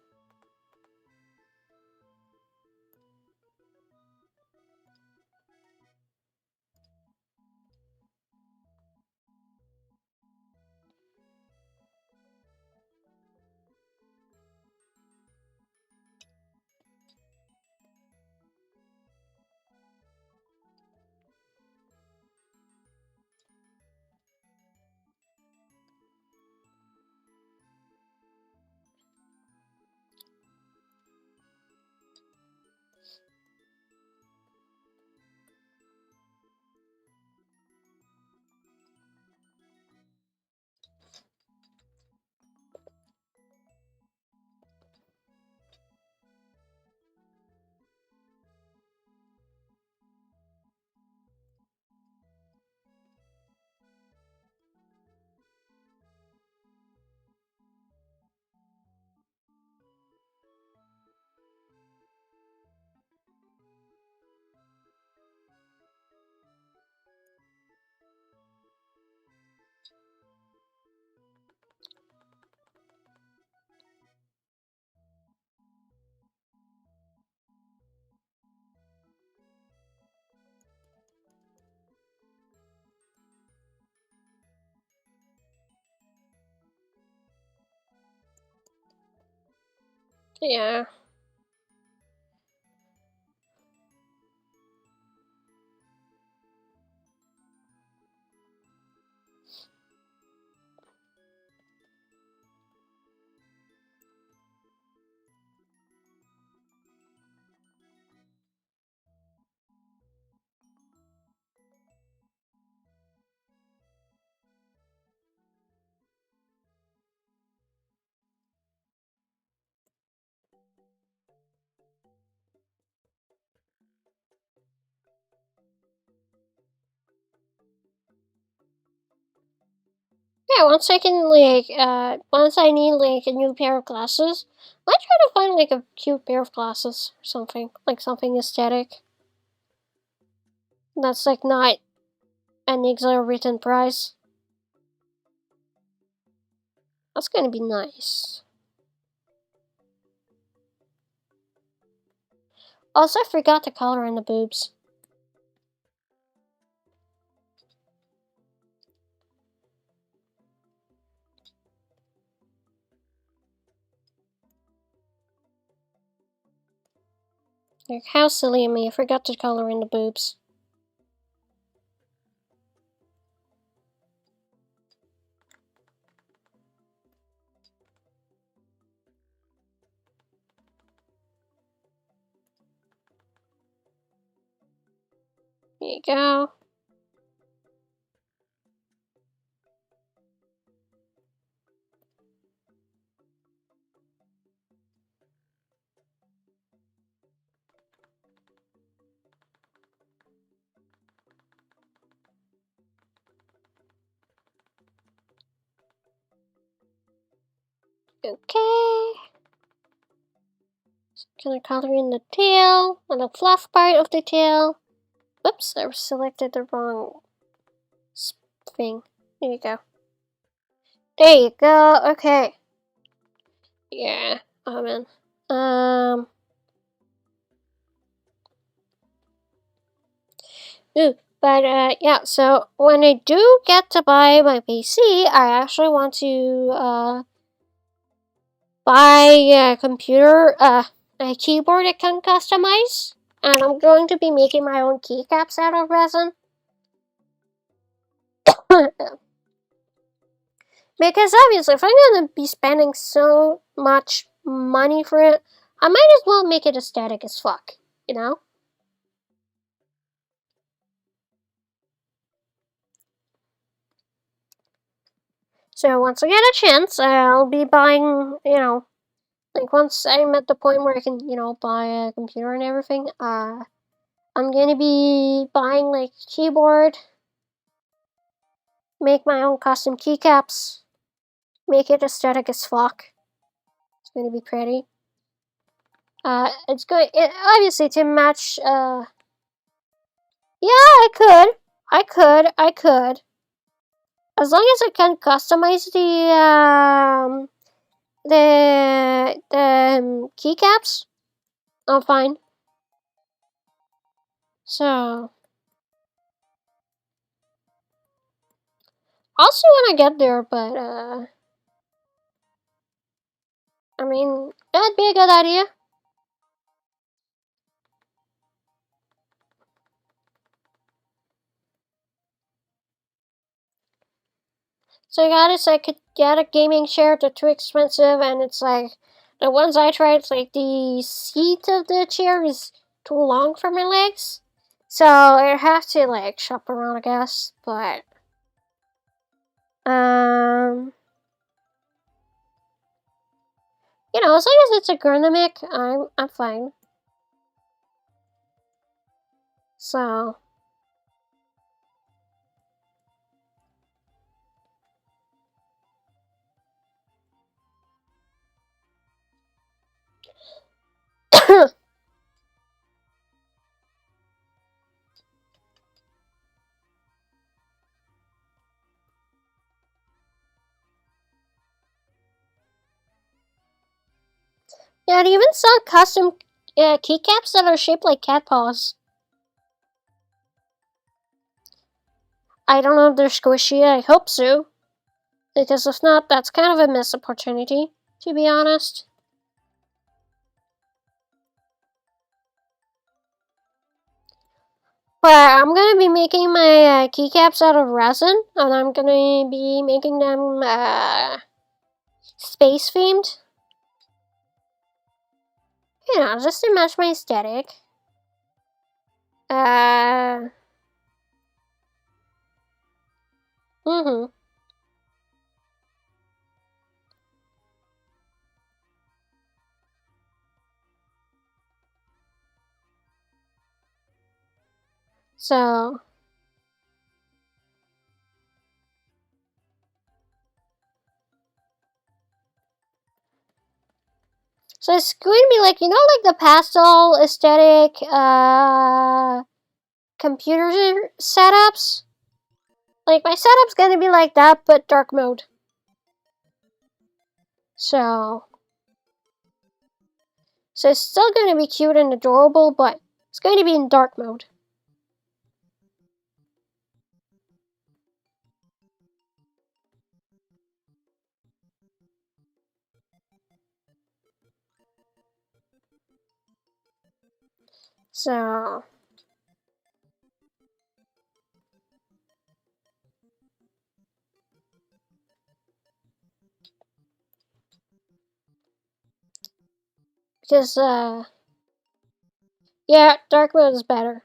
Yeah. Yeah, once I can once I need like a new pair of glasses, I might try to find like a cute pair of glasses or something, like something aesthetic. That's like not an exorbitant price. That's gonna be nice. Also, I forgot the color in the boobs. Like, how silly of me, I forgot the color in the boobs. There you go. Okay. Gonna color in the tail, on the fluff part of the tail. Whoops, I selected the wrong thing. There you go. There you go, okay. Yeah, oh man. Yeah, so when I do get to buy my PC, I actually want to, buy a computer, a keyboard I can customize. And I'm going to be making my own keycaps out of resin. Because obviously, if I'm gonna be spending so much money for it, I might as well make it aesthetic as fuck, you know? So once I get a chance, I'll be buying, like once I'm at the point where I can, buy a computer and everything, I'm gonna be buying like keyboard, make my own custom keycaps, make it aesthetic as fuck. It's gonna be pretty. It's good, obviously to match, yeah, I could. As long as I can customize the keycaps, I'm fine. So I'll see when I get there, but I mean that'd be a good idea. So I got I could get a gaming chair, they're too expensive, and it's like the ones I tried, it's like the seat of the chair is too long for my legs. So I have to like shop around, I guess. But as long as it's ergonomic, I'm fine. So yeah, they even sell custom keycaps that are shaped like cat paws. I don't know if they're squishy. I hope so, because if not, that's kind of a missed opportunity, to be honest. But I'm gonna be making my keycaps out of resin, and I'm gonna be making them space themed. Just to match my aesthetic. Mm-hmm. So So it's going to be like, you know, like the pastel aesthetic computer setups? Like, my setup's going to be like that, but dark mode. So it's still going to be cute and adorable, but it's going to be in dark mode. So because yeah, dark mode is better.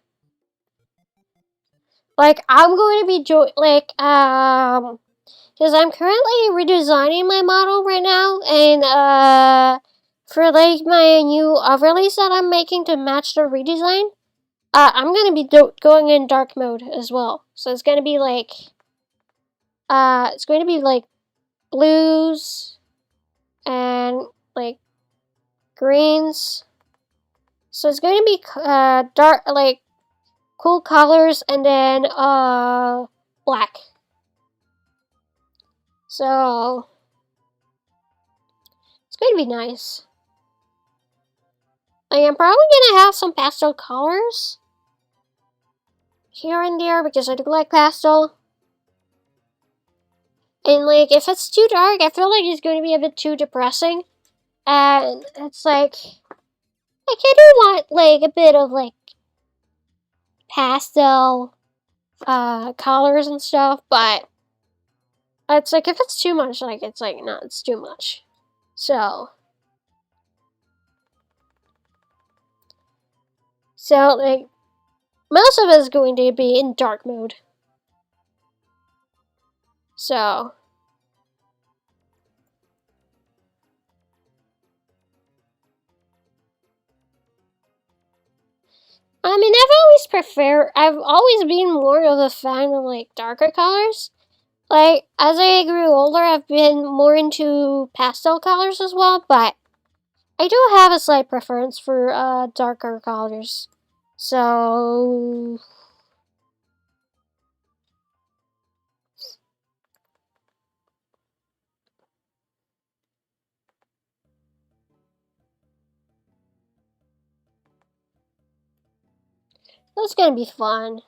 Like, I'm going to be because I'm currently redesigning my model right now, and for like my new overlays that I'm making to match the redesign, I'm gonna be going in dark mode as well. So it's gonna be like blues and like greens. So it's going to be dark, like cool colors, and then black. So it's going to be nice. I am probably gonna have some pastel colors here and there because I do like pastel. And like, if it's too dark, I feel like it's going to be a bit too depressing. And it's like I do want like a bit of like pastel colors and stuff, but it's like if it's too much, like it's like no, it's too much. So like most of it is going to be in dark mode. So I mean, I've always been more of a fan of like darker colors. Like, as I grew older, I've been more into pastel colors as well, but I do have a slight preference for darker colors. So that's gonna be fun.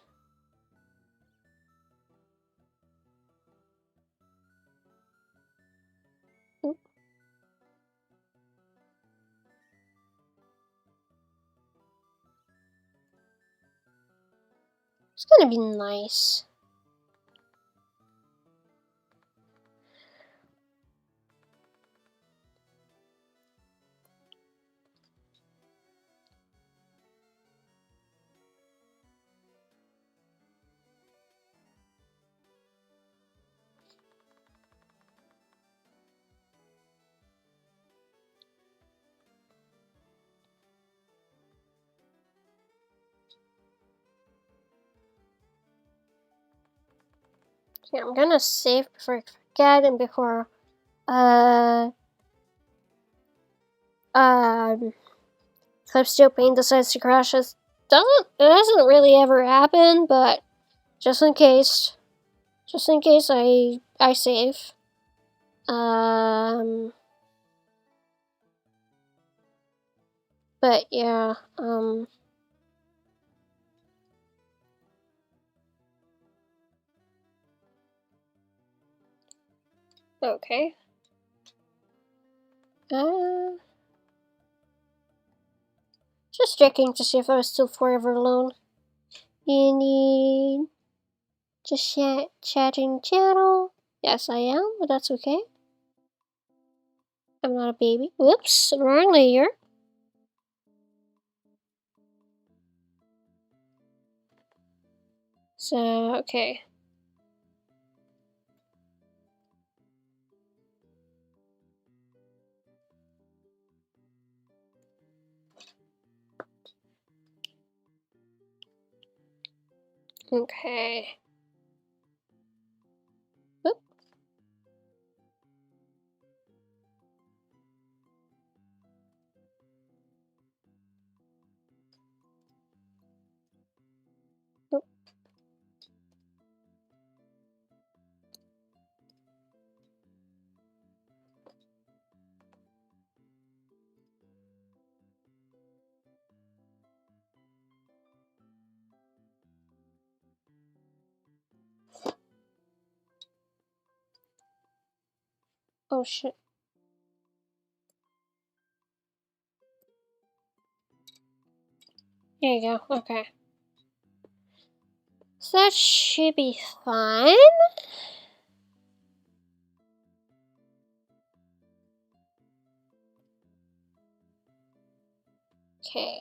It's gonna be nice. Okay, I'm gonna save before I forget and before Clipsteel Paint decides to crash. It doesn't really ever happen, but just in case I save. But yeah, okay. Just checking to see if I was still forever alone. Any just chatting channel? Yes, I am, but that's okay. I'm not a baby. Whoops, wrong layer. So, okay. Okay. Oop. Oh shit. There you go. Okay. So that should be fine. Okay.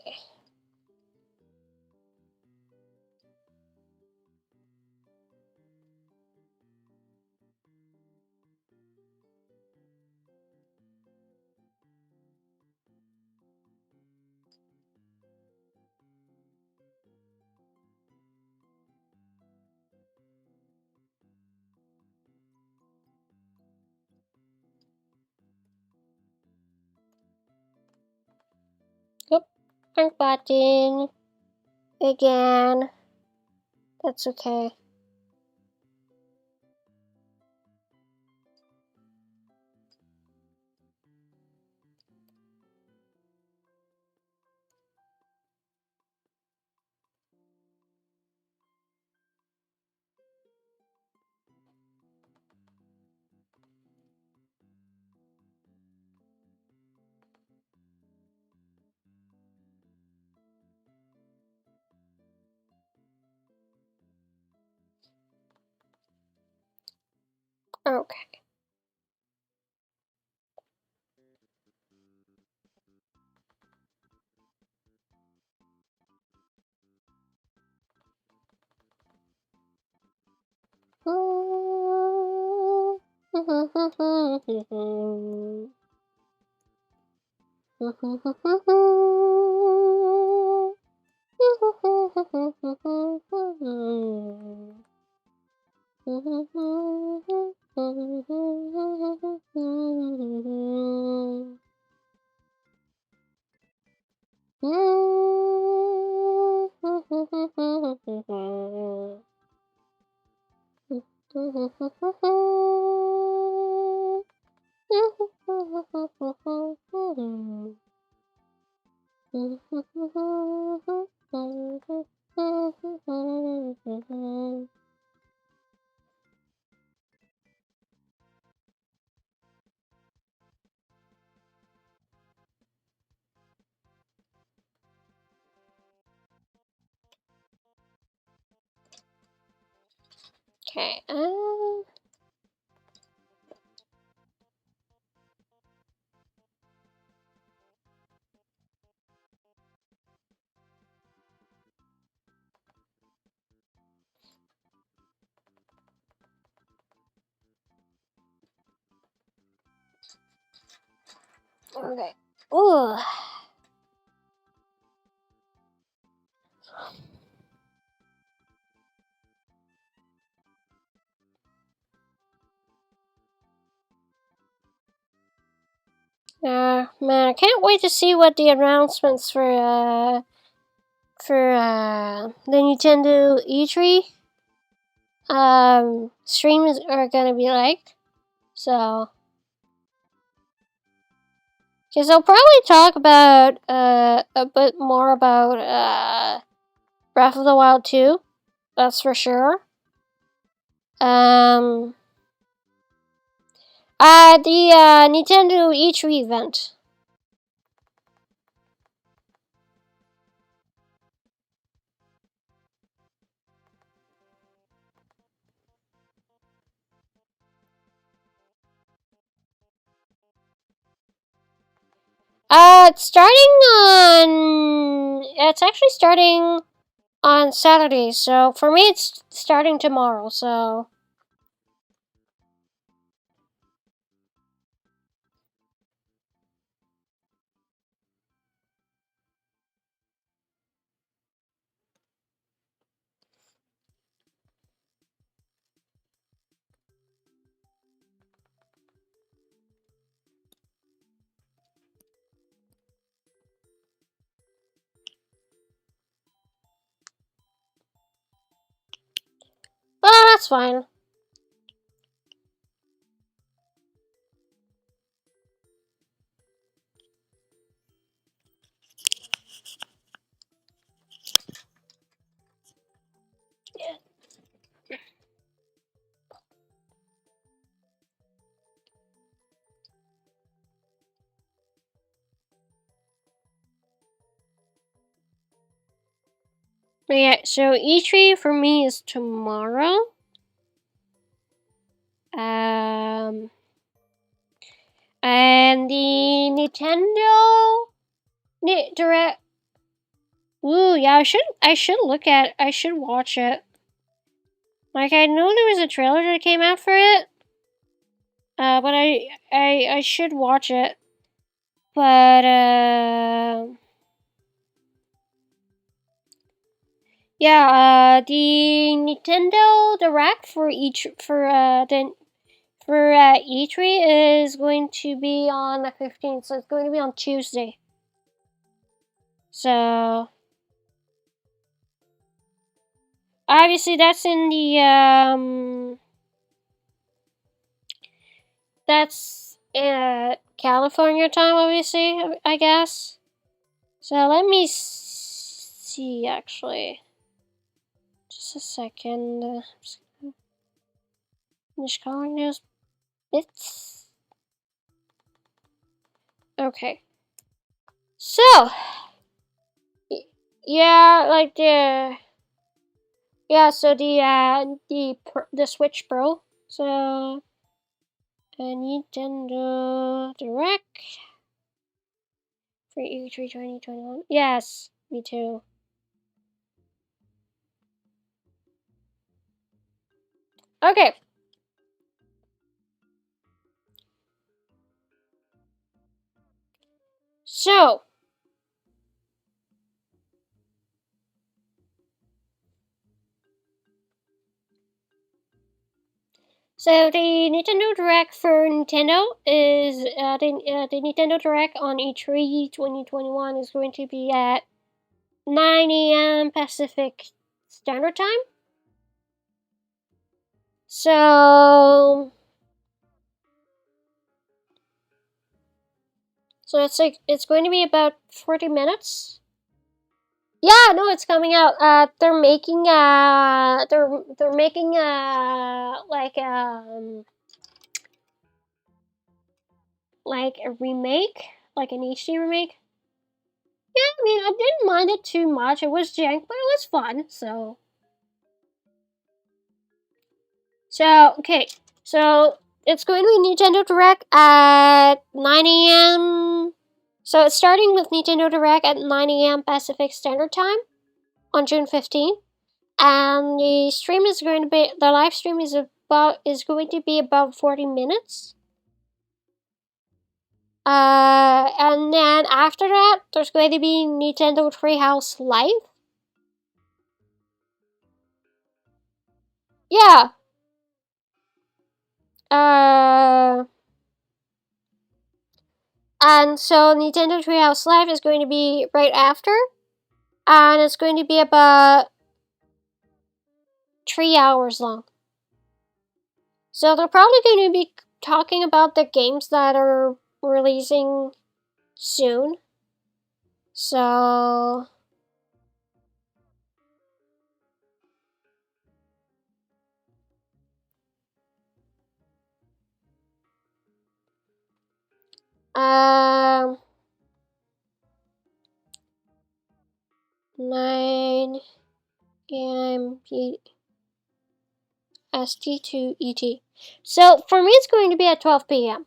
Yep. Wrong button. Again. That's okay. Okay. Okay. Okay. Ooh. Man, I can't wait to see what the announcements for the Nintendo E3 streams are gonna be like. So, because they'll probably talk about a bit more about Breath of the Wild 2. That's for sure. The Nintendo E3 event. It's starting on. It's actually starting on Saturday. So for me, it's starting tomorrow. So. Oh, that's fine. Yeah, so E3 for me is tomorrow. And the Nintendo Direct. Ooh, yeah, I should watch it. Like, I know there was a trailer that came out for it. But I should watch it. But, yeah, the Nintendo Direct for E3 is going to be on the 15th, so it's going to be on Tuesday. So, obviously that's in the, that's California time, obviously, I guess. So let me see, actually. Just a second. Just calling those bits. Okay. So, yeah, like so the Switch Pro. So, a Nintendo Direct for E3 2021. Yes, me too. Okay. So, the Nintendo Direct for Nintendo is the Nintendo Direct on E3 2021 is going to be at 9 a.m. Pacific Standard Time. So it's going to be about 40 minutes. Yeah, no, it's coming out. They're making like a remake, like an HD remake. Yeah, I mean, I didn't mind it too much. It was jank, but it was fun. So okay, so it's going to be Nintendo Direct at 9 a.m. So it's starting with Nintendo Direct at 9 a.m. Pacific Standard Time on June 15th. And the live stream is going to be about 40 minutes. And then after that, there's going to be Nintendo Treehouse Live. Yeah. And so Nintendo Treehouse Live is going to be right after. And it's going to be about 3 hours long. So they're probably going to be talking about the games that are releasing soon. So um 9 a.m. ST to ET. So for me it's going to be at 12 p.m.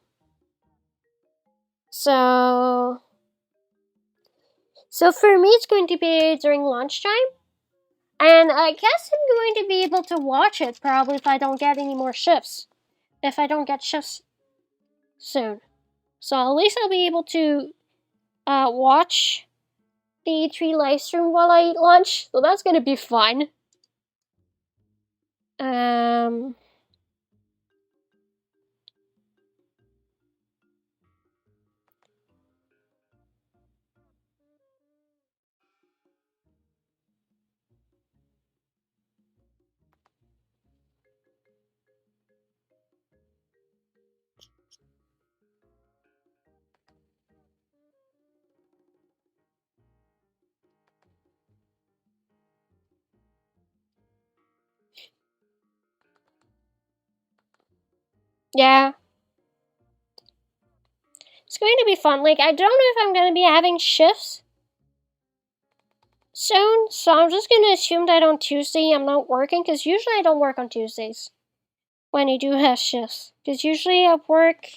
So for me it's going to be during lunchtime. And I guess I'm going to be able to watch it probably if I don't get any more shifts. If I don't get shifts soon. So at least I'll be able to watch the E3 live stream while I eat lunch. So that's gonna be fun. Yeah. It's going to be fun. Like, I don't know if I'm gonna be having shifts soon, so I'm just gonna assume that on Tuesday I'm not working, because usually I don't work on Tuesdays when I do have shifts. Because usually I work,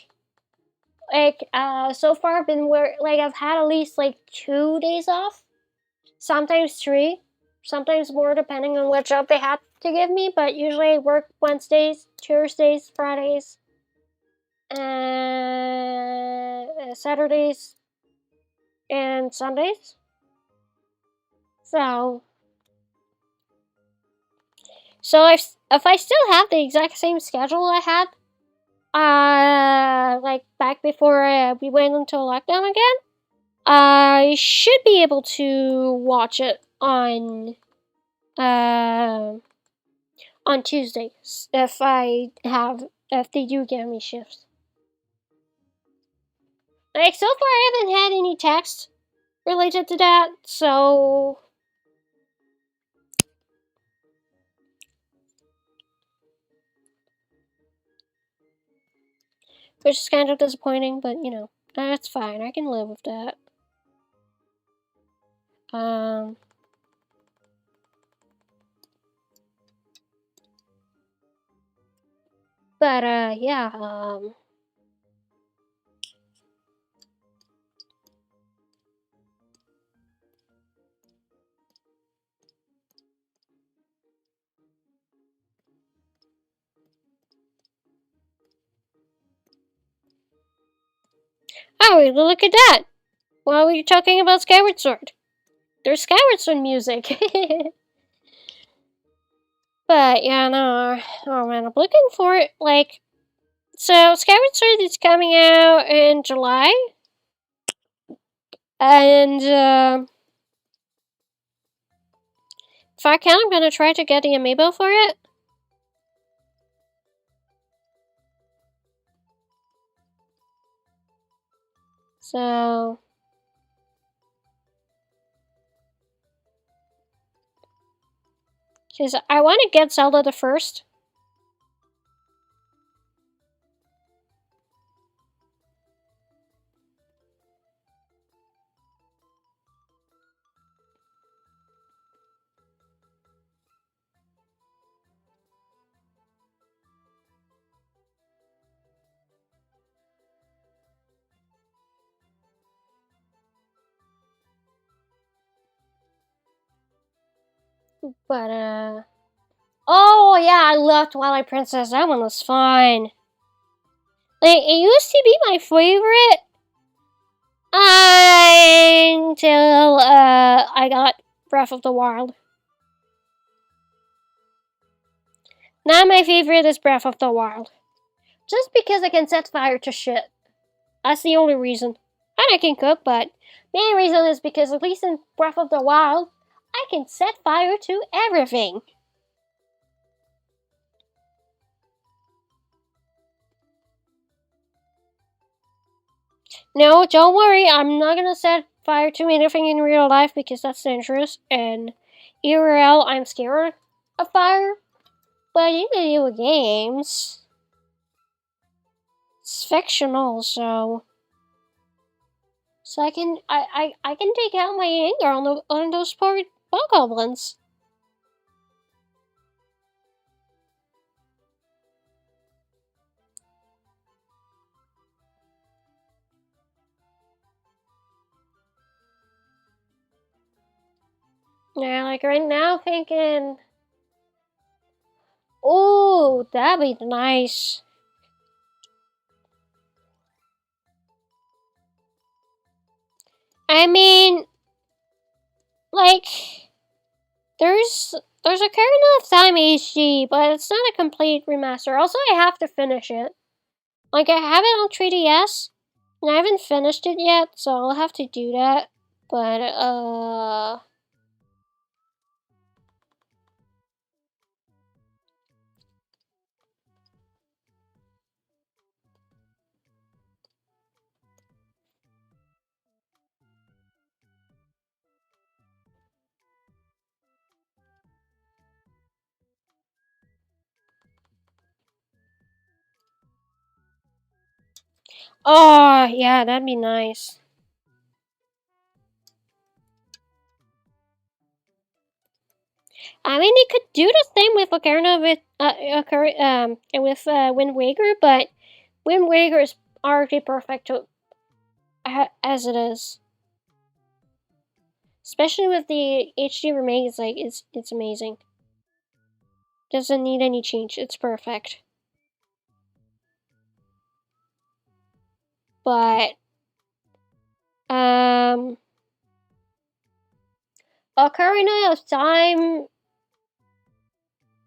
like, so far I've been I've had at least like 2 days off, sometimes 3, sometimes more depending on what job they had to give me, but usually I work Wednesdays, Thursdays, Fridays, Saturdays, and Sundays. So if I still have the exact same schedule I had, like back before we went into lockdown again, I should be able to watch it on Tuesdays if they do give me shifts. Like, so far I haven't had any text related to that, so which is kind of disappointing, but you know, that's fine. I can live with that. But yeah, oh, look at that! Why were you talking about Skyward Sword? There's Skyward Sword music. But yeah, no. Oh man, I'm looking for it. Like, so Skyward Sword is coming out in July, and if I can, I'm gonna try to get the amiibo for it. So, because I want to get Zelda the first. But oh yeah, I loved Twilight Princess. That one was fun. Like, it used to be my favorite until I got Breath of the Wild. Now my favorite is Breath of the Wild. Just because I can set fire to shit. That's the only reason. And I can cook, but main reason is because at least in Breath of the Wild, I can set fire to everything. No, don't worry, I'm not gonna set fire to anything in real life because that's dangerous, and IRL, I'm scared of fire. But in video games, it's fictional, so I can take out my anger on those poor bokoblins. Yeah, like right now, thinking, oh, that'd be nice. I mean, like, there's a Ocarina of Time HD, but it's not a complete remaster. Also, I have to finish it. Like, I have it on 3DS, and I haven't finished it yet, so I'll have to do that. But, oh, yeah, that'd be nice. I mean, they could do the same with Ocarina with Wind Waker, but Wind Waker is already perfect as it is. Especially with the HD remake, it's amazing. Doesn't need any change. It's perfect. But Ocarina of Time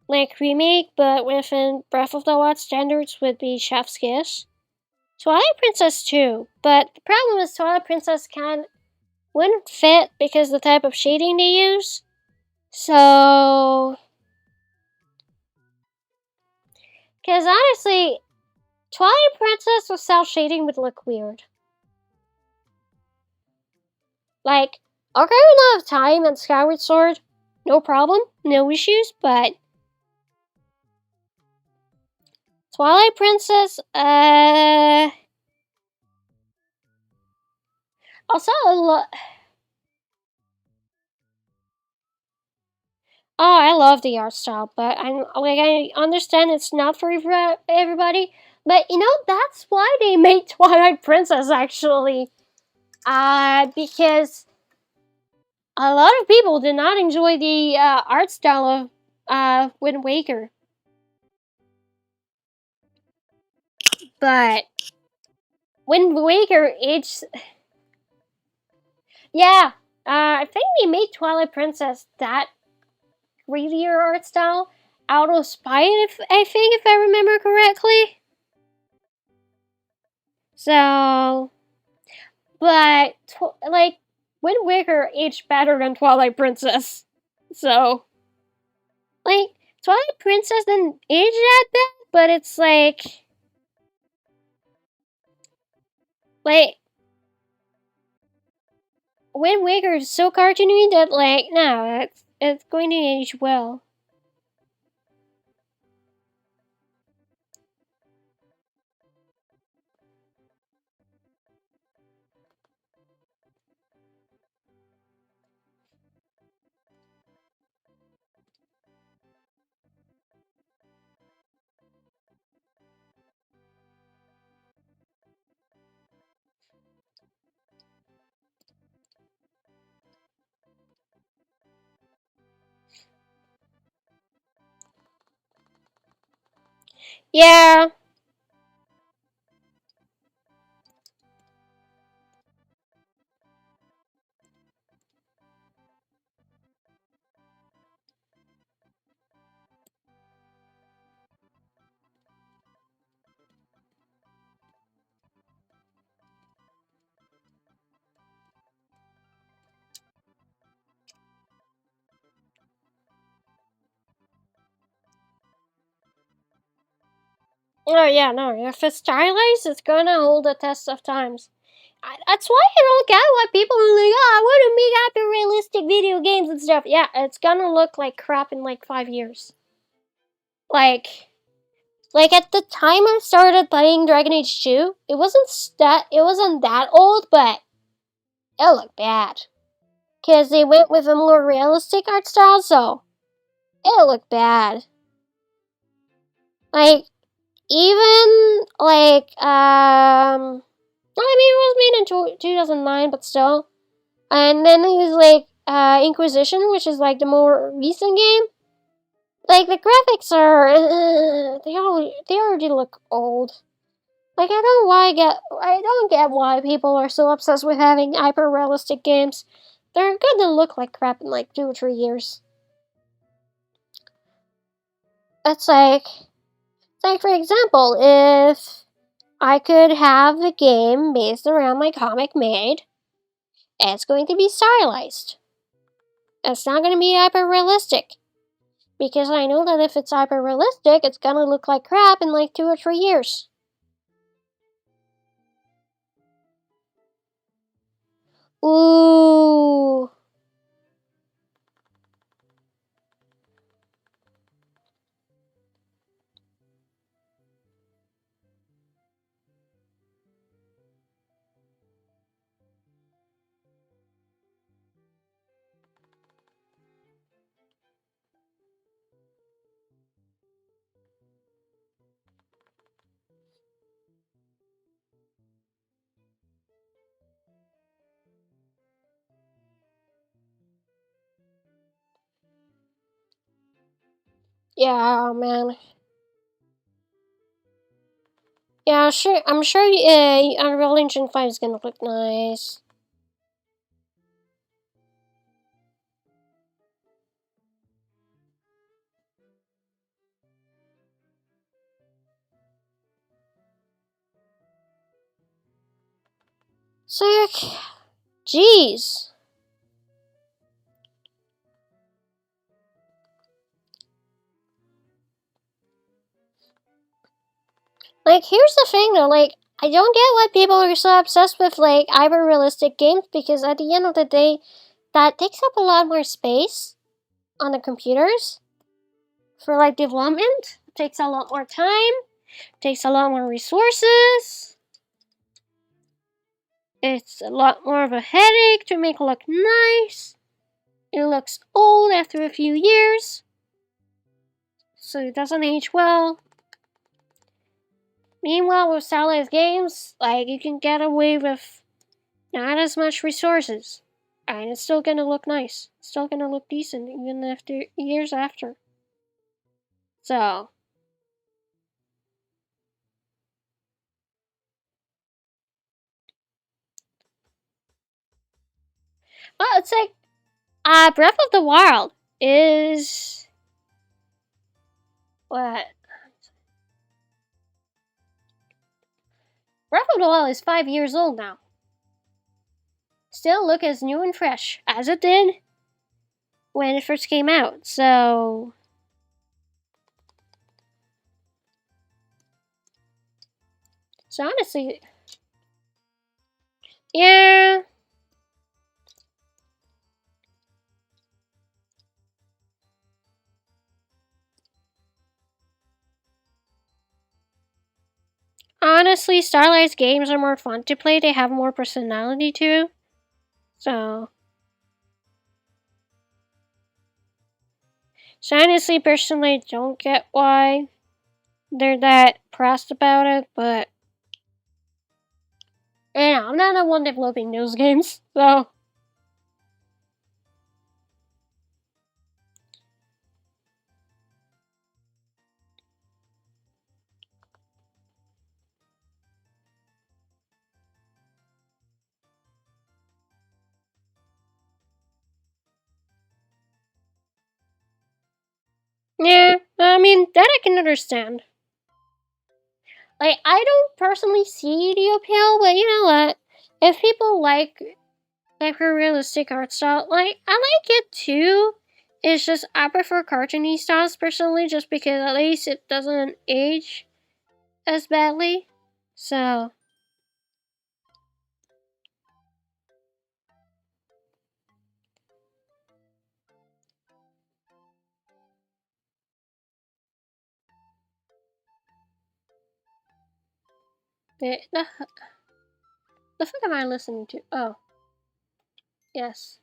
like remake, but within Breath of the Wild standards would be Chef's Kiss. Twilight Princess too, but the problem is Twilight Princess wouldn't fit because the type of shading they use. So, because honestly, Twilight Princess without shading would look weird. Like, Ocarina of Time and Skyward Sword, no problem, no issues, but Twilight Princess, also oh, I love the art style, but I understand it's not for everybody. But you know, that's why they made Twilight Princess actually. Because a lot of people did not enjoy the art style of Wind Waker. But Wind Waker, yeah, I think they made Twilight Princess that grittier art style out of spite, if I remember correctly. So, but like Wind Waker aged better than Twilight Princess. So, like Twilight Princess didn't age that bad, but it's like Wind Waker is so cartoony that no, it's going to age well. Yeah. Oh yeah, no. If it's stylized, it's gonna hold the test of times. That's why I don't get why people are like, oh, I want to make hyper realistic video games and stuff. Yeah, it's gonna look like crap in like 5 years. Like at the time I started playing Dragon Age 2, it wasn't that old, but it looked bad. Cause they went with a more realistic art style, so it looked bad. Like even I mean, it was made in 2009, but still. And then there's Inquisition, which is like the more recent game. Like the graphics are, they already look old. Like I don't get why people are so obsessed with having hyper realistic games. They're gonna look like crap in like 2 or 3 years. It's like for example, if I could have the game based around my comic made, it's going to be stylized. It's not going to be hyper realistic. Because I know that if it's hyper realistic, it's gonna look like crap in like 2 or 3 years. Ooh. Yeah, man. Yeah, sure. I'm sure Unreal Engine 5 is gonna look nice. Sick. Jeez. Like, here's the thing though, like, I don't get why people are so obsessed with, like, hyper-realistic games, because at the end of the day, that takes up a lot more space on the computers for, like, development. It takes a lot more time, takes a lot more resources. It's a lot more of a headache to make it look nice. It looks old after a few years, so it doesn't age well. Meanwhile, with stylized games, like, you can get away with not as much resources, and it's still gonna look nice. It's still gonna look decent even after years after. So, well, it's like Breath of the Wild is what? Breath of the Wild is 5 years old now. Still look as new and fresh as it did when it first came out. So honestly, yeah. Honestly, stylized games are more fun to play. They have more personality too. So honestly, personally, I don't get why they're that pressed about it, but yeah, I'm not the one developing those games, so yeah, I mean, that I can understand. Like, I don't personally see the appeal, but you know what? If people like hyper realistic art style, like, I like it too. It's just, I prefer cartoony styles personally, just because at least it doesn't age as badly. So, the fuck am I listening to? Oh, yes.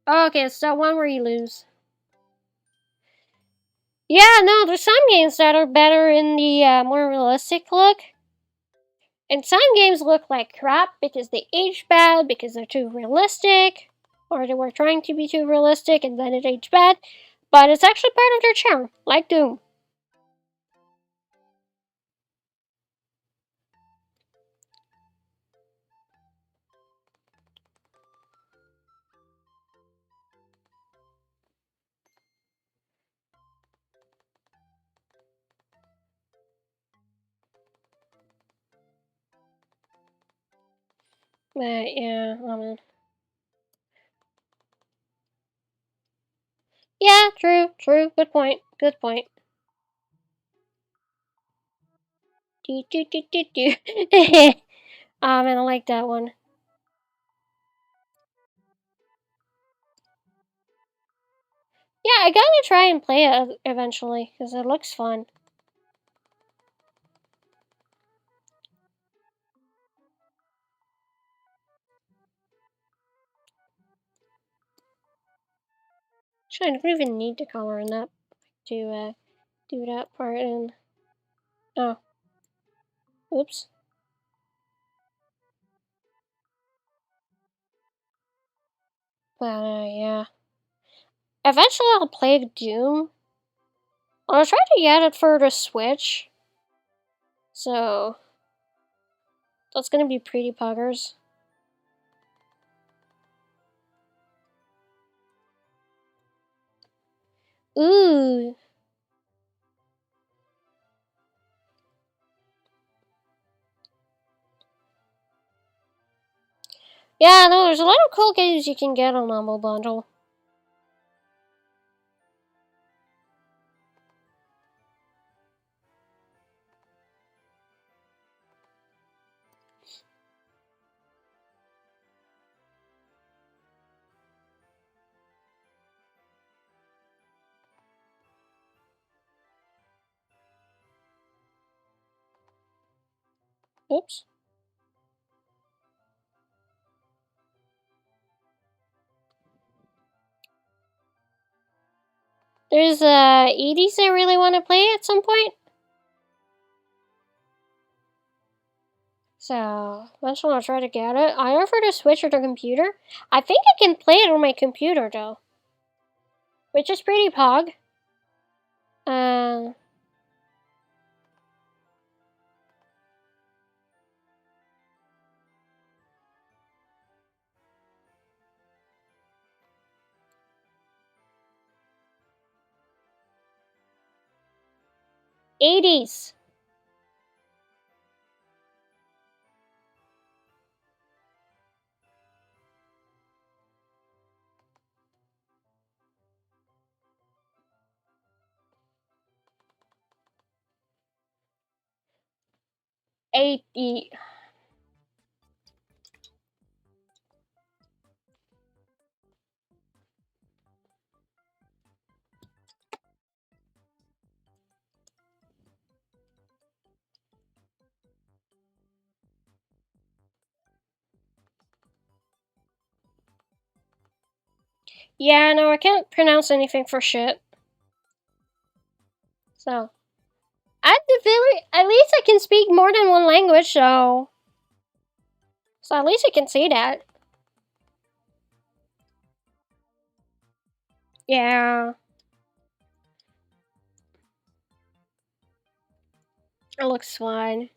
Oh, okay, it's that one where you lose. Yeah, no, there's some games that are better in the more realistic look. And some games look like crap because they age bad, because they're too realistic, or they were trying to be too realistic and then it aged bad. But it's actually part of their charm, like Doom. But yeah, I mean. Yeah, true. Good point. Do. Man, I like that one. Yeah, I gotta try and play it eventually, because it looks fun. Actually, I don't even need to color in that to do that part in. Oh, oops. But yeah. Eventually I'll play Doom. I'll try to get it for the Switch. So that's gonna be pretty puggers. Ooh. Yeah, no, there's a lot of cool games you can get on Humble Bundle. Oops. There's 80s I really want to play at some point. So, eventually I'll try to get it. I offered to switch or the computer. I think I can play it on my computer though. Which is pretty pog. Uh... 80s. '80. Yeah, no, I can't pronounce anything for shit. So, at least I can speak more than one language, so at least I can say that. Yeah. It looks fine.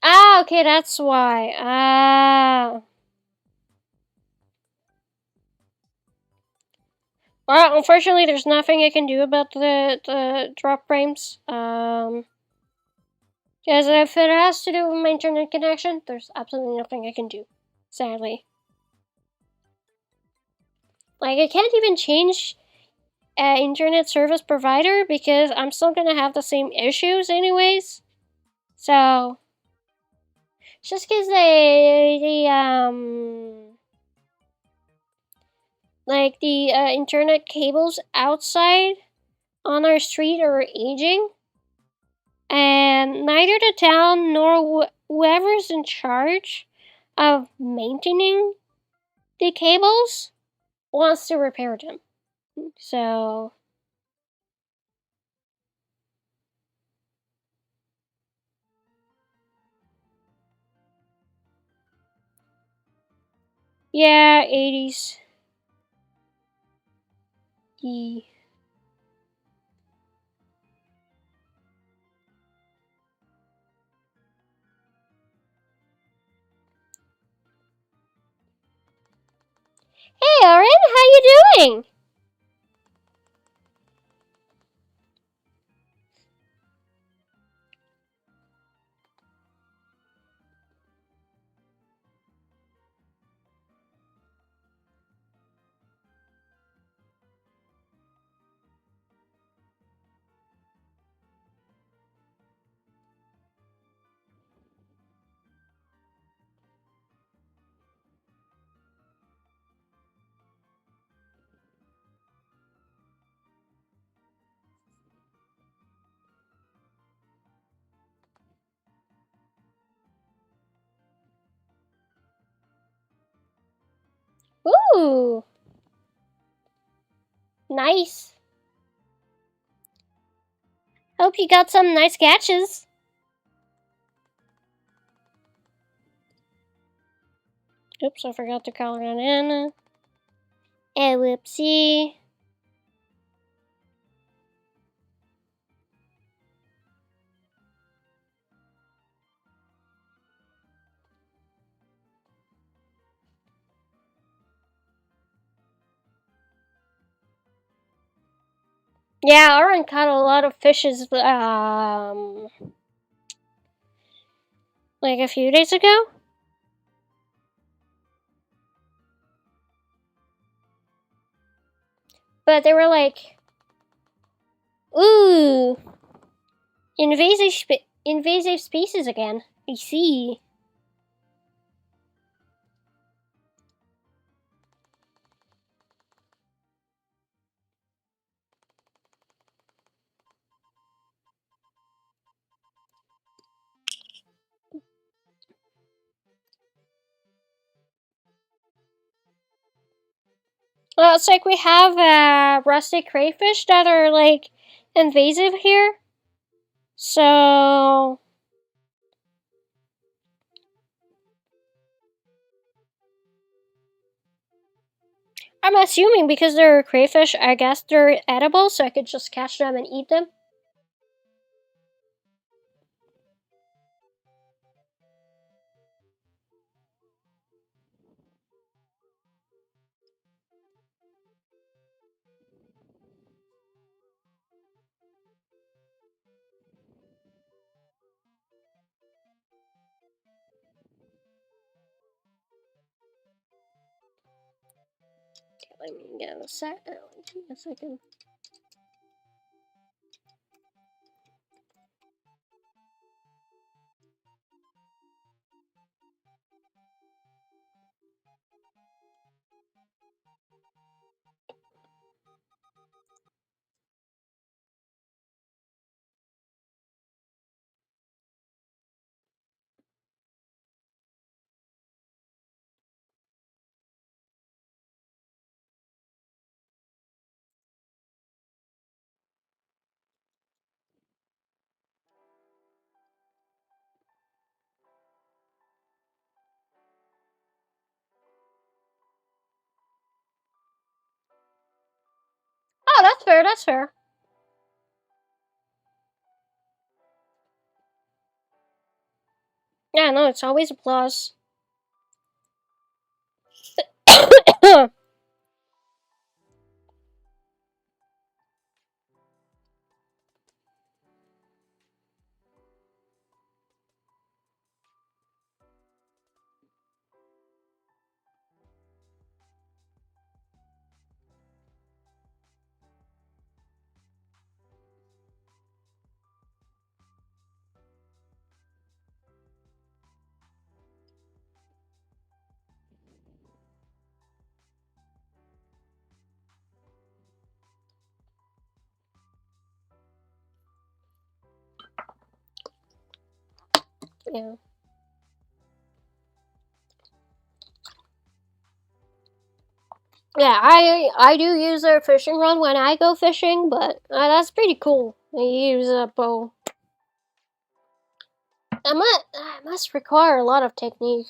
Ah, okay, that's why. Ah. Well, unfortunately, there's nothing I can do about the drop frames. Because if it has to do with my internet connection, there's absolutely nothing I can do. Sadly. Like, I can't even change internet service provider because I'm still gonna have the same issues anyways. So, just because like the internet cables outside on our street are aging, and neither the town nor whoever's in charge of maintaining the cables wants to repair them. So, yeah, 80s. Yeah. Hey, Oren, how you doing? Ooh. Nice. Hope you got some nice catches. Oops, I forgot to color it in. Whoopsie. Yeah, Aaron caught a lot of fishes, like a few days ago. But they were like, ooh, invasive species again. I see. Well, it's like we have rustic crayfish that are like invasive here. So I'm assuming because they're crayfish, I guess they're edible, so I could just catch them and eat them. Let me get a second. Oh, that's fair, that's fair. Yeah, no, it's always a plus. Yeah. Yeah, I do use their fishing rod when I go fishing, but that's pretty cool. They use a bow. That must require a lot of technique.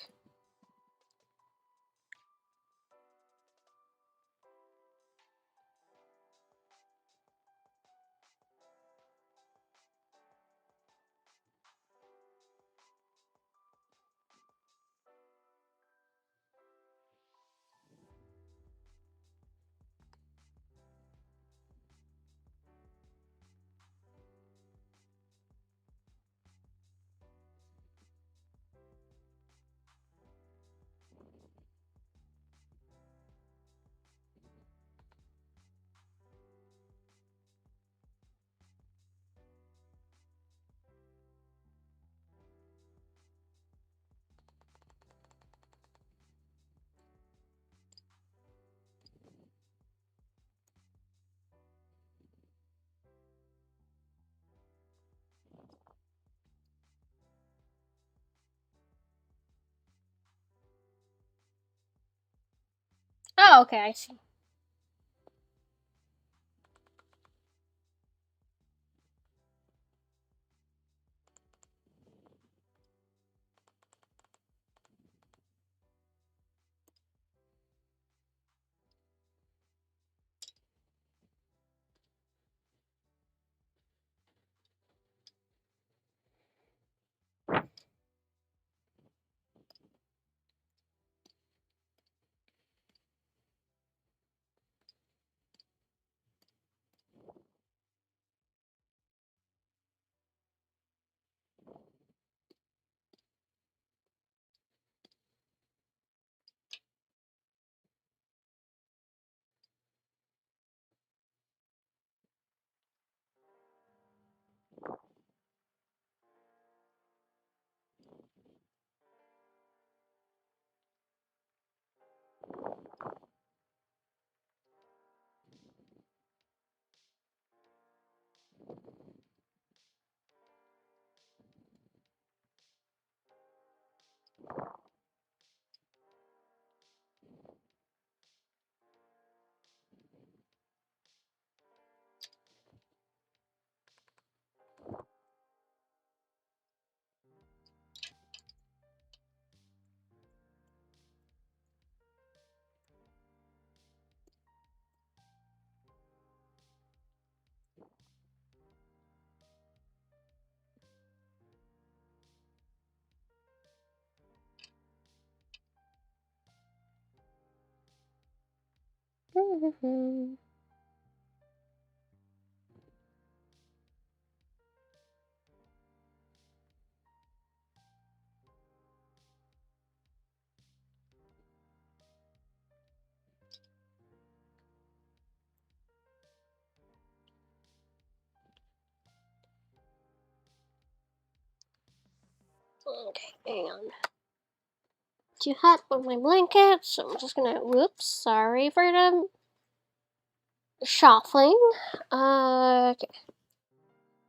Oh, okay, I see. Okay, hang on. Too hot with my blanket, so I'm just gonna. Whoops, sorry for the shuffling. Okay,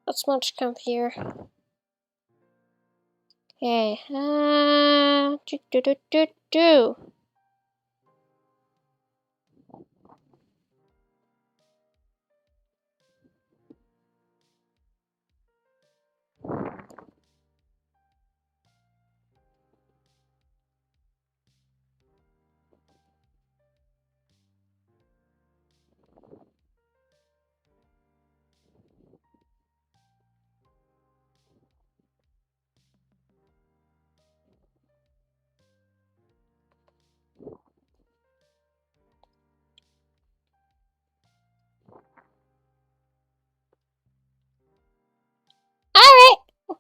that's much comfier. Okay, do. Alright,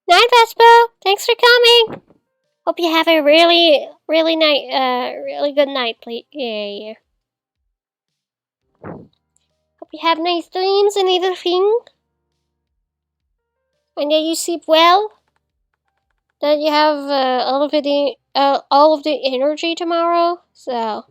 night, Vespo. Thanks for coming. Hope you have a really good night, please. Yeah. Hope you have nice dreams and everything. And that you sleep well. That you have all of the energy tomorrow. So.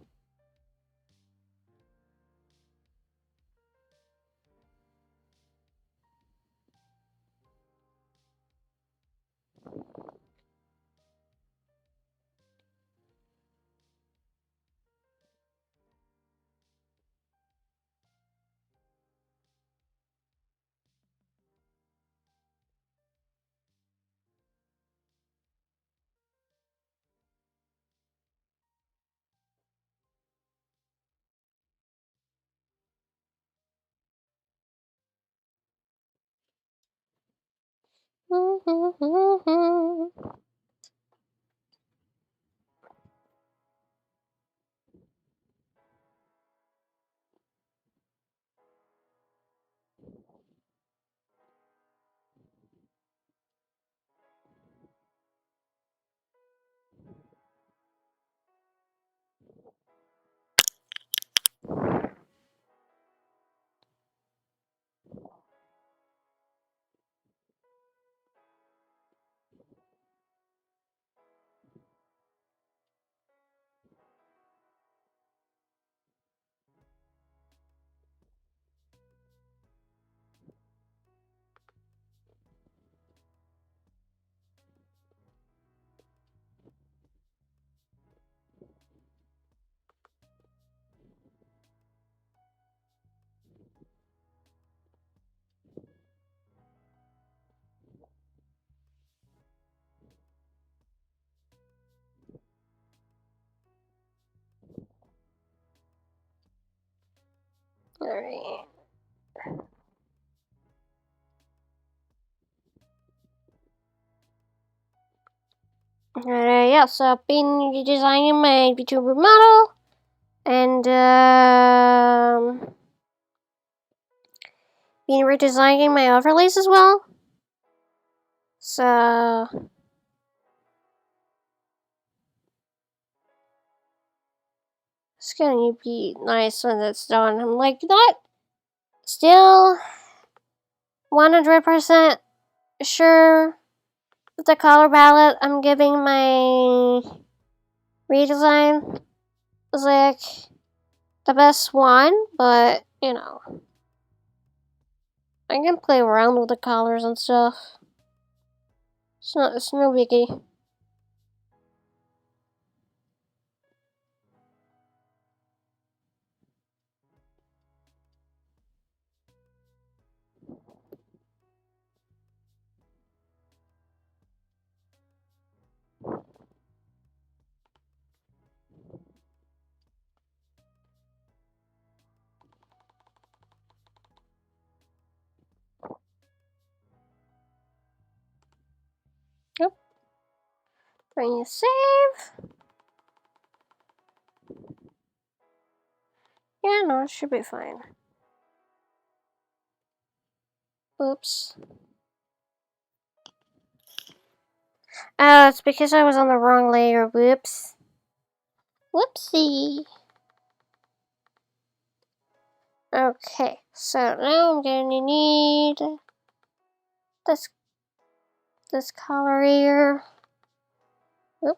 Yeah, so I've been redesigning my Vtuber model and been redesigning my overlays as well. So it's gonna be nice when it's done. I'm like not still 100% sure with the color palette I'm giving my redesign is like the best one, but you know, I can play around with the colors and stuff. It's no biggie. Yep. When you save. Yeah, no, it should be fine. Oops. Oh, it's because I was on the wrong layer. Whoops. Whoopsie. Okay, so now I'm gonna need this color here. Oop.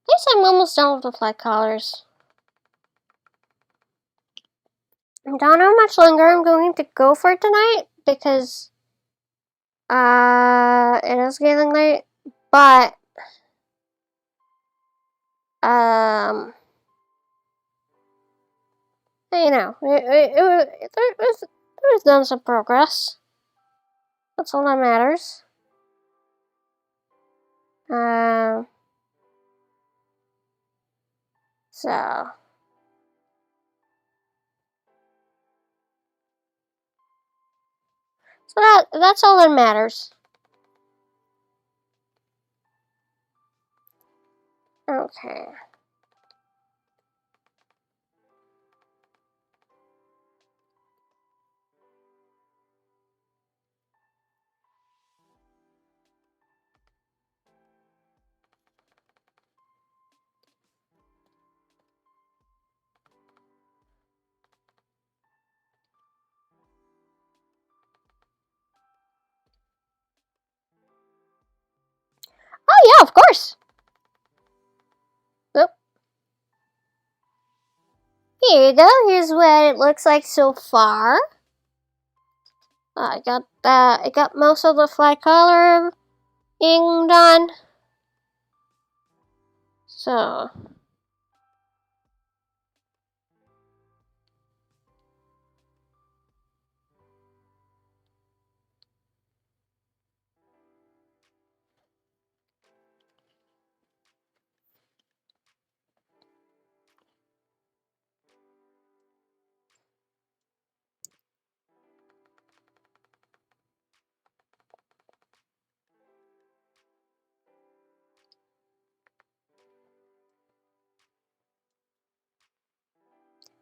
Guess I'm almost done with the flag colors. I don't know how much longer I'm going to go for tonight because it is getting late, but you know, there's done some progress. That's all that matters. So that's all that matters. Okay. Oh yeah, of course. Oop. Here you go. Here's what it looks like so far. I got most of the flag coloring done. So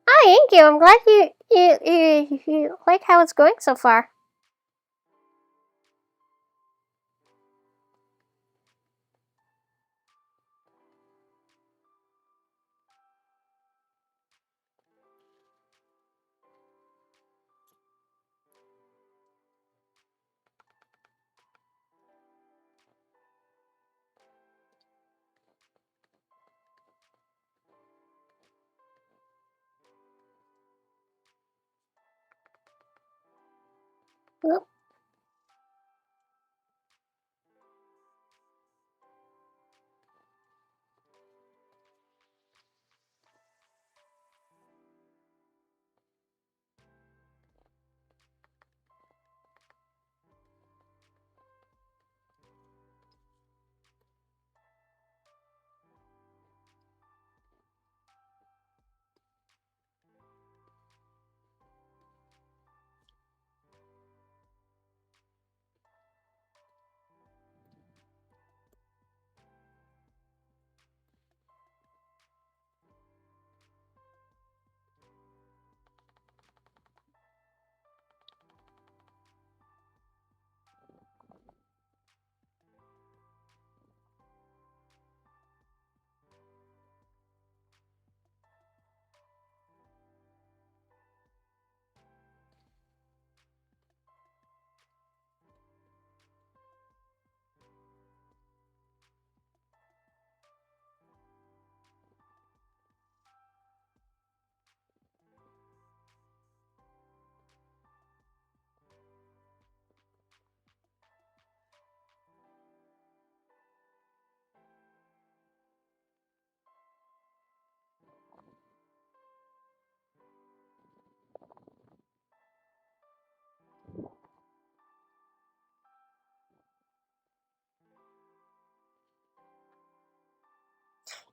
hi, thank you. I'm glad you like how it's going so far. Oh.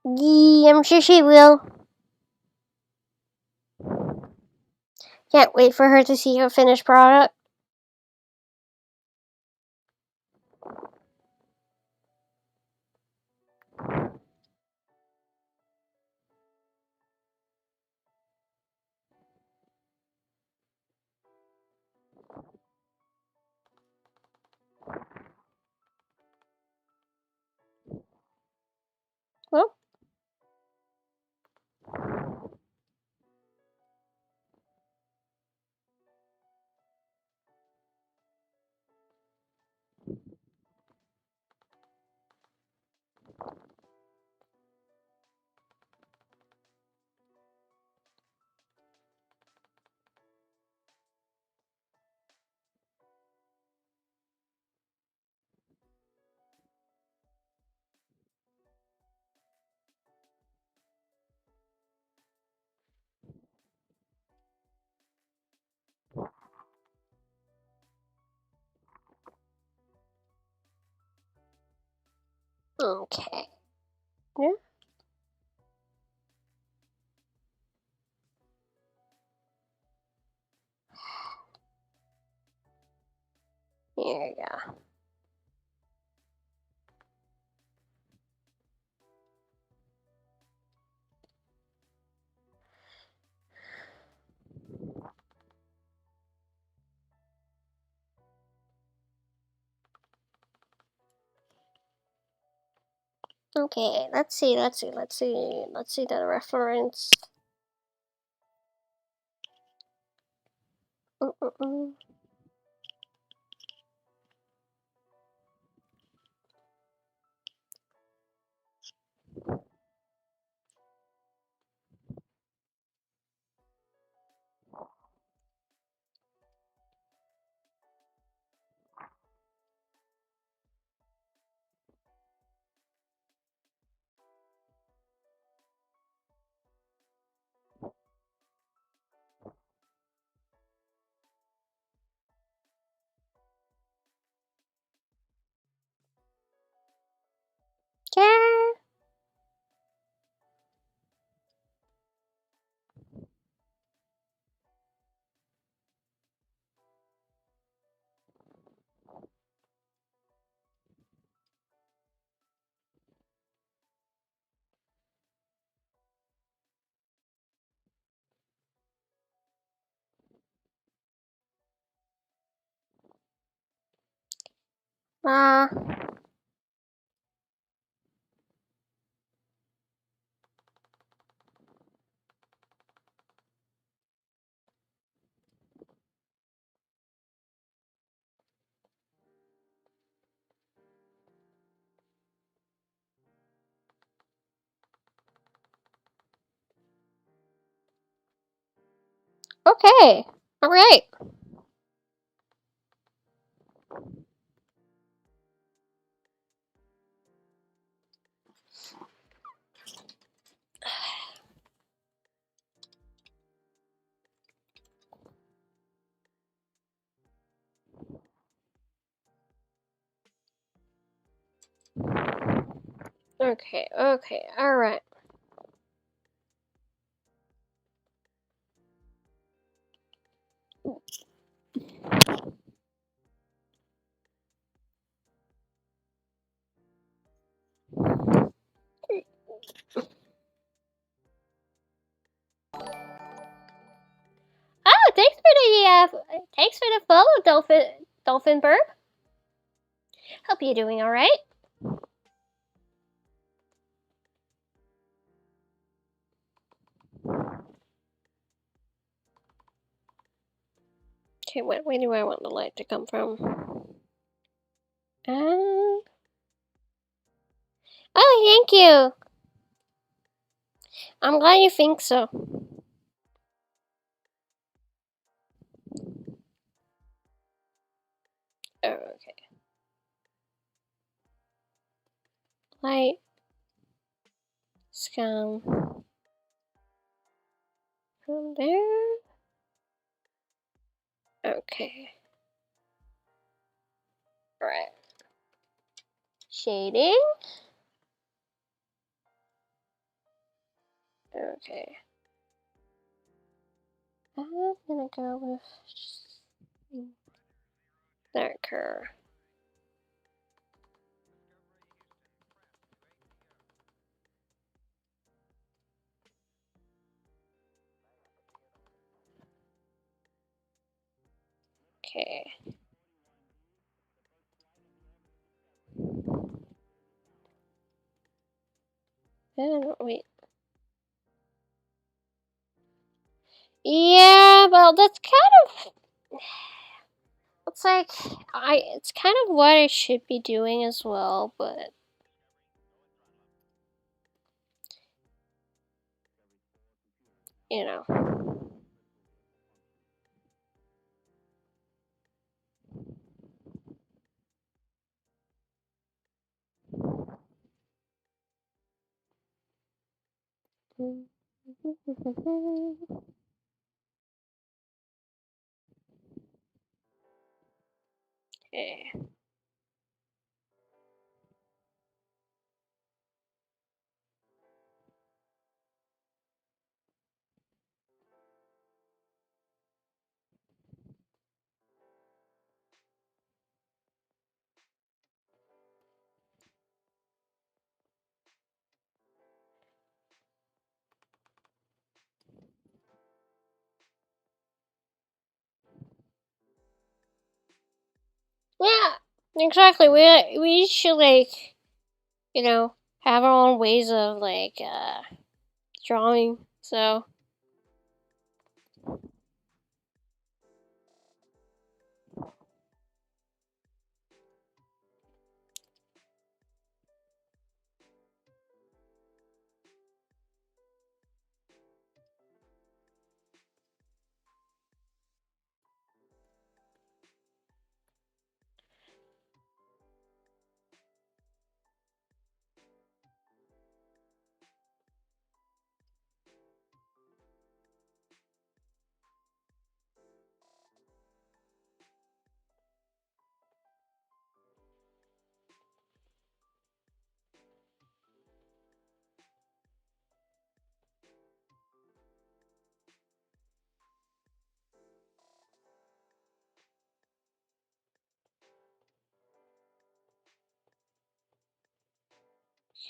Yeah, I'm sure she will. Can't wait for her to see her finished product. Well, okay. Yeah. Here you go. Okay, let's see the reference. Mm-mm-mm. Yeah. Uh, okay. Alright. Okay, okay, alright. Oh, thanks for the follow, Dolphin Burp. Hope you're doing alright. Okay, where do I want the light to come from? Oh, thank you. I'm glad you think so. Oh, okay. Light. Scum. From there. Okay. Right. Shading. Okay. I'm gonna go with darker. Okay. And wait. Yeah, well, that's kind of. It's like it's kind of what I should be doing as well, but you know. Okay. Yeah, exactly. We should like, have our own ways of like drawing. So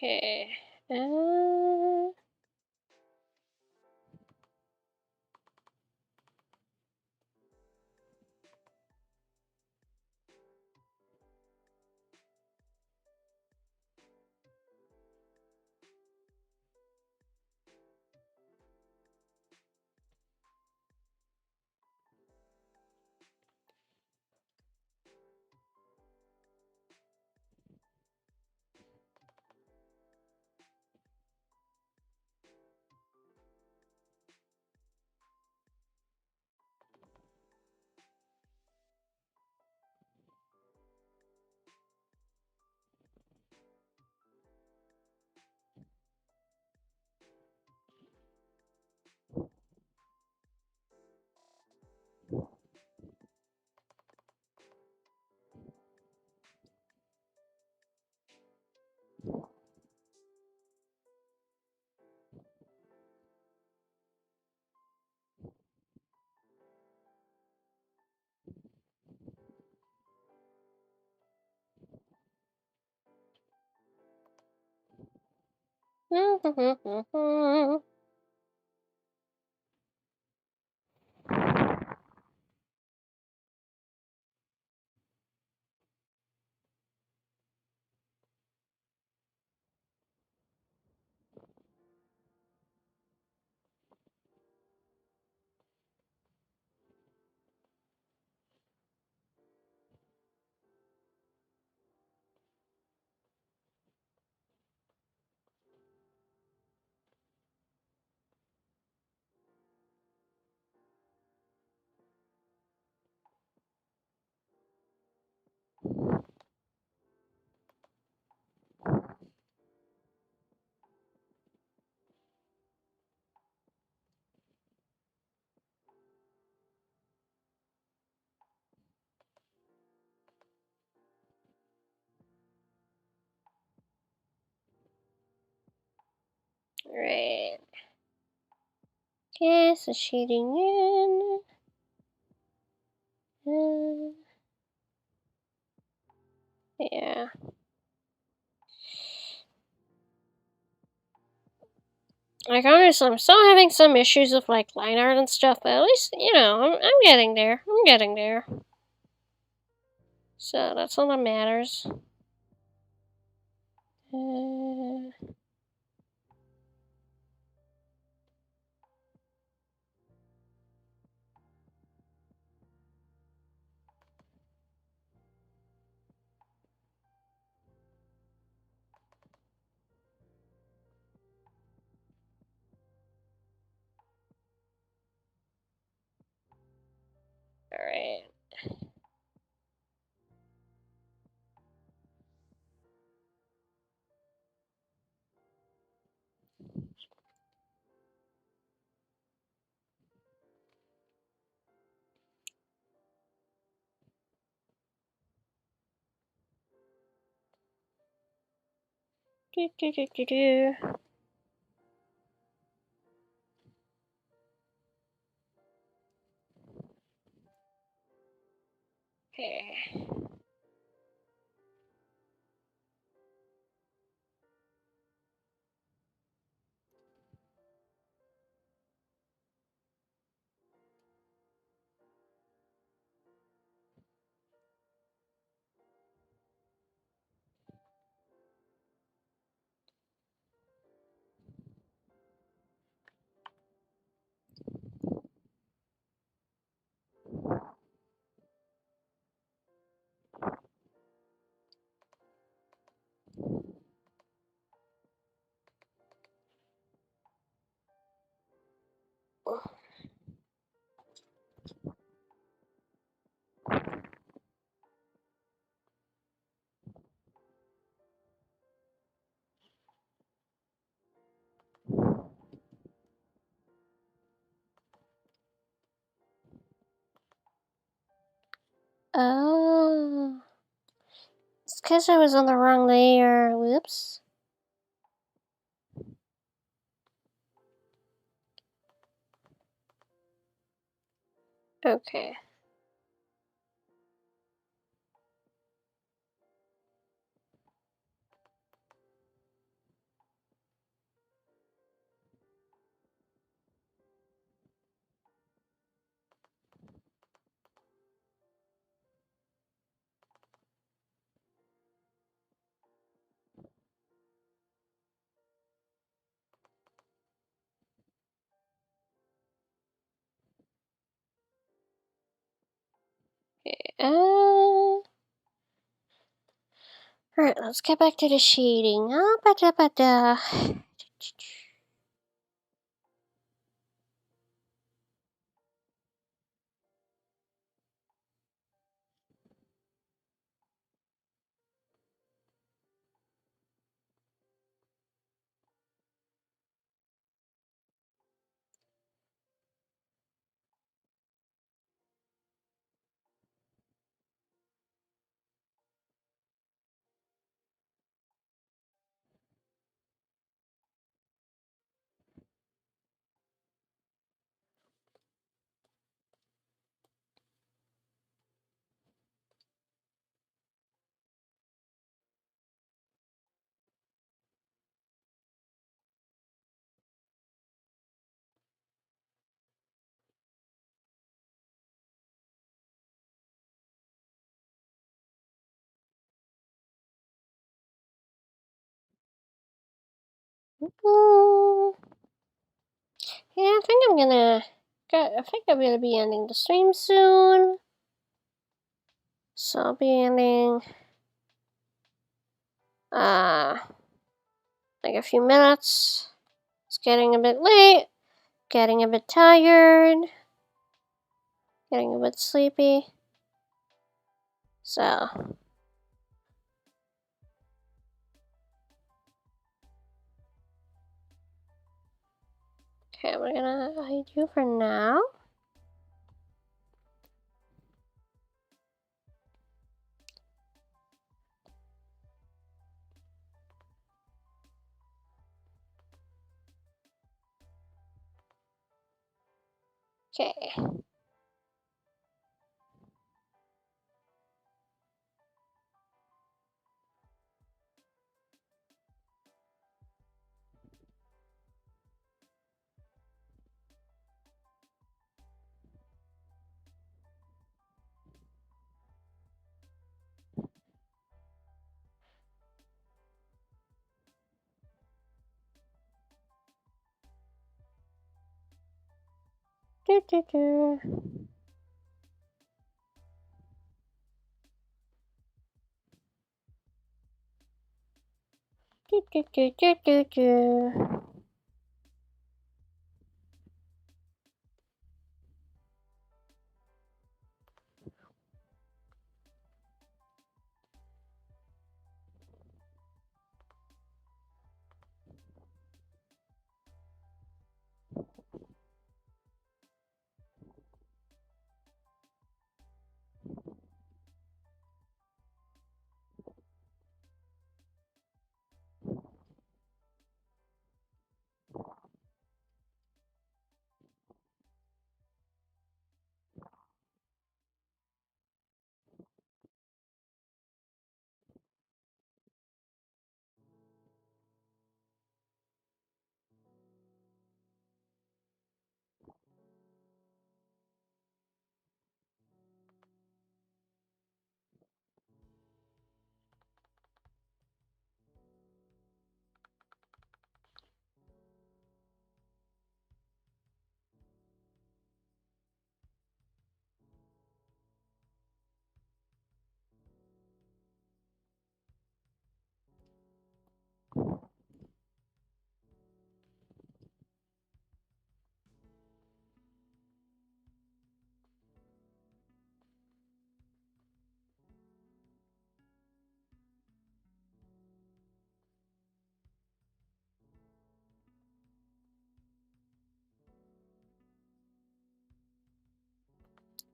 okay. Right. Okay, so shading in. Yeah. Like, honestly, I'm still having some issues with, like, line art and stuff, but at least, I'm getting there. I'm getting there. So, that's all that matters. Alright. Do, do, do, do, do. Okay. Oh. It's because I was on the wrong layer. Whoops. Okay. Alright, let's get back to the shading. Ba-da-ba-da. Mm, yeah, I think I'm gonna be ending the stream soon. So I'll be ending like a few minutes. It's getting a bit late, getting a bit tired, getting a bit sleepy. So okay, we're gonna hide you for now. Okay. Do, do, do. Do, do, do, do, do, do.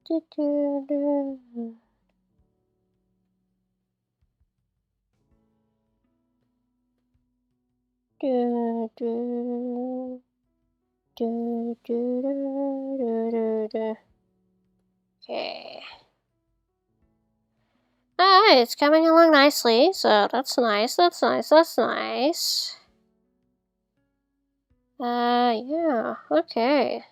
Do, do, do. Do, do. Do, do, do, do, do, do. Okay. Alright, it's coming along nicely, so that's nice, that's nice, that's nice. Yeah, okay.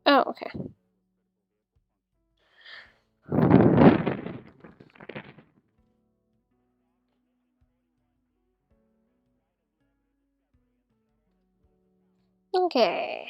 Oh, okay. Okay.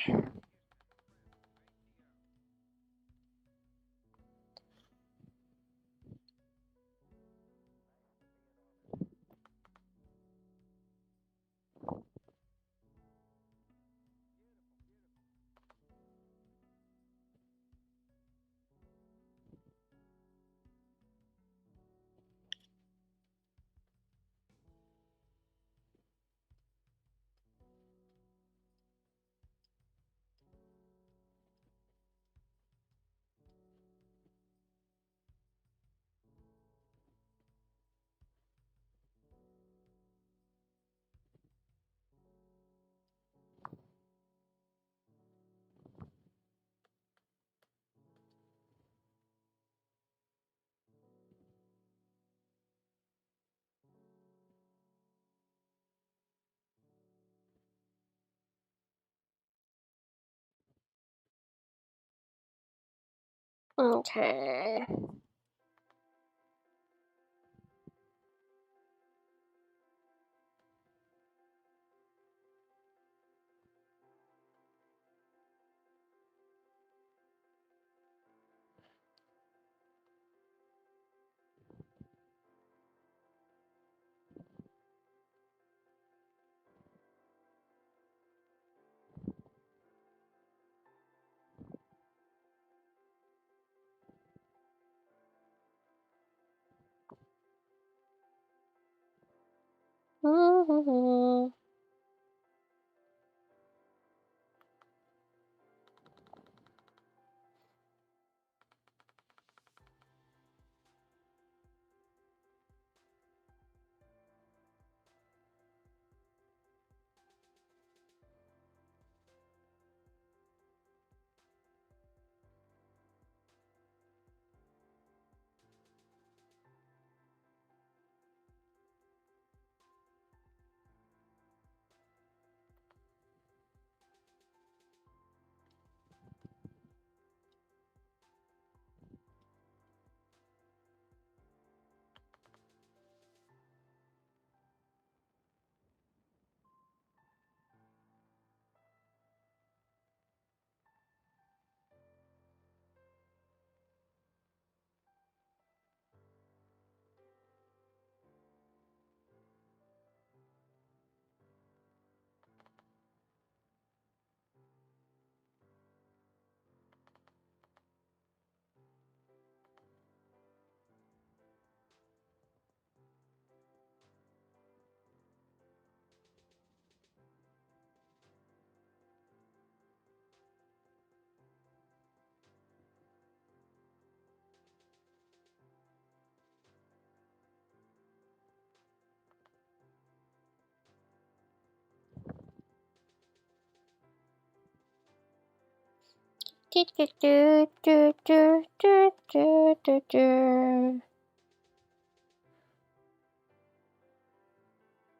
Okay.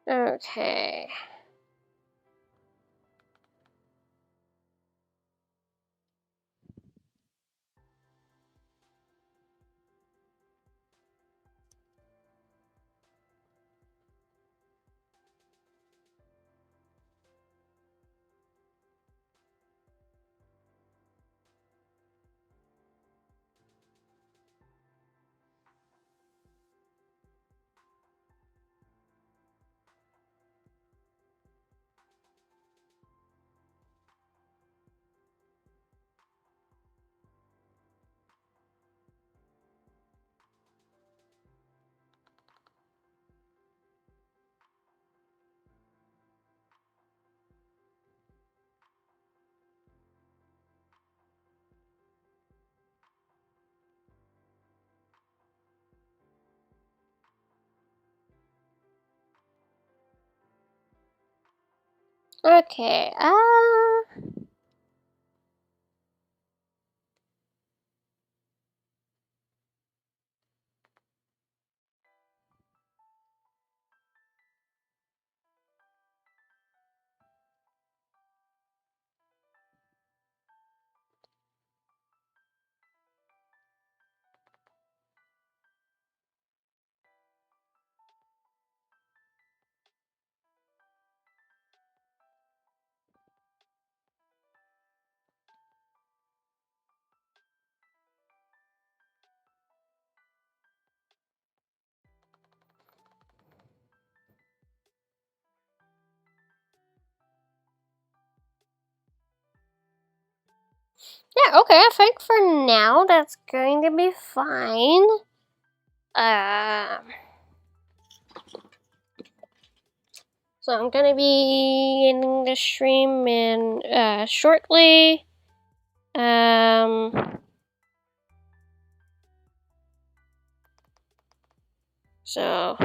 Okay. Okay. Yeah, okay, I think for now that's going to be fine. So I'm gonna be ending the stream in shortly. So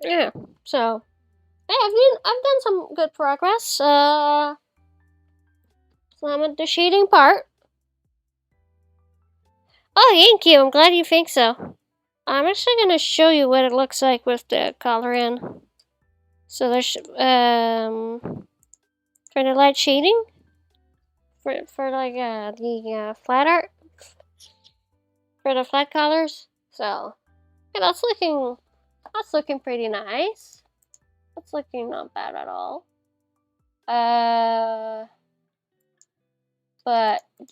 yeah, so hey, I've done some good progress. So I'm at the shading part. Oh, thank you. I'm glad you think so. I'm actually gonna show you what it looks like with the color in. So there's for the light shading for like the flat art for the flat colors. So yeah, that's looking pretty nice. That's looking not bad at all. But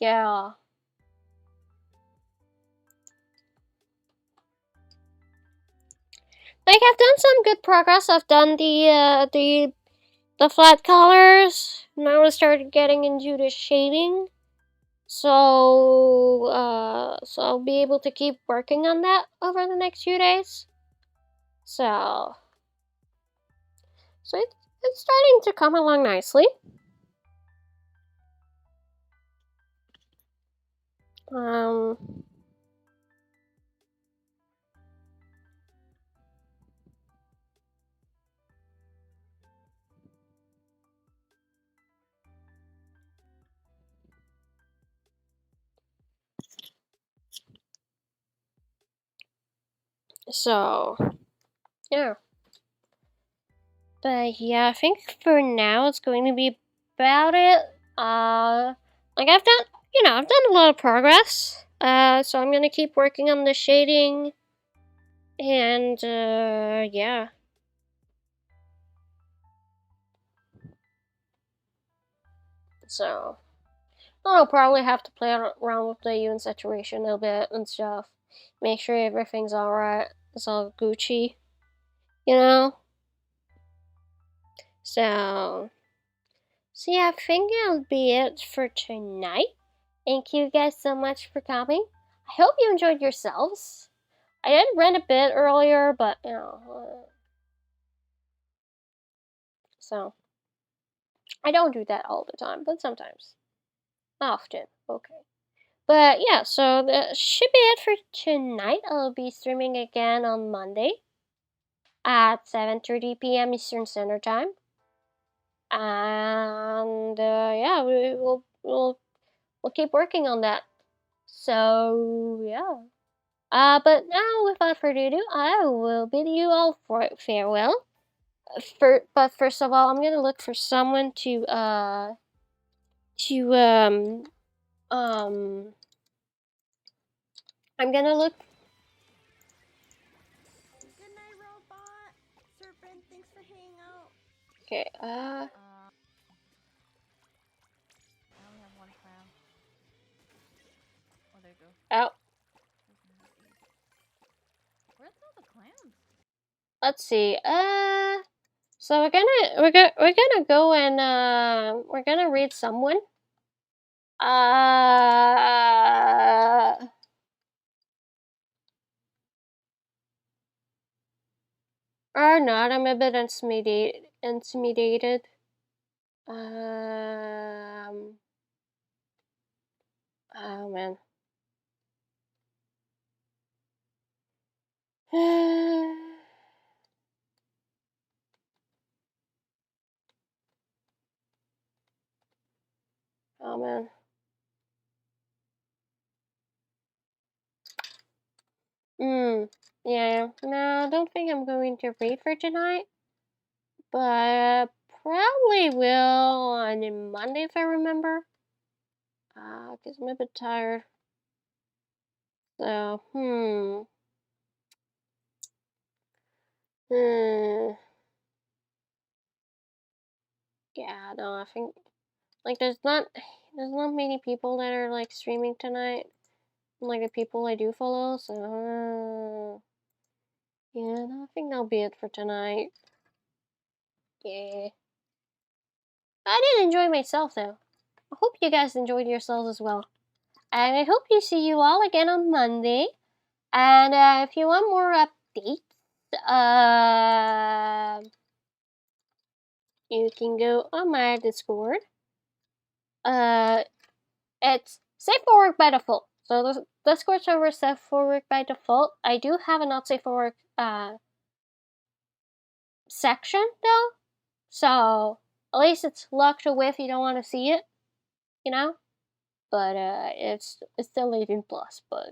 yeah. Like I've done some good progress. I've done the flat colors. Now I started getting into the shading. So I'll be able to keep working on that over the next few days. So it's starting to come along nicely. So yeah. But yeah, I think for now it's going to be about it. Like I've done a lot of progress. So I'm gonna keep working on the shading, and yeah. So I'll probably have to play around with the UN saturation a little bit and stuff. Make sure everything's alright. It's all Gucci, you know. So yeah, I think that'll be it for tonight. Thank you guys so much for coming. I hope you enjoyed yourselves. I did rent a bit earlier, but so I don't do that all the time, but sometimes, often. Okay, but yeah, so that should be it for tonight. I'll be streaming again on Monday at 7:30 p.m. Eastern Standard Time, and yeah, we'll keep working on that. So yeah. But now, without further ado, I will bid you all for farewell. But first of all, I'm gonna look for someone to I'm gonna look. Good night, robot. Serpent, thanks for hanging out. Okay. I only have one clam. Oh, there you go. Out. Where's all the clams? Let's see. So we're gonna go and we're gonna read someone. Or not. I'm a bit intimidated. Oh man. Oh man. Yeah. No, I don't think I'm going to read for tonight. But probably will on Monday if I remember. Cause I'm a bit tired. So, Yeah, no, I think like there's not many people that are like streaming tonight. Like the people I do follow, so yeah, no, I think that'll be it for tonight. Yeah. I did enjoy myself though. I hope you guys enjoyed yourselves as well. And I hope to see you all again on Monday. And if you want more updates, you can go on my Discord. It's safe for work by default. So the Discord server is safe for work by default. I do have a not safe for work section though. So at least it's locked away if you don't want to see it, you know. But it's still 18 plus. But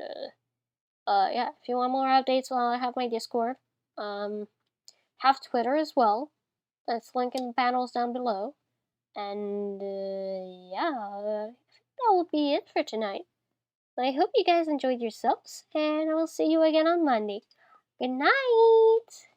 yeah, if you want more updates, well, I have my Discord. Have Twitter as well. That's linked in the panels down below. And yeah, I think that will be it for tonight. I hope you guys enjoyed yourselves, and I will see you again on Monday. Good night!